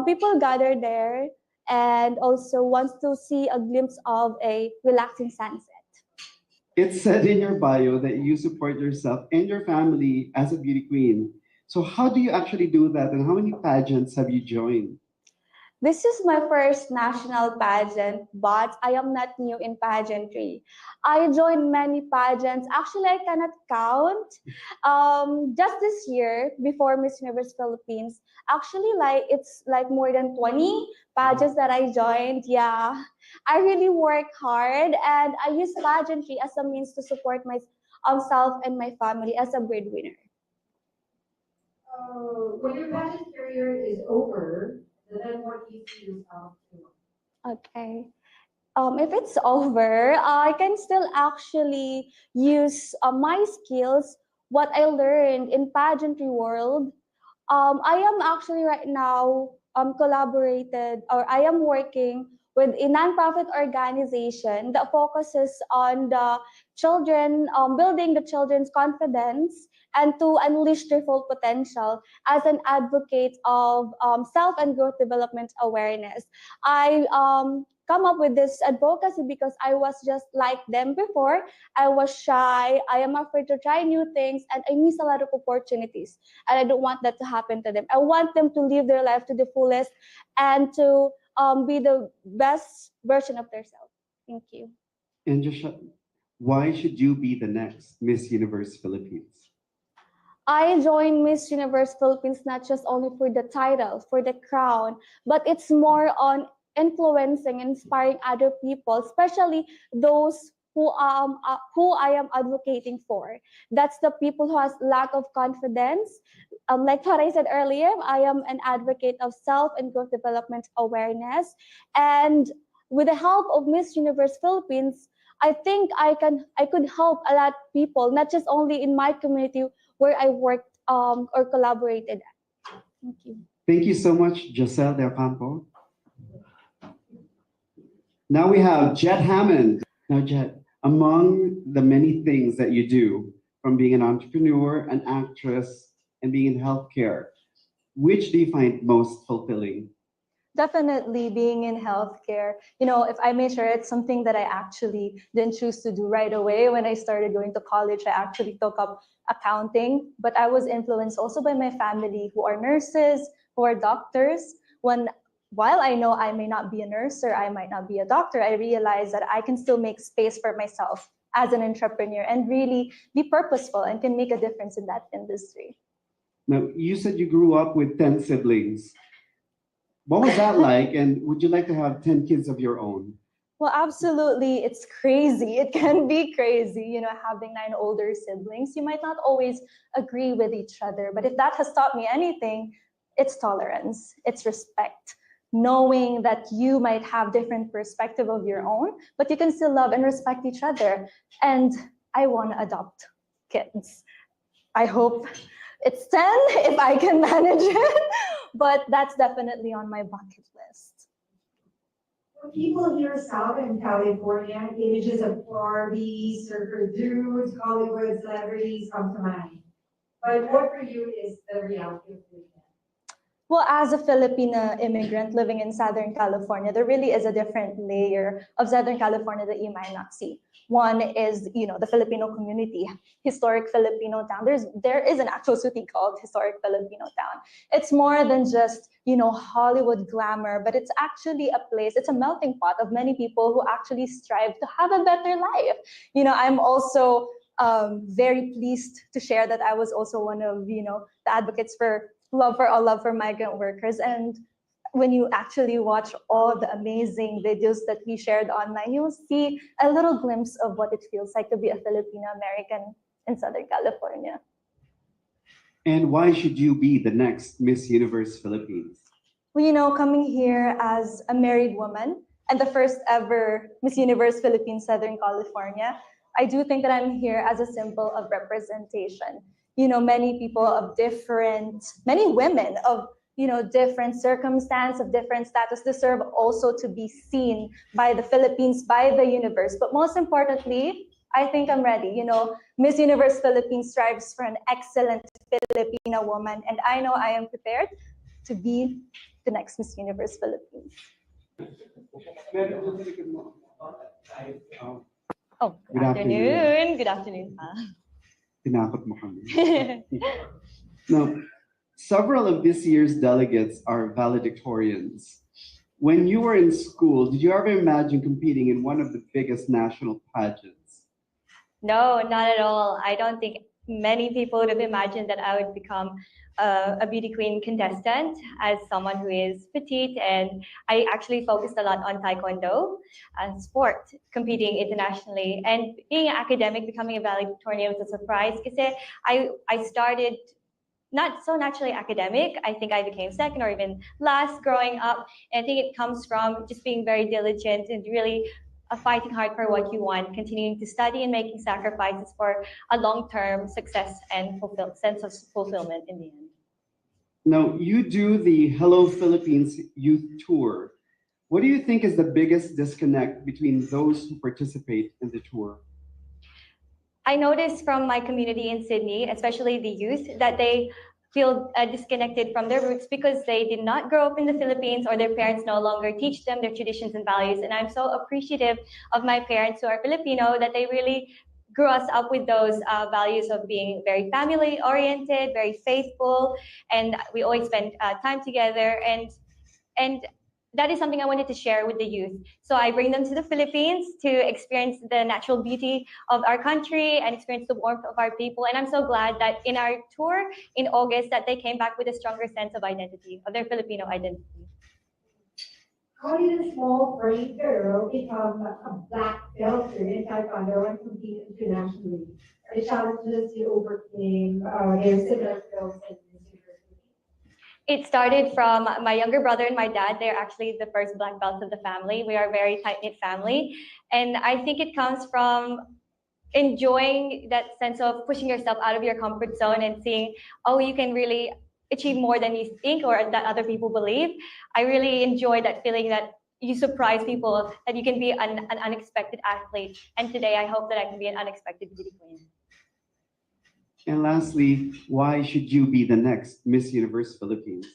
People gather there and also wants to see a glimpse of a relaxing sunset. It's said in your bio that you support yourself and your family as a beauty queen. So how do you actually do that, and how many pageants have you joined? This is my first national pageant, but I am not new in pageantry. I joined many pageants. Actually, I cannot count. Just this year, before Miss Universe Philippines, actually, it's like more than 20 pageants that I joined. Yeah, I really work hard, and I use pageantry as a means to support myself and my family as a breadwinner. When your pageant career is over, then what do you see yourself doing? Okay. If it's over, I can still actually use my skills, what I learned in pageantry world. I am actually right now collaborated, or I am working with a nonprofit organization that focuses on the children, building the children's confidence and to unleash their full potential as an advocate of self and growth development awareness. I come up with this advocacy because I was just like them before. I was shy, I am afraid to try new things, and I miss a lot of opportunities. And I don't want that to happen to them. I want them to live their life to the fullest and to be the best version of themselves. Thank you. And Joshua, why should you be the next Miss Universe Philippines? I joined Miss Universe Philippines not just only for the title, for the crown, but it's more on influencing, inspiring other people, especially those who I am advocating for. That's the people who has lack of confidence. Like what I said earlier, I am an advocate of self and growth development awareness. And with the help of Miss Universe Philippines, I think I could help a lot of people, not just only in my community where I worked or collaborated at. Thank you. Thank you so much, Joselle Del Campo. Now we have Jet Hammond. Now, Jet, among the many things that you do, from being an entrepreneur, an actress, and being in healthcare, which do you find most fulfilling? Definitely being in healthcare. You know, if I may share, it's something that I actually didn't choose to do right away. When I started going to college, I actually took up accounting, but I was influenced also by my family who are nurses, who are doctors. While I know I may not be a nurse or I might not be a doctor, I realized that I can still make space for myself as an entrepreneur and really be purposeful and can make a difference in that industry. Now, you said you grew up with 10 siblings. What was that like? And would you like to have 10 kids of your own? Well, absolutely. It's crazy. It can be crazy, you know, having 9 older siblings. You might not always agree with each other, but if that has taught me anything, it's tolerance, it's respect. Knowing that you might have different perspective of your own, but you can still love and respect each other. And I want to adopt kids. I hope it's 10 if I can manage it, but that's definitely on my bucket list. When people hear Southern California, images of Barbie, surfer dudes, Hollywood celebrities come to mind. But what for you is the reality of living? Well, as a Filipino immigrant living in Southern California, there really is a different layer of Southern California that you might not see. One is, the Filipino community, historic Filipino town. There is an actual city called Historic Filipino Town. It's more than just, Hollywood glamour, but it's actually a place, it's a melting pot of many people who actually strive to have a better life. I'm also very pleased to share that I was also one of, the advocates for love for migrant workers. And when you actually watch all the amazing videos that we shared online, you will see a little glimpse of what it feels like to be a Filipino American in Southern California. And why should you be the next Miss Universe Philippines? Well, coming here as a married woman and the first ever Miss Universe Philippines Southern California, I do think that I'm here as a symbol of representation. Many people of many women of, different circumstance, of different status deserve also to be seen by the Philippines, by the universe. But most importantly, I think I'm ready. Miss Universe Philippines strives for an excellent Filipino woman, and I know I am prepared to be the next Miss Universe Philippines. Oh, good afternoon. Good afternoon. Tinakot mo kami. Now, several of this year's delegates are valedictorians. When you were in school, did you ever imagine competing in one of the biggest national pageants? No, not at all. I don't think many people would have imagined that I would become a beauty queen contestant as someone who is petite, and I actually focused a lot on taekwondo and sport, competing internationally. And being an academic, becoming a valedictorian was a surprise because I started not so naturally academic. I think I became second or even last growing up. And I think it comes from just being very diligent and really fighting hard for what you want, continuing to study and making sacrifices for a long-term success and sense of fulfillment in the end. Now, you do the Hello Philippines Youth Tour. What do you think is the biggest disconnect between those who participate in the tour? I noticed from my community in Sydney, especially the youth, that they feel disconnected from their roots because they did not grow up in the Philippines, or their parents no longer teach them their traditions and values. And I'm so appreciative of my parents who are Filipino that they really grew us up with those values of being very family oriented, very faithful, and we always spend time together. And that is something I wanted to share with the youth. So I bring them to the Philippines to experience the natural beauty of our country and experience the warmth of our people. And I'm so glad that in our tour in August that they came back with a stronger sense of identity, of their Filipino identity. How did a small brave girl become a black belt in taekwondo and compete internationally? Are the challenges you overcame their similar skills and It started from my younger brother and my dad. They're actually the first black belts of the family. We are a very tight-knit family. And I think it comes from enjoying that sense of pushing yourself out of your comfort zone and seeing, oh, you can really achieve more than you think or that other people believe. I really enjoy that feeling that you surprise people, that you can be an unexpected athlete. And today I hope that I can be an unexpected beauty queen. And lastly, why should you be the next Miss Universe Philippines?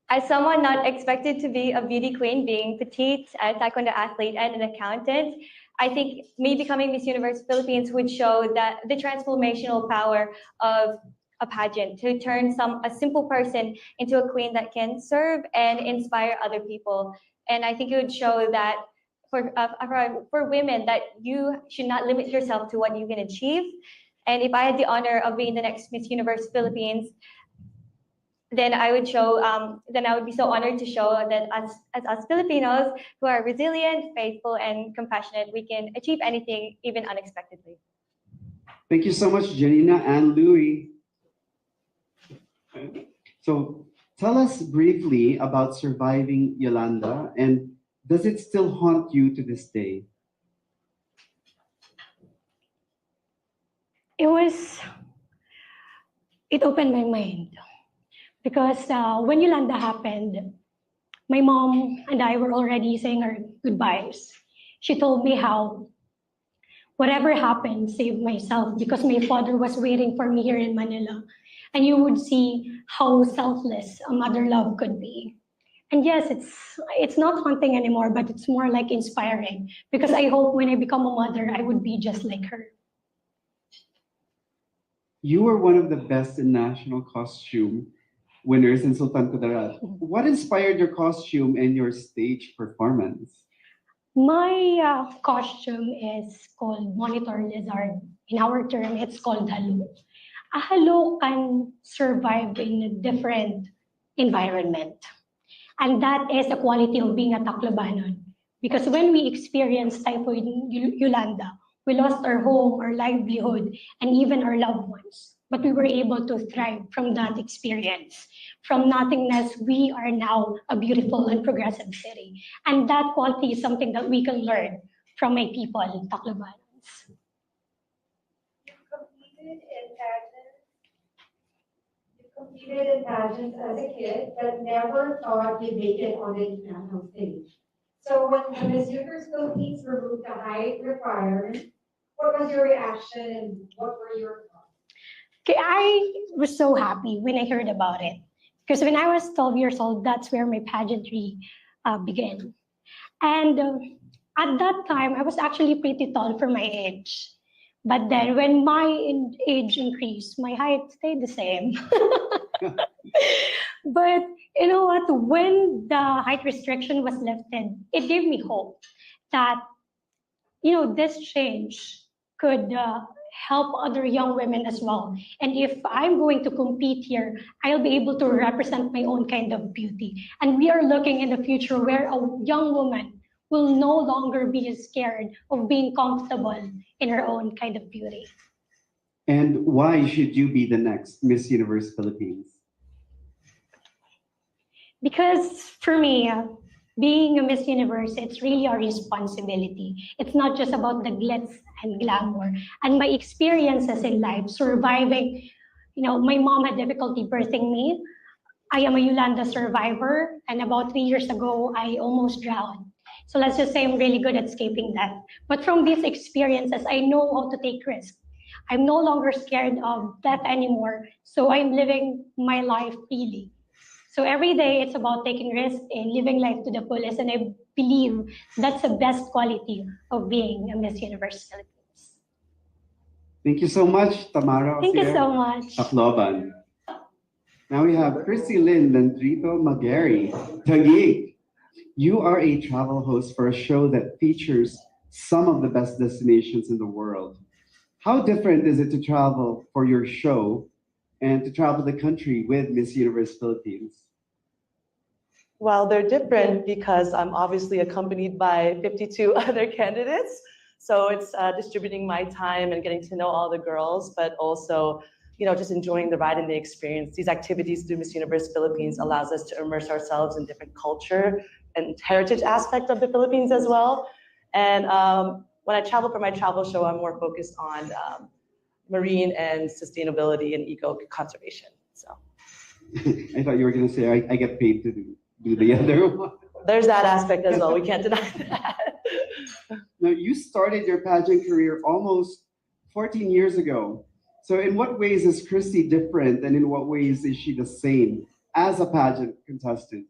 As someone not expected to be a beauty queen, being petite, a taekwondo athlete, and an accountant, I think me becoming Miss Universe Philippines would show that the transformational power of a pageant to turn a simple person into a queen that can serve and inspire other people. And I think it would show that for women that you should not limit yourself to what you can achieve. And if I had the honor of being the next Miss Universe Philippines, then I would be so honored to show that as us Filipinos who are resilient, faithful, and compassionate, we can achieve anything, even unexpectedly. Thank you so much, Janina and Louie. So tell us briefly about surviving Yolanda, and does it still haunt you to this day? it opened my mind because when Yolanda happened, my mom and I were already saying our goodbyes. She told me how whatever happened, save myself because my father was waiting for me here in Manila. And you would see how selfless a mother love could be. And yes, it's not haunting anymore, but it's more like inspiring because I hope when I become a mother, I would be just like her. You were one of the best in national costume winners in Sultan Kudarat. What inspired your costume and your stage performance? My costume is called Monitor Lizard. In our term, it's called halo. A halo can survive in a different environment. And that is the quality of being a Taclobanon. Because when we experienced Typhoid Yolanda, we lost our home, our livelihood, and even our loved ones. But we were able to thrive from that experience. From nothingness, we are now a beautiful and progressive city. And that quality is something that we can learn from my people in Taclobanons. Competed in pageants as a kid, but never thought you'd make it on the international stage. So when the Miss Universe Philippines removed the height requirement, what was your reaction and what were your thoughts? Okay, I was so happy when I heard about it. Because when I was 12 years old, that's where my pageantry began. And at that time, I was actually pretty tall for my age. But then when my age increased, my height stayed the same. But you know what? When the height restriction was lifted, it gave me hope that, you know, this change could help other young women as well. And if I'm going to compete here, I'll be able to represent my own kind of beauty. And we are looking in the future where a young woman will no longer be scared of being comfortable in her own kind of beauty. And why should you be the next Miss Universe Philippines? Because for me, being a Miss Universe, it's really a responsibility. It's not just about the glitz and glamour. And my experiences in life, surviving, you know, my mom had difficulty birthing me. I am a Yolanda survivor. And about 3 years ago, I almost drowned. So let's just say I'm really good at escaping that. But from these experiences, I know how to take risks. I'm no longer scared of death anymore. So I'm living my life freely. So every day it's about taking risks and living life to the fullest. And I believe that's the best quality of being a Miss Universe Philippines. Thank you so much, Tamara. Thank you so much. Tacloban. Now we have Chrissy Lynn Landrito Magari, Taguig. You are a travel host for a show that features some of the best destinations in the world. How different is it to travel for your show and to travel the country with Miss Universe Philippines? Well, they're different because I'm obviously accompanied by 52 other candidates. So it's distributing my time and getting to know all the girls, but also, you know, just enjoying the ride and the experience. These activities through Miss Universe Philippines allows us to immerse ourselves in different culture and heritage aspect of the Philippines as well. And when I travel for my travel show, I'm more focused on marine and sustainability and eco-conservation. So I thought you were going to say I get paid to do the other one. There's that aspect as well. We can't deny that. Now, you started your pageant career almost 14 years ago. So in what ways is Christy different and in what ways is she the same as a pageant contestant?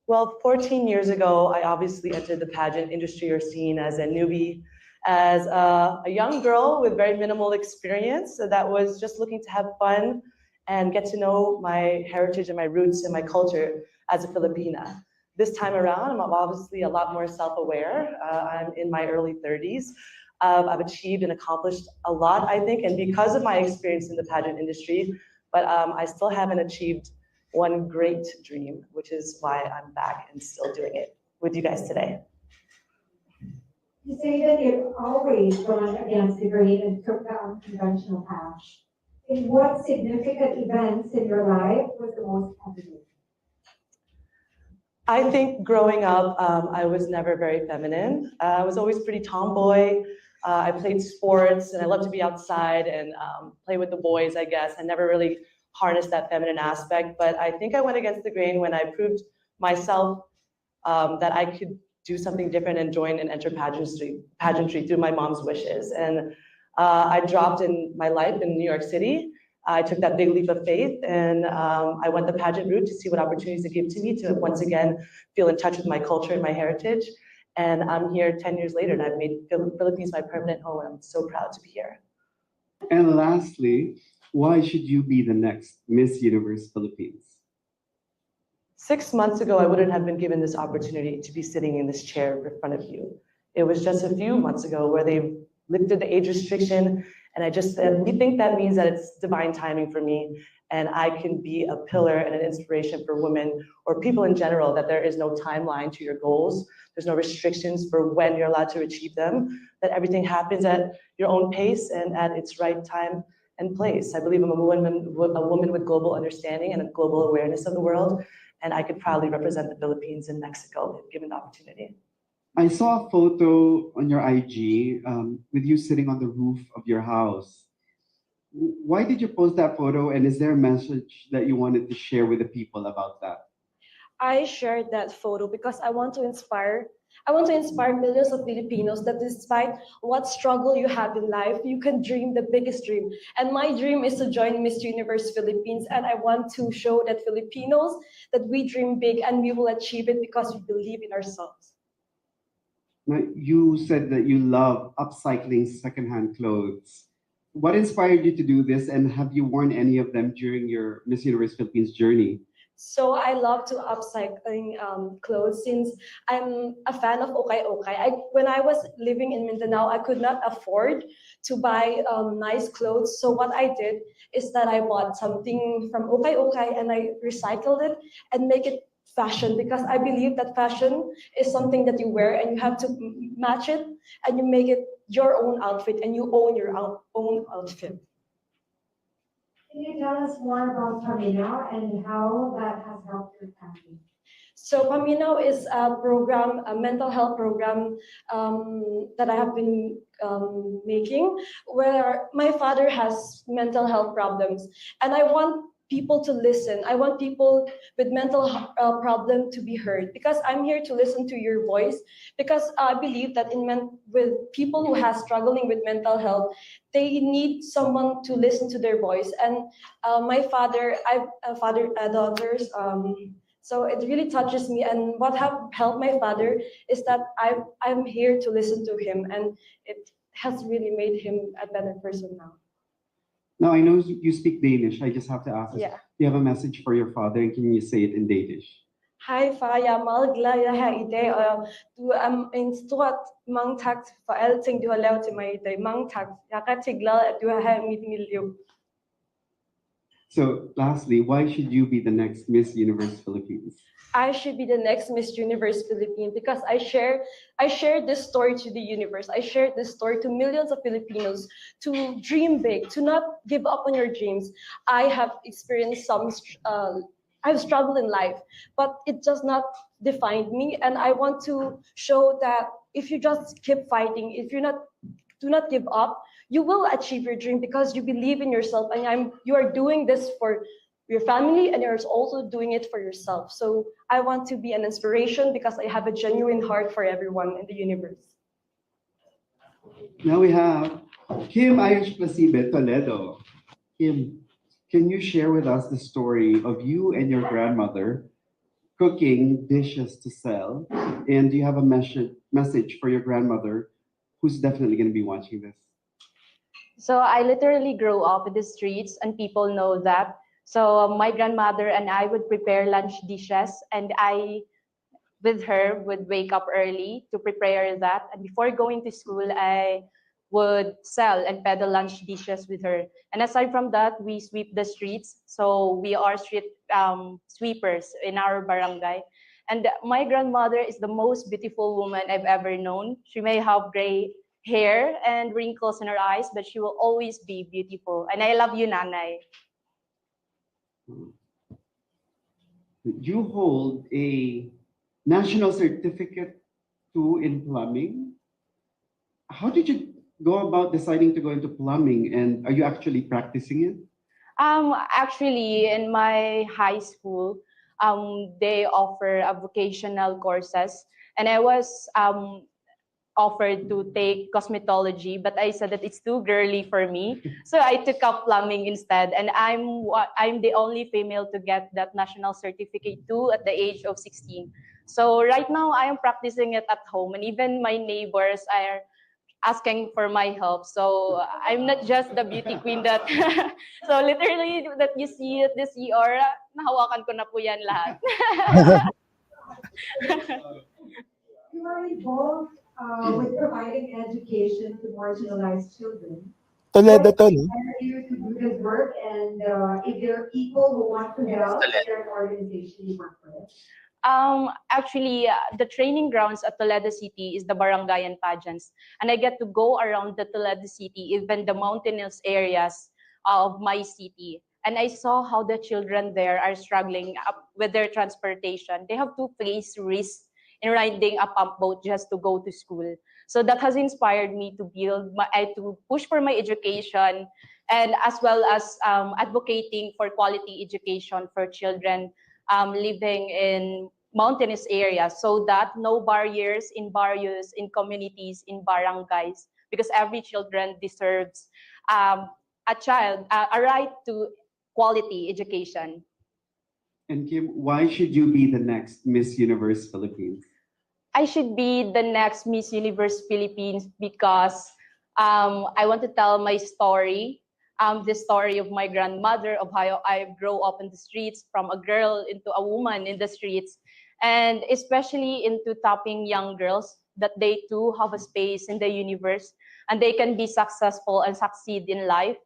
Well, 14 years ago, I obviously entered the pageant industry or scene as a newbie, as a young girl with very minimal experience that was just looking to have fun and get to know my heritage and my roots and my culture as a Filipina. This time around, I'm obviously a lot more self-aware. I'm in my early 30s. I've achieved and accomplished a lot, I think, and because of my experience in the pageant industry, but I still haven't achieved one great dream, which is why I'm back and still doing it with you guys today. You say that you've always gone against the grain and conventional path. In what significant events in your life was the most positive? I think growing up, I was never very feminine. I was always pretty tomboy. I played sports and I love to be outside and play with the boys, I guess. I never really harnessed that feminine aspect, but I think I went against the grain when I proved myself that I could do something different and join and enter pageantry through my mom's wishes. And I dropped in my life in New York City. I took that big leap of faith and I went the pageant route to see what opportunities it gave to me to once again feel in touch with my culture and my heritage. And I'm here 10 years later and I've made Philippines my permanent home and I'm so proud to be here. And lastly, why should you be the next Miss Universe Philippines? 6 months ago, I wouldn't have been given this opportunity to be sitting in this chair in front of you. It was just a few months ago where they lifted the age restriction, and I just said, we think that means that it's divine timing for me, and I can be a pillar and an inspiration for women or people in general, that there is no timeline to your goals. There's no restrictions for when you're allowed to achieve them, that everything happens at your own pace and at its right time and place. I believe I'm a woman with global understanding and a global awareness of the world, and I could proudly represent the Philippines in Mexico if given the opportunity. I saw a photo on your IG with you sitting on the roof of your house. Why did you post that photo, and is there a message that you wanted to share with the people about that? I shared that photo because I want to inspire millions of Filipinos that despite what struggle you have in life, you can dream the biggest dream. And my dream is to join Miss Universe Philippines, and I want to show that Filipinos that we dream big and we will achieve it because we believe in ourselves. Now, you said that you love upcycling secondhand clothes. What inspired you to do this, and have you worn any of them during your Miss Universe Philippines journey? So I love to upcycling clothes since I'm a fan of Okay Okay. When I was living in Mindanao, I could not afford to buy nice clothes. So what I did is that I bought something from Okay Okay and I recycled it and make it fashion, because I believe that fashion is something that you wear and you have to match it and you make it your own outfit and you own your own outfit. Can you tell us more about Paminaw and how that has helped your family? So Paminaw is a program, a mental health program that I have been making, where my father has mental health problems, and I want people to listen. I want people with mental problem to be heard, because I'm here to listen to your voice, because I believe that with people who have struggling with mental health, they need someone to listen to their voice. And my father, I have daughters, so it really touches me. And what have helped my father is that I'm here to listen to him, and it has really made him a better person now. Now, I know you speak Danish. I just have to ask this. Yeah. Do you have a message for your father, and can you say it in Danish? Hej far, jeg er meget glad, at jeg er her i dag, og du er en stort mange tak for alle ting, du har lavet til mig i dag. Mange tak. Jeg er rigtig glad, at du er her i mit liv. So, lastly, why should you be the next Miss Universe Philippines? I should be the next Miss Universe Philippines because I share this story to the universe. I share this story to millions of Filipinos to dream big, to not give up on your dreams. I have experienced I've struggled in life, but it does not define me. And I want to show that if you just keep fighting, if you do not give up, you will achieve your dream because you believe in yourself. And you are doing this for your family, and you're also doing it for yourself. So I want to be an inspiration because I have a genuine heart for everyone in the universe. Now we have Kim Ayush Placibe Toledo. Kim, can you share with us the story of you and your grandmother cooking dishes to sell? And do you have a message for your grandmother, who's definitely going to be watching this? So I literally grew up in the streets, and people know that. So my grandmother and I would prepare lunch dishes, and I, with her, would wake up early to prepare that. And before going to school, I would sell and peddle lunch dishes with her. And aside from that, we sweep the streets. So we are street sweepers in our barangay. And my grandmother is the most beautiful woman I've ever known. She may have gray hair and wrinkles in her eyes, but she will always be beautiful. And I love you, Nanay. You hold a national certificate in plumbing. How did you go about deciding to go into plumbing, and are you actually practicing it? Actually, in my high school, they offer a vocational courses, and I was offered to take cosmetology, but I said that it's too girly for me, so I took up plumbing instead. And I'm the only female to get that national certificate too at the age of 16. So right now I am practicing it at home, and even my neighbors are asking for my help. So I'm not just the beauty queen that, so literally that you see at this ER, nahawakan ko na po yan lahat. You are involved with providing education to marginalized children. Toledo What to, no? inspired you to do this work, and if there are people who want to help, is there an organization you work with? Actually, the training grounds at Toledo City is the barangay and pageants. And I get to go around the Toledo City, even the mountainous areas of my city. And I saw how the children there are struggling up with their transportation. They have to face risk in riding a pump boat just to go to school. So that has inspired me to to push for my education, and as well as advocating for quality education for children living in mountainous areas, so that no barriers in barrios, in communities, in barangays, because every children deserves a right to quality education. And Kim, why should you be the next Miss Universe Philippines? I should be the next Miss Universe Philippines because I want to tell my story, the story of my grandmother, of how I grew up in the streets, from a girl into a woman in the streets, and especially into topping young girls, that they too have a space in the universe and they can be successful and succeed in life.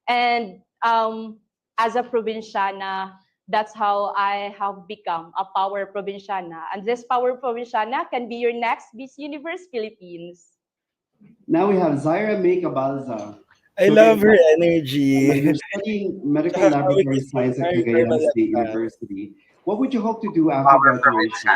And as a provinciana, that's how I have become a power provinciana. And this power provinciana can be your next Miss Universe Philippines. Now we have Zaira May Cabalza. I love her energy. You're studying medical laboratory science at Cagayan State University. What would you hope to do after graduation?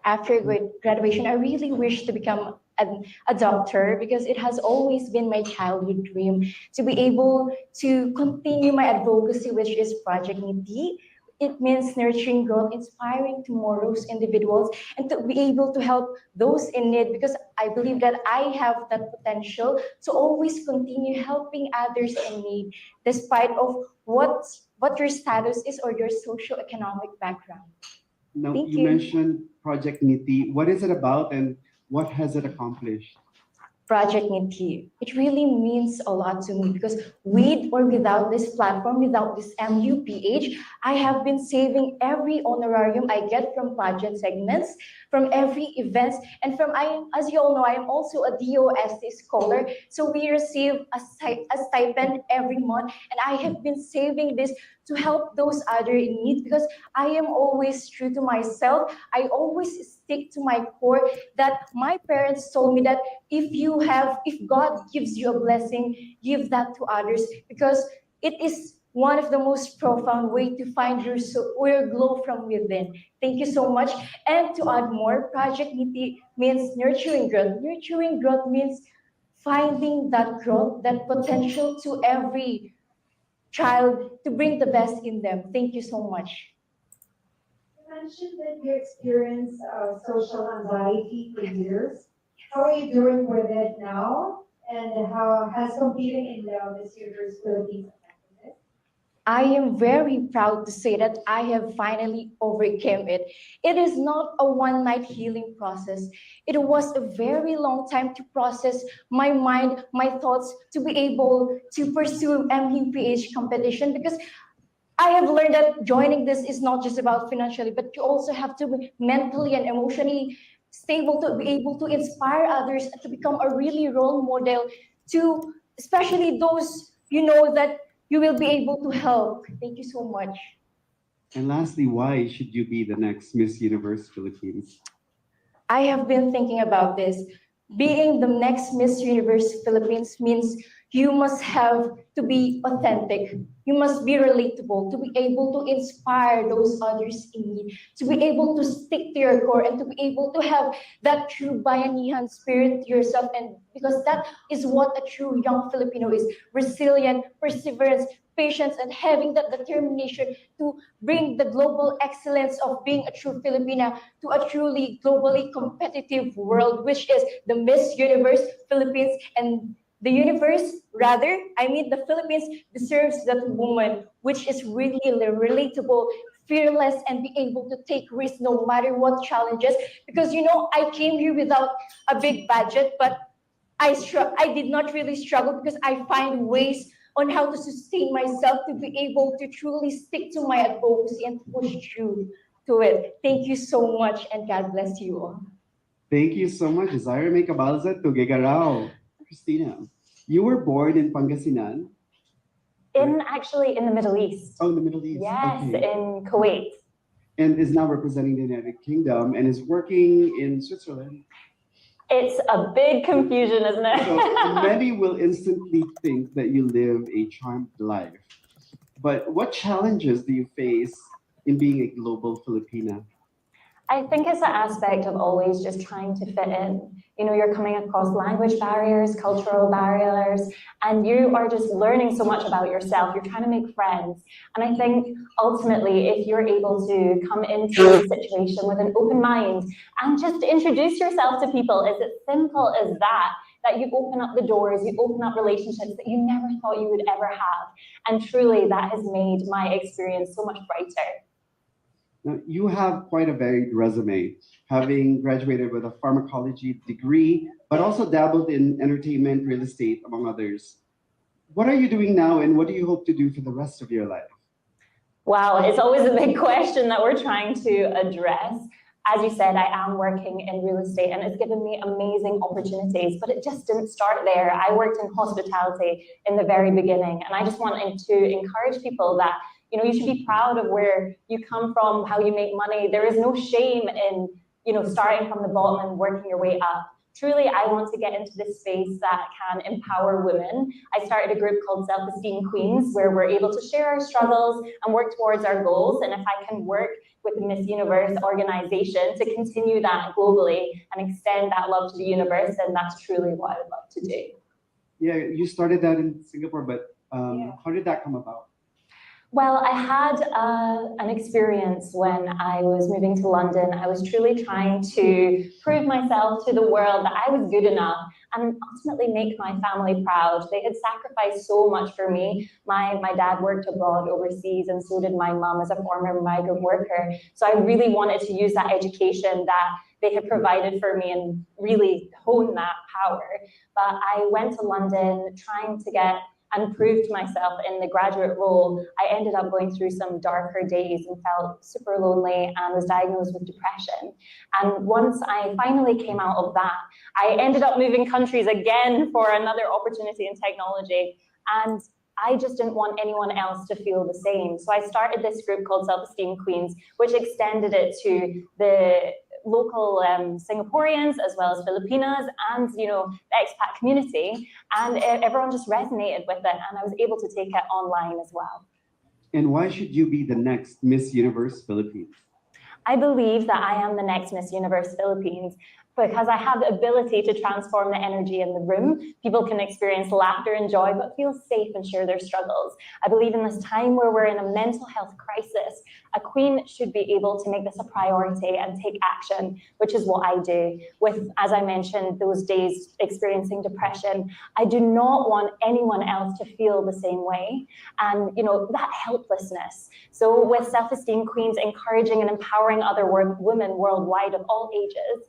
After graduation, I really wish to become a doctor, because it has always been my childhood dream to be able to continue my advocacy, which is Project NITI. It means nurturing growth, inspiring tomorrow's individuals, and to be able to help those in need, because I believe that I have that potential to always continue helping others in need, despite of what your status is or your socioeconomic background. Now, Thank you you. mentioned Project NITI. What is it about and what has it accomplished? Project NITI. It really means a lot to me, because with or without this platform, without this MUPH, I have been saving every honorarium I get from pageant segments, from every events, and as you all know, I am also a DOST scholar, so we receive a stipend every month, and I have been saving this to help those other in need, because I am always true to myself. I always stick to my core, that my parents told me that if God gives you a blessing, give that to others, because it is one of the most profound way to find your glow from within. Thank you so much. And to add more, Project NITI means nurturing growth. Nurturing growth means finding that growth, that potential to every child, to bring the best in them. Thank you so much. You mentioned that you experienced social anxiety for years. How are you doing with it now? And how has competing in the Miss Universe Philippines affected it? I am very proud to say that I have finally overcome it. It is not a one-night healing process. It was a very long time to process my mind, my thoughts, to be able to pursue MUPH competition, because I have learned that joining this is not just about financially, but you also have to be mentally and emotionally stable to be able to inspire others and to become a really role model to especially those that you will be able to help. Thank you so much. And lastly, why should you be the next Miss Universe Philippines? I have been thinking about this. Being the next Miss Universe Philippines means you must have to be authentic. You must be relatable to be able to inspire those others in need, to be able to stick to your core, and to be able to have that true bayanihan spirit to yourself. And because that is what a true young Filipino is: resilient, perseverance, patience, and having that determination to bring the global excellence of being a true Filipina to a truly globally competitive world, which is the Miss Universe Philippines. And the universe, rather, I mean the Philippines, deserves that woman, which is really relatable, fearless, and be able to take risks no matter what challenges. Because I came here without a big budget, but I did not really struggle because I find ways on how to sustain myself to be able to truly stick to my advocacy and push through to it. Thank you so much, and God bless you all. Thank you so much, Zaira May Cabalza, Tugigarao. Christina, you were born in Pangasinan. Actually in the Middle East. Oh, in the Middle East. Yes, Okay. in Kuwait. And is now representing the United Kingdom and is working in Switzerland. It's a big confusion, isn't it? So many will instantly think that you live a charmed life. But what challenges do you face in being a global Filipina? I think it's the aspect of always just trying to fit in. You're coming across language barriers, cultural barriers, and you are just learning so much about yourself. You're trying to make friends. And I think ultimately, if you're able to come into a situation with an open mind and just introduce yourself to people, it's as simple as that you open up the doors, you open up relationships that you never thought you would ever have. And truly, that has made my experience so much brighter. Now, you have quite a varied resume, having graduated with a pharmacology degree, but also dabbled in entertainment, real estate, among others. What are you doing now, and what do you hope to do for the rest of your life? Wow, it's always a big question that we're trying to address. As you said, I am working in real estate, and it's given me amazing opportunities, but it just didn't start there. I worked in hospitality in the very beginning, and I just wanted to encourage people that you should be proud of where you come from, how you make money. There is no shame in starting from the bottom and working your way up. Truly, I want to get into this space that can empower women. I started a group called Self-Esteem Queens, where we're able to share our struggles and work towards our goals. And if I can work with the Miss Universe organization to continue that globally and extend that love to the universe, then that's truly what I would love to do. Yeah, you started that in Singapore, but how did that come about? Well, I had an experience when I was moving to London. I was truly trying to prove myself to the world that I was good enough and ultimately make my family proud. They had sacrificed so much for me. My dad worked abroad overseas, and so did my mom as a former migrant worker. So I really wanted to use that education that they had provided for me and really hone that power. But I went to London trying to get and proved myself in the graduate role. I ended up going through some darker days and felt super lonely and was diagnosed with depression. And once I finally came out of that, I ended up moving countries again for another opportunity in technology. And I just didn't want anyone else to feel the same. So I started this group called Self-Esteem Queens, which extended it to the local Singaporeans as well as Filipinas and the expat community, and everyone just resonated with it, and I was able to take it online as well. And why should you be the next Miss Universe Philippines? I believe that I am the next Miss Universe Philippines because I have the ability to transform the energy in the room. People can experience laughter and joy, but feel safe and share their struggles. I believe in this time where we're in a mental health crisis, a queen should be able to make this a priority and take action, which is what I do. With, as I mentioned, those days experiencing depression, I do not want anyone else to feel the same way. And that helplessness. So with Self-Esteem Queens encouraging and empowering other women worldwide of all ages,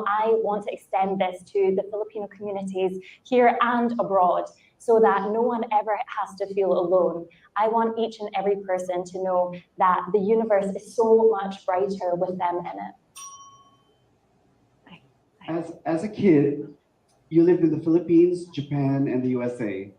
I want to extend this to the Filipino communities here and abroad so that no one ever has to feel alone. I want each and every person to know that the universe is so much brighter with them in it. As a kid, you lived in the Philippines, Japan, and the USA.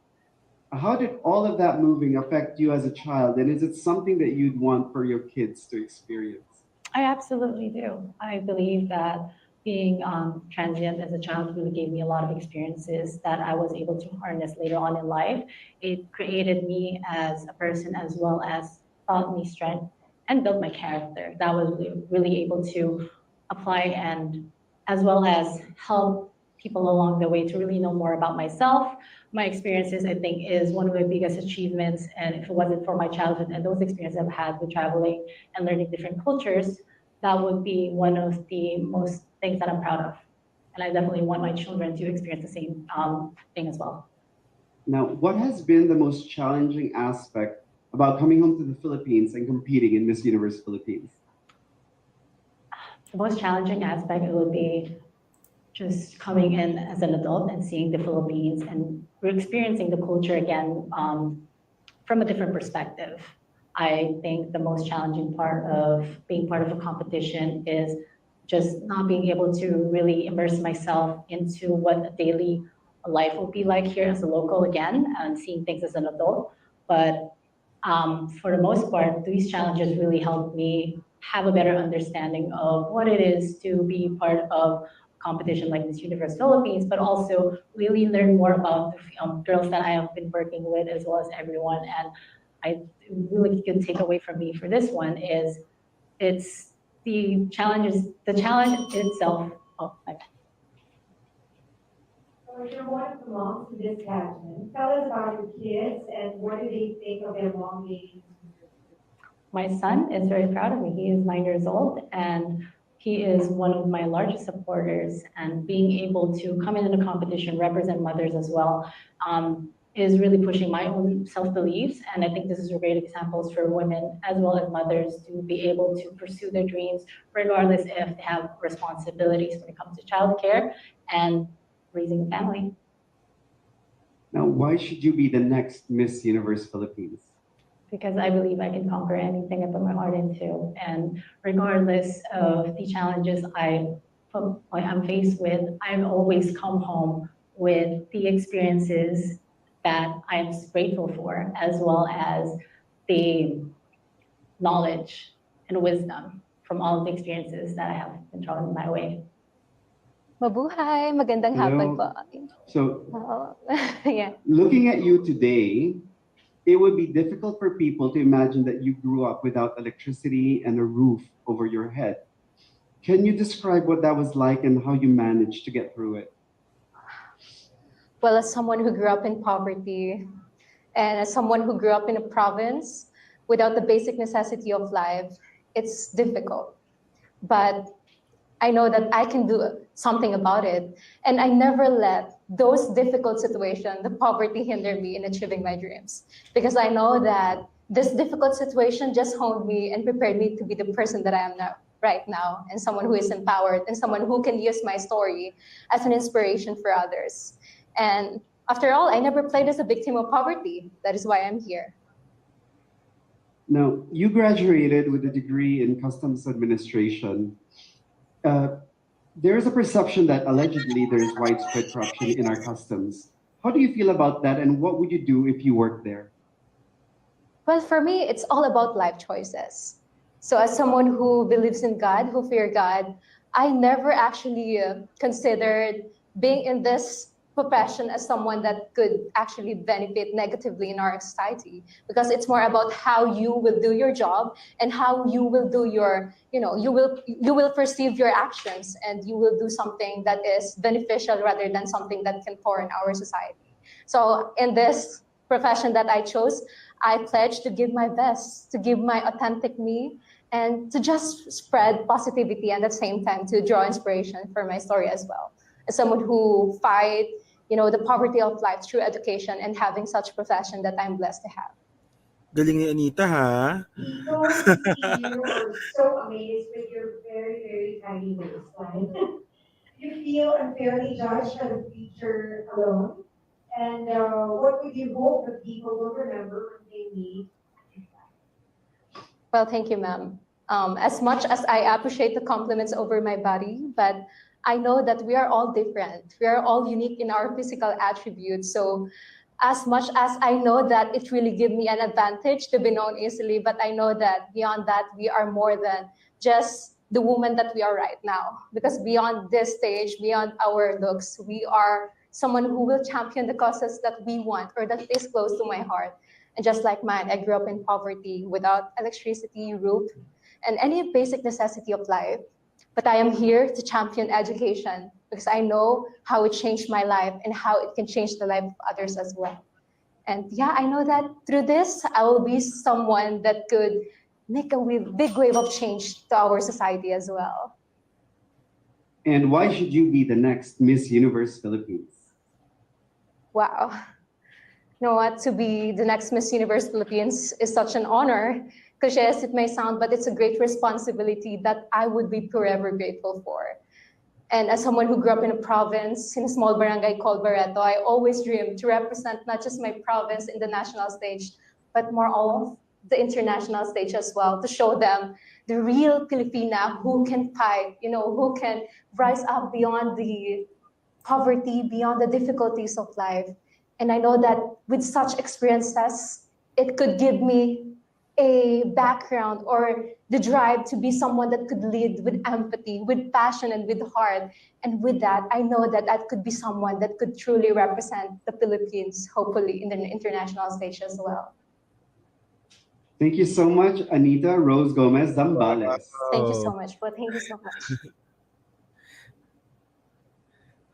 How did all of that moving affect you as a child? And is it something that you'd want for your kids to experience? I absolutely do. I believe that being transient as a child really gave me a lot of experiences that I was able to harness later on in life. It created me as a person as well as taught me strength and built my character. That was really able to apply and as well as help people along the way to really know more about myself. My experiences, I think, is one of the biggest achievements. And if it wasn't for my childhood and those experiences I've had with traveling and learning different cultures, that would be one of the most things that I'm proud of. And I definitely want my children to experience the same thing as well. Now, what has been the most challenging aspect about coming home to the Philippines and competing in Miss Universe Philippines? The most challenging aspect would be just coming in as an adult and seeing the Philippines and experiencing the culture again from a different perspective. I think the most challenging part of being part of a competition is just not being able to really immerse myself into what a daily life will be like here as a local again and seeing things as an adult. But for the most part, these challenges really helped me have a better understanding of what it is to be part of competition like Miss Universe Philippines, but also really learn more about the girls that I have been working with as well as everyone. And I really good takeaway from me for this one is it's the challenge itself. Oh, my bad. So you're one of the moms in this pageant. Tell us about your kids and what do they think of their mom being? My son is very proud of me. He is 9 years old and he is one of my largest supporters, and being able to come in a competition, represent mothers as well, is really pushing my own self-beliefs. And I think this is a great example for women as well as mothers to be able to pursue their dreams, regardless if they have responsibilities when it comes to childcare and raising a family. Now, why should you be the next Miss Universe Philippines? Because I believe I can conquer anything I put my heart into. And regardless of the challenges I'm faced with, I've always come home with the experiences that I'm grateful for, as well as the knowledge and wisdom from all of the experiences that I have been thrown my way. Mabuhay, magandang hapon po. So, Yeah. looking at you today, it would be difficult for people to imagine that you grew up without electricity and a roof over your head. Can you describe what that was like and how you managed to get through it? Well, as someone who grew up in poverty and as someone who grew up in a province without the basic necessity of life, it's difficult. But I know that I can do something about it. And I never let those difficult situations, the poverty, hinder me in achieving my dreams. Because I know that this difficult situation just honed me and prepared me to be the person that I am now, right now, and someone who is empowered and someone who can use my story as an inspiration for others. And after all, I never played as a victim of poverty. That is why I'm here. Now, you graduated with a degree in customs administration. There is a perception that allegedly there is widespread corruption in our customs. How do you feel about that, and what would you do if you worked there? Well, for me, it's all about life choices. So as someone who believes in God, who fear God, I never actually considered being in this profession as someone that could actually benefit negatively in our society, because it's more about how you will do your job and how you will do your, you will perceive your actions, and you will do something that is beneficial rather than something that can pour in our society. So in this profession that I chose, I pledge to give my best, to give my authentic me, and to just spread positivity and at the same time to draw inspiration for my story as well. As someone who fight, the poverty of life through education and having such profession that I'm blessed to have. Galing ni Anita, ha? You are so amazed with your very, very tiny waistline. You feel unfairly judged by the feature alone. And what would you hope that people will remember when they meet? Well, thank you, ma'am. As much as I appreciate the compliments over my body, but I know that we are all different. We are all unique in our physical attributes. So as much as I know that it really gives me an advantage to be known easily, but I know that beyond that, we are more than just the woman that we are right now. Because beyond this stage, beyond our looks, we are someone who will champion the causes that we want or that is close to my heart. And just like mine, I grew up in poverty without electricity, roof, and any basic necessity of life. But I am here to champion education because I know how it changed my life and how it can change the life of others as well. And yeah, I know that through this, I will be someone that could make a big wave of change to our society as well. And why should you be the next Miss Universe Philippines? Wow. You know what? To be the next Miss Universe Philippines is such an honor. Cliche as it may sound, but it's a great responsibility that I would be forever grateful for. And as someone who grew up in a province, in a small barangay called Barreto, I always dreamed to represent not just my province in the national stage, but more of the international stage as well, to show them the real Filipina who can fight, who can rise up beyond the poverty, beyond the difficulties of life. And I know that with such experiences, it could give me a background or the drive to be someone that could lead with empathy, with passion, and with heart. And with that, I know that I could be someone that could truly represent the Philippines, hopefully in the international stage as well. Thank you so much, Anita Rose Gomez Zambales. Thank you so much. Well, thank you so much.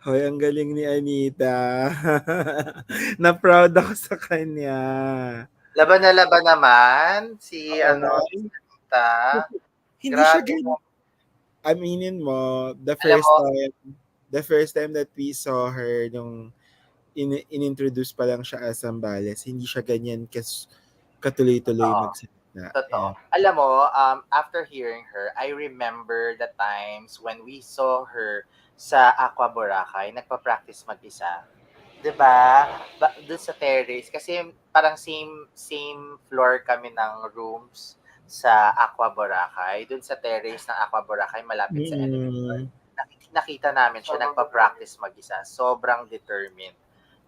Hoy, ang galing ni Anita. Na-proud ako sa kanya. Laban na laban naman si Anita. Hindi siya Grabe. ganun. Aminin mo, the first time that we saw her nung inintroduce pa lang siya as Zambales, hindi siya ganyan katuloy-tuloy magsalita. Totoo. Alam mo, after hearing her, I remember the times when we saw her sa Aqua Boracay, nagpa-practice mag-isa. 'Di ba? Doon sa terrace kasi parang same floor kami ng rooms sa Aqua Boracay. Doon sa terrace ng Aqua Boracay malapit sa elevator. Nakita namin siya nagpa-practice mag-isa. Sobrang determined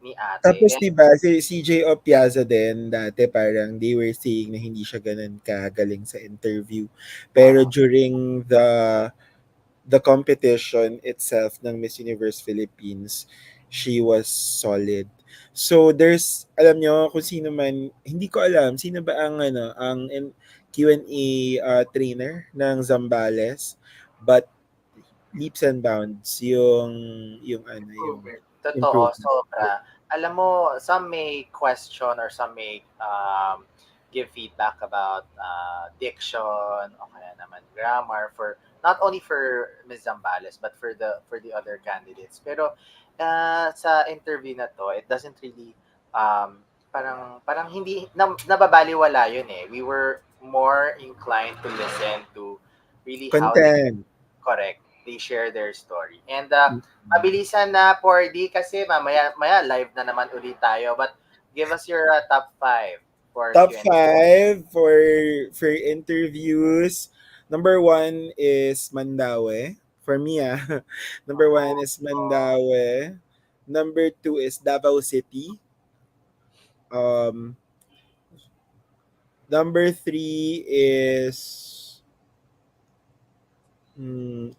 ni ate. Tapos diba, si CJ Opiaza din, dati parang they were saying na hindi siya ganun kagaling sa interview. Pero during the competition itself ng Miss Universe Philippines, she was solid. So there's, alam nyo, kung sino man, hindi ko alam, sino ba ang Q&A trainer ng Zambales, but leaps and bounds yung Totoo, sobra. Alam mo, some may question or some may give feedback about diction o kaya naman grammar for not only for Ms. Zambales but for the other candidates. Pero sa interview na to, it doesn't really parang hindi nababaliwala yun eh. We were more inclined to listen to really content. Correct. They share their story. And mabilisan na 4D kasi mamaya live na naman ulit tayo. But give us your top 5 for top Q&A. 5 for interviews. Number 1 is Mandaue. For me, Number 1 is Mandaue. Number 2 is Davao City. Number 3 is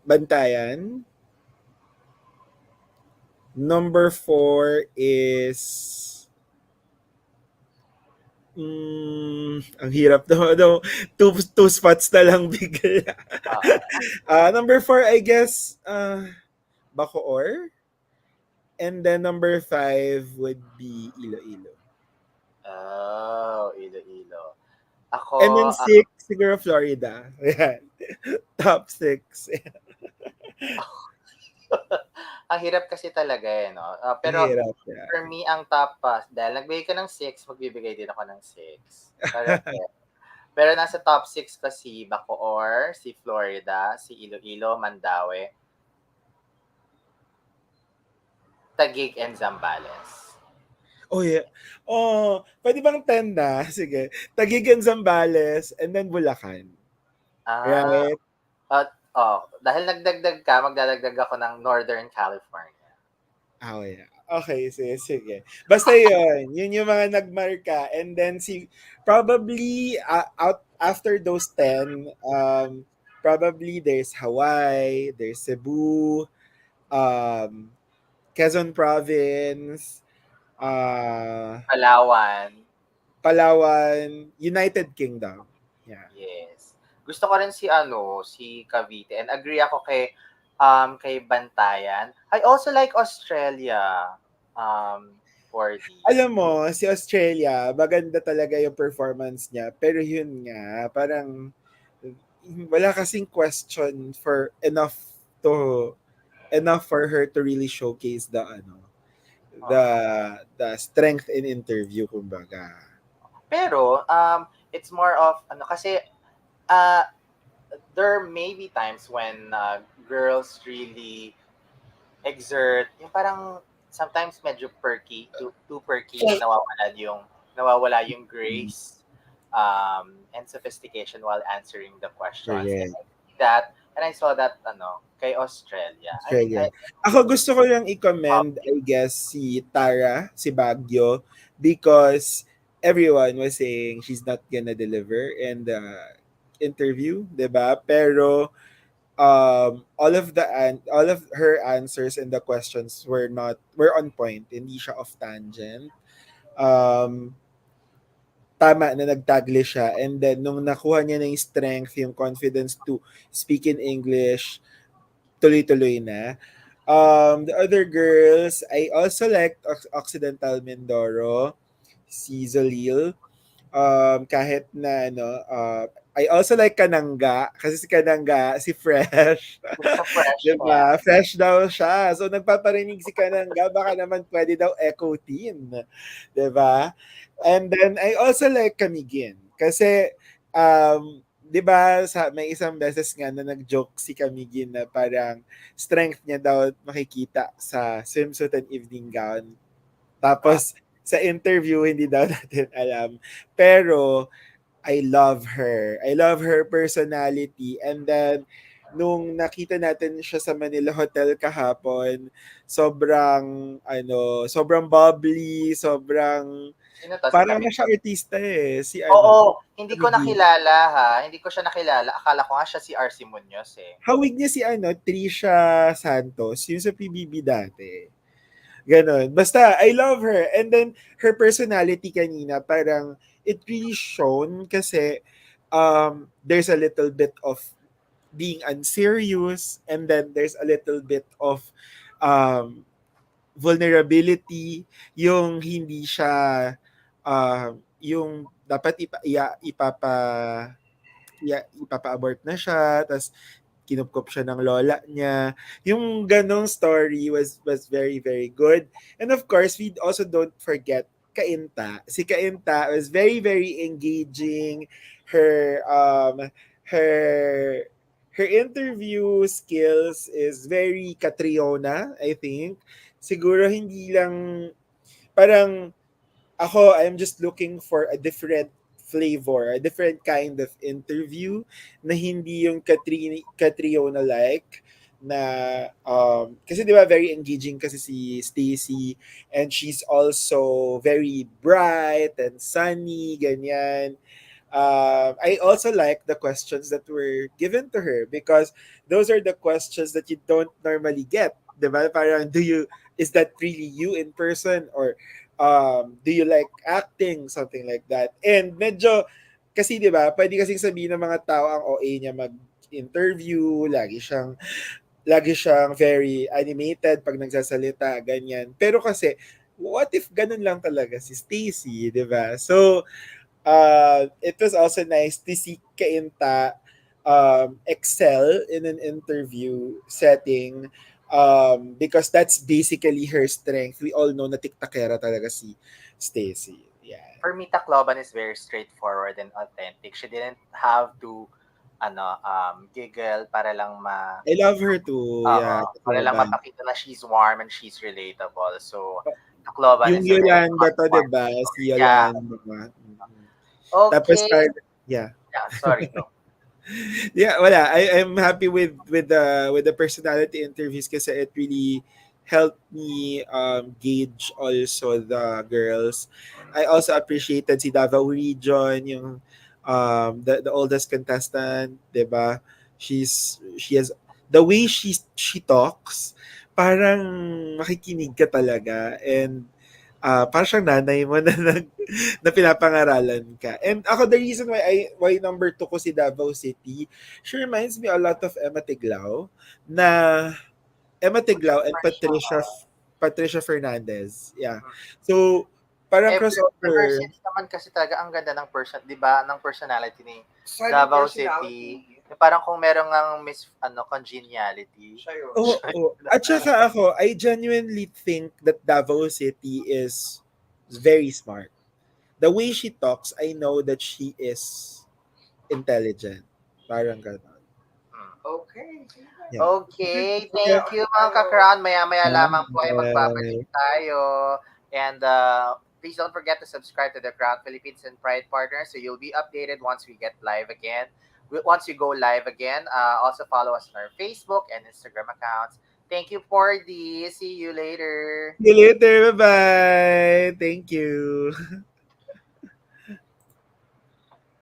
Bantayan. Number 4 is ang hirap daw. Two spots na lang bigla. Number 4, I guess, Bacoor. And then number 5 would be Iloilo. Oh, Iloilo. Ako, And then 6, siguro Florida. Ayan. Top 6. ang hirap kasi talaga eh, no? Pero Hirap, yeah. for me, ang top, dahil nagbigay ka ng 6, magbibigay din ako ng 6. Pero nasa top 6 pa si Bacoor, si Florida, si Iloilo, Mandaue, Taguig, and Zambales. Oh, yeah. Oh, pwede bang 10 na? Sige. Taguig and Zambales, and then Bulacan. Right? Dahil nagdagdag ka, magdadagdag ako ng Northern California. Oh, yeah. Okay, sige. Basta yun yung mga nagmarka. And then probably out after those 10, probably there's Hawaii, there's Cebu, um, Quezon Province, Palawan. Palawan, United Kingdom. Yeah. Yes. Gusto ko rin si Cavite, and agree ako kay Bantayan. I also like Australia, for the Alam mo, si Australia, maganda talaga yung performance niya. Pero yun nga, parang wala kasing question for enough for her to really showcase the the strength in interview, kumbaga. Pero it's more of kasi uh there may be times when girls really exert yung parang sometimes medyo perky, too perky, nawawala yung grace and sophistication while answering the questions. And Correct. I see that, and I saw that kay Australia. Australia. Ako gusto ko lang i-commend, I guess, si Tara, si Baguio, because everyone was saying she's not gonna deliver in the interview, 'di ba? Pero all of her answers and the questions were on point, hindi siya off tangent. Um, tama na nagtagle siya, and then nung nakuha niya na yung strength, yung confidence to speak in English, tuloy-tuloy na. The other girls, I also liked Occidental Mindoro, si Zolil. Kahit na I also like Kananga kasi si Kananga, si Fresh. Fresh. Diba? Fresh daw siya. So nagpaparinig si Kananga, baka naman pwede daw echo team. Diba? And then I also like Camigin kasi 'di ba may isang beses nga na nag-joke si Camigin na parang strength niya daw makikita sa swimsuit and evening gown. Tapos sa interview hindi daw natin alam. Pero I love her. I love her personality. And then nung nakita natin siya sa Manila Hotel kahapon, sobrang bubbly, parang na siya artista eh. Si Oo, hindi ko nakilala Hindi ko siya nakilala. Akala ko nga siya si RC Munoz eh. Hawig niya si Trisha Santos, yung sa PBB dati. Ganon. Basta, I love her. And then, her personality kanina, parang, it really shown kasi there's a little bit of being unserious, and then there's a little bit of vulnerability, yung hindi siya, yung dapat ipapa-abort na siya, tas kinupkup siya ng lola niya. Yung ganong story was very, very good. And of course, we also don't forget Kainta. Si Kainta was very, very engaging. Her interview skills is very Catriona, I think. Siguro hindi lang, parang ako, I'm just looking for a different flavor, a different kind of interview na hindi yung Catriona-like na kasi di ba very engaging kasi si Stacy, and she's also very bright and sunny, ganyan. I also like the questions that were given to her because those are the questions that you don't normally get. Diba? Parang, is that really you in person, or do you like acting, something like that. And medyo kasi 'di ba, pwede kasing sabihin ng mga tao ang OA niya mag-interview, lagi siyang very animated pag nagsasalita, ganyan. Pero kasi what if ganun lang talaga si Stacy, 'di ba? So it was also nice to see Kainta excel in an interview setting. Because that's basically her strength. We all know na tiktakera talaga si Stacy. Yeah. For me, Tacloban is very straightforward and authentic. She didn't have to giggle para lang I love her too. Yeah. Para lang mapakita na she's warm and she's relatable. So, Tacloban yung is Yolanda to, diba? Si Yolanda. Okay. Tapos, yeah. Yeah, sorry. No. Yeah, wala. I'm happy with the personality interviews kasi it really helped me gauge also the girls. I also appreciated si Davao Region, yung the oldest contestant, 'di ba? she has the way she talks, parang makikinig ka talaga, and parang siyang nanay mo na na pinapangaralan ka. And ako, the reason why number 2 ko si Davao City, she reminds me a lot of Emma Tiglao and Patricia Fernandez. Yeah. So parang Ever crossover. since naman kasi talaga ang ganda ng di ba, ng personality ni Solid Davao personality. City. Parang kung merong ang congeniality. Oo. At saka ako, I genuinely think that Davao City is very smart. The way she talks, I know that she is intelligent. Parang gano'n. Okay. Yeah. Okay, thank you mga ka-crown. Maya-maya lamang po ay magbabalik Bye. tayo. And please don't forget to subscribe to the Crown Philippines and Pride Partners so you'll be updated once we get live again. Once we go live again, also follow us on our Facebook and Instagram accounts. Thank you for this. See you later. See you later. Bye-bye. Thank you.